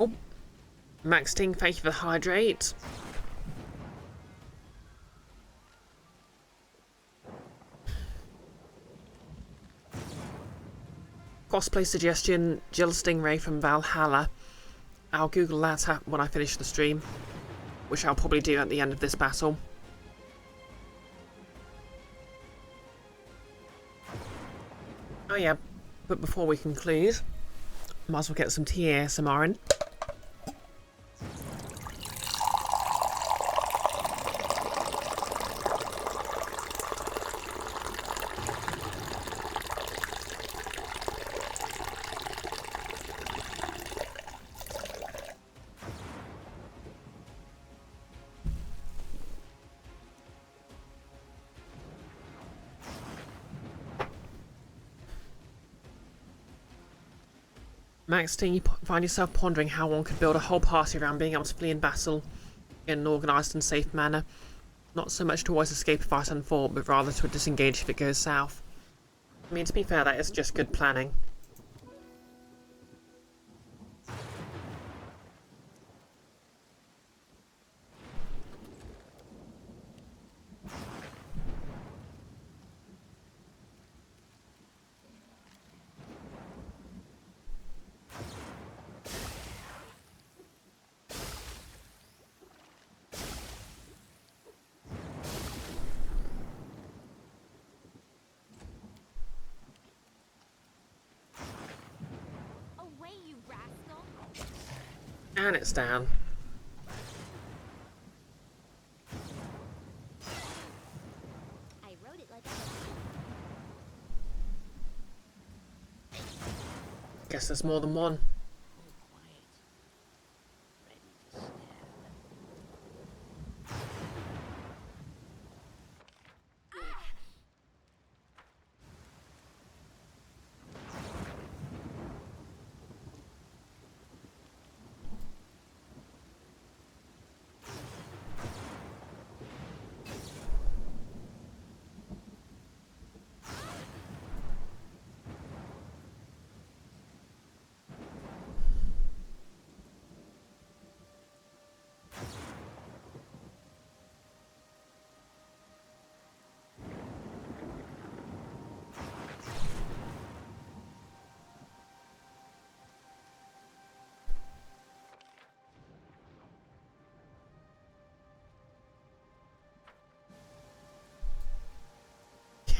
Oh, Max Sting, thank you for the hydrate. Cosplay suggestion, Jill Stingray from Valhalla. I'll Google that when I finish the stream, which I'll probably do at the end of this battle. Oh yeah, but before we conclude, might as well get some tea ASMR in. Max Sting, you find yourself pondering how one could build a whole party around being able to flee in battle in an organised and safe manner. Not so much to always escape a fight on foot, but rather to disengage if it goes south. I mean, to be fair, that is just good planning. Away, you rascal! And it's down. I wrote it like Guess there's more than one. Quiet. Ready to stab.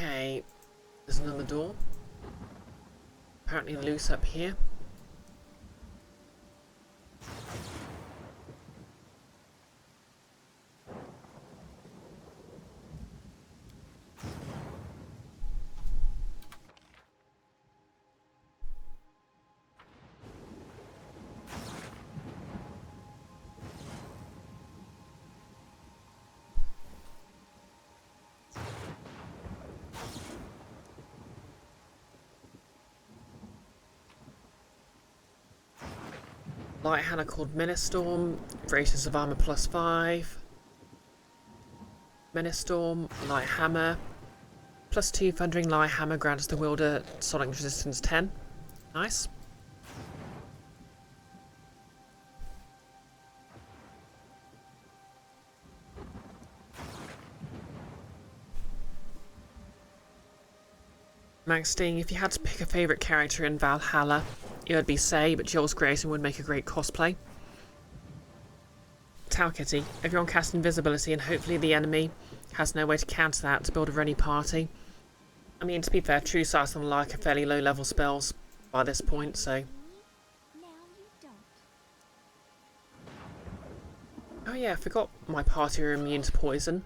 Okay, there's another door. Apparently loose up here. Light hammer called Storm. Braces of armor +5. Storm. Light hammer. +2 thundering light hammer grants the wielder sonic resistance 10. Nice. Max Sting, if you had to pick a favourite character in Valhalla, it would be Say, but Jules Grayson would make a great cosplay. Tau Kitty, everyone cast invisibility and hopefully the enemy has no way to counter that to build a runny party. I mean, to be fair, True Sight and the like are fairly low level spells by this point, so... now you don't. Oh yeah, I forgot my party are immune to poison.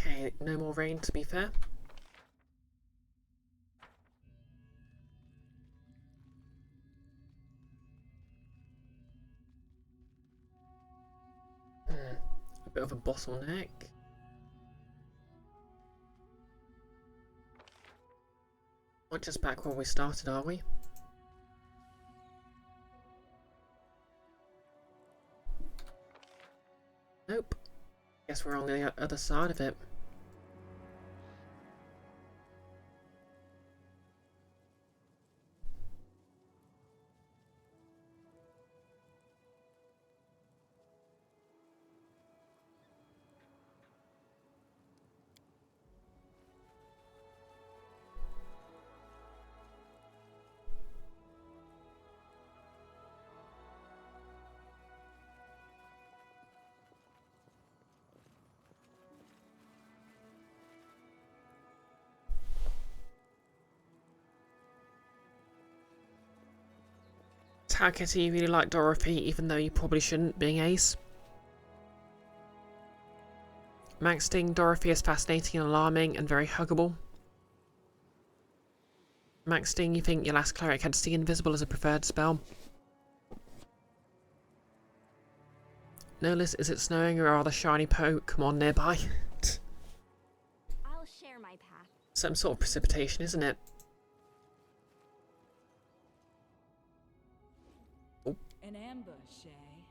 Okay, no more rain to be fair. A bit of a bottleneck. Not just back where we started, are we? Nope. Guess we're on the other side of it. Tau Kitty, you really like Dorothy, even though you probably shouldn't, being Ace. Max Sting, Dorothy is fascinating and alarming and very huggable. Max Sting, you think your last cleric had See Invisible as a preferred spell. Notice, is it snowing or are there shiny Pokemon nearby? I'll share my path. Some sort of precipitation, isn't it? An ambush, eh?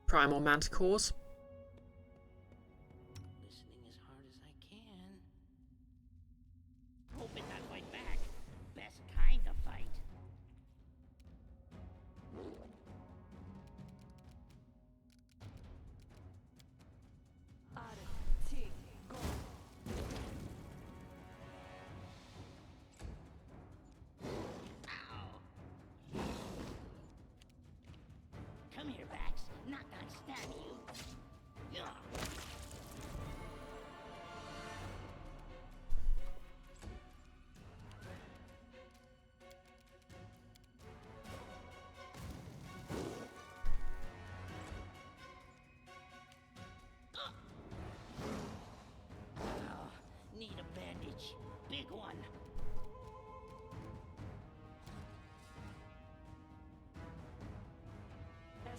Primal Manticores. Listening as hard as I can. Hoping not fight back. Best kind of fight. Ow. Come here, Bax. Not gonna stab you. Yeah. Oh, need a bandage. Big one. Yes.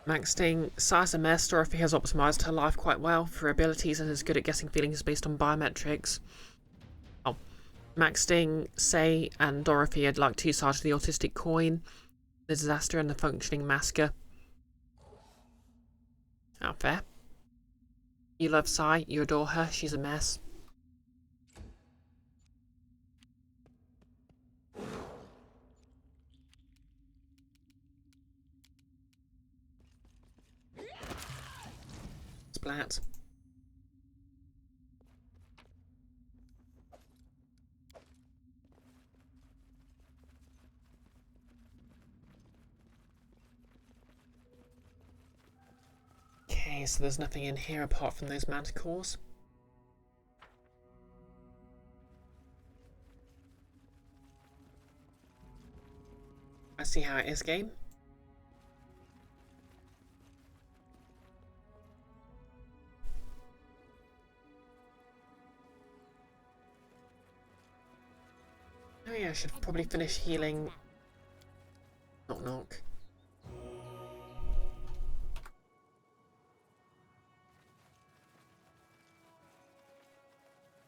Max Sting, size and mess, Dorothy has optimised her life quite well for her abilities and is good at guessing feelings based on biometrics. Oh. Max Sting, Say, and Dorothy had like two sides of the autistic coin. The disaster and the functioning masker. Oh, fair. You love Sai, you adore her, she's a mess. Splat. Okay, so there's nothing in here apart from those manticores. I see how it is, game. Oh yeah, I should probably finish healing. Knock knock.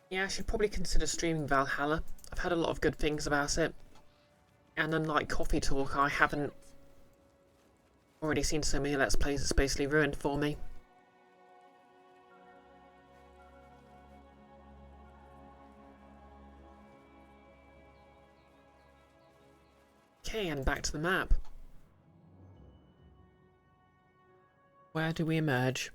Yeah, I should probably consider streaming Valhalla. I've heard a lot of good things about it. And unlike Coffee Talk, I haven't already seen so many Let's Plays it's basically ruined for me. Okay, and back to the map. Where do we emerge?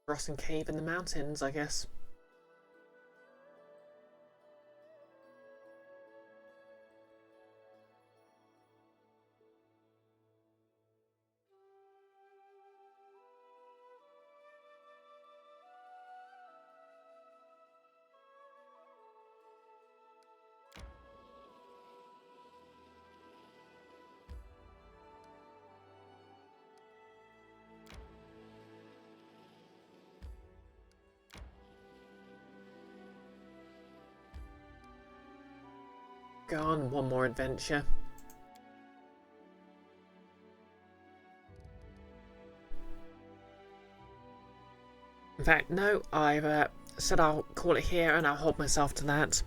Frost Cave in the mountains, I guess. Go on, one more adventure. In fact, no, I've said I'll call it here and I'll hold myself to that.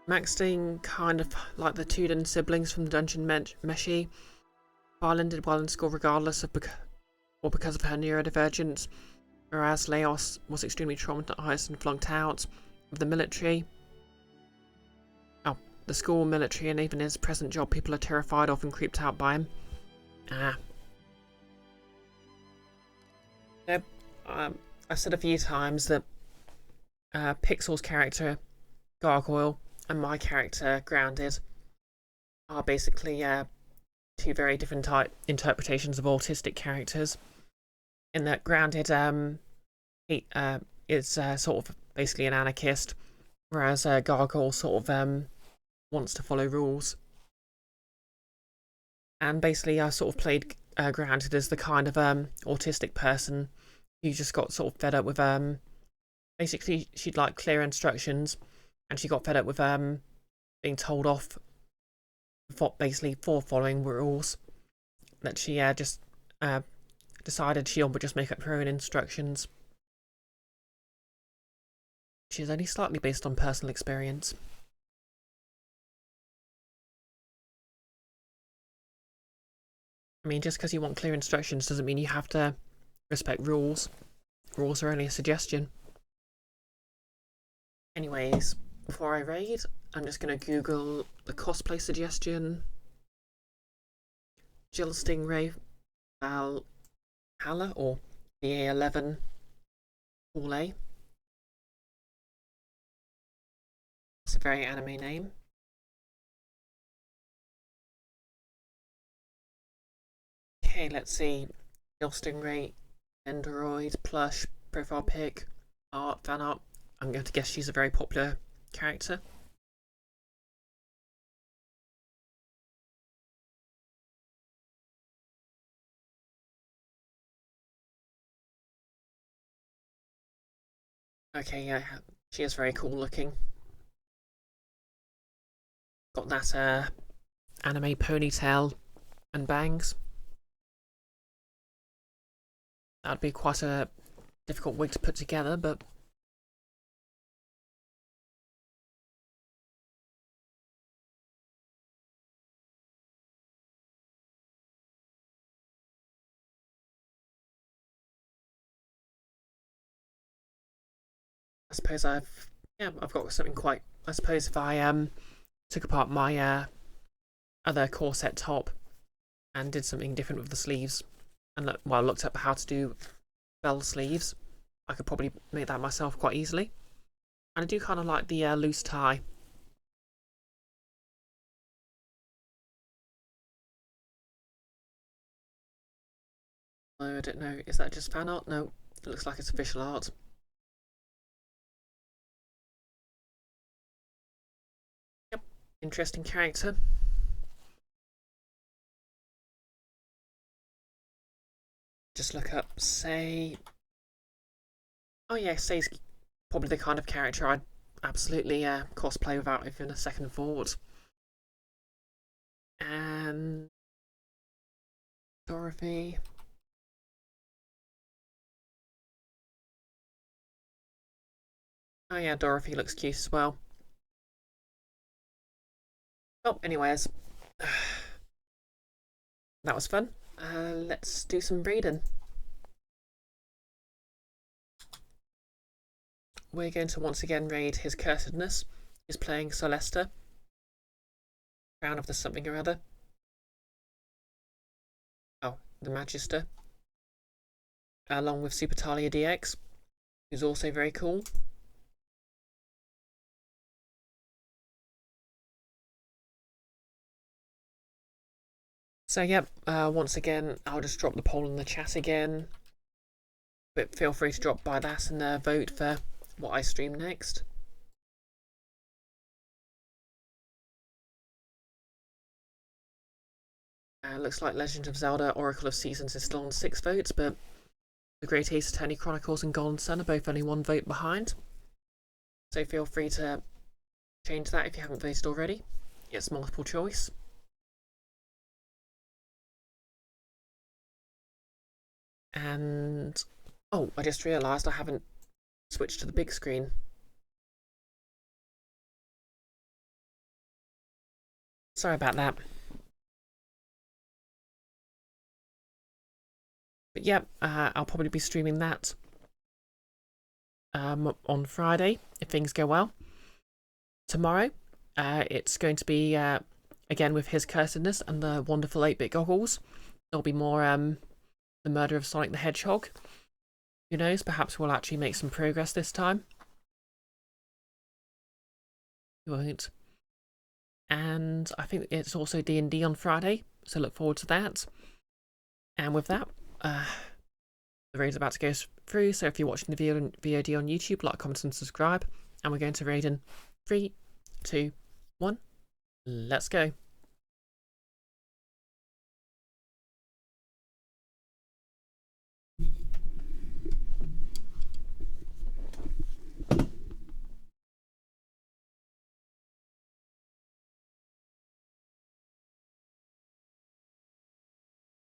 Max Sting, kind of like the Tudor siblings from the Dungeon Meshi. Farland did well in school regardless of because of her neurodivergence, whereas Leos was extremely traumatized and flunked out of the military. Oh, the school, military, and even his present job people are terrified of and creeped out by him. Ah. Yep, I said a few times that Pixel's character, Gargoyle, and my character, Grounded, are basically two very different interpretations of autistic characters. In that Grounded is sort of basically an anarchist, whereas Gargoyle sort of wants to follow rules. And basically I sort of played Grounded as the kind of autistic person who just got sort of fed up with basically she'd like clear instructions, and she got fed up with being told off basically for following rules, that she just decided she'll just make up her own instructions. She's only slightly based on personal experience. I mean, just because you want clear instructions doesn't mean you have to respect rules. Rules are only a suggestion. Anyways, before I raid, I'm just going to Google the cosplay suggestion. Jill Stingray Valhalla, or VA11 Hall A. It's a very anime name. Okay, let's see. Jill Stingray, Android, plush, profile pic, art, fan art. I'm going to guess she's a very popular character. Okay, yeah, she is very cool looking. Got that anime ponytail and bangs. That would be quite a difficult wig to put together, but I suppose I've got something quite. I suppose if I took apart my other corset top and did something different with the sleeves, and looked up how to do bell sleeves, I could probably make that myself quite easily. And I do kind of like the loose tie. Oh, I don't know. Is that just fan art? No, it looks like it's official art. Yep, interesting character. Just look up, say. Oh yeah, Say's probably the kind of character I'd absolutely cosplay without even a second thought. And Dorothy. Oh yeah, Dorothy looks cute as well. Oh, anyways, that was fun. Let's do some reading. We're going to once again raid his cursedness. He's playing Celesta, Crown of the something or other. Oh, the Magister. Along with Super Talia DX, who's also very cool. So yep, once again, I'll just drop the poll in the chat again. But feel free to drop by that and vote for what I stream next. Looks like Legend of Zelda Oracle of Seasons is still on 6 votes, but The Great Ace Attorney Chronicles and Golden Sun are both only 1 vote behind. So feel free to change that if you haven't voted already. It's multiple choice. And oh, I just realised I haven't switched to the big screen. Sorry about that. But yeah, I'll probably be streaming that on Friday if things go well. Tomorrow, it's going to be again with his cursedness and the wonderful 8-bit goggles. There'll be more the murder of Sonic the Hedgehog. Who knows? Perhaps we'll actually make some progress this time. We won't. And I think it's also D&D on Friday, so look forward to that. And with that, the raid's about to go through, so if you're watching the VOD on YouTube, like, comment, and subscribe. And we're going to raid in 3, 2, 1. Let's go.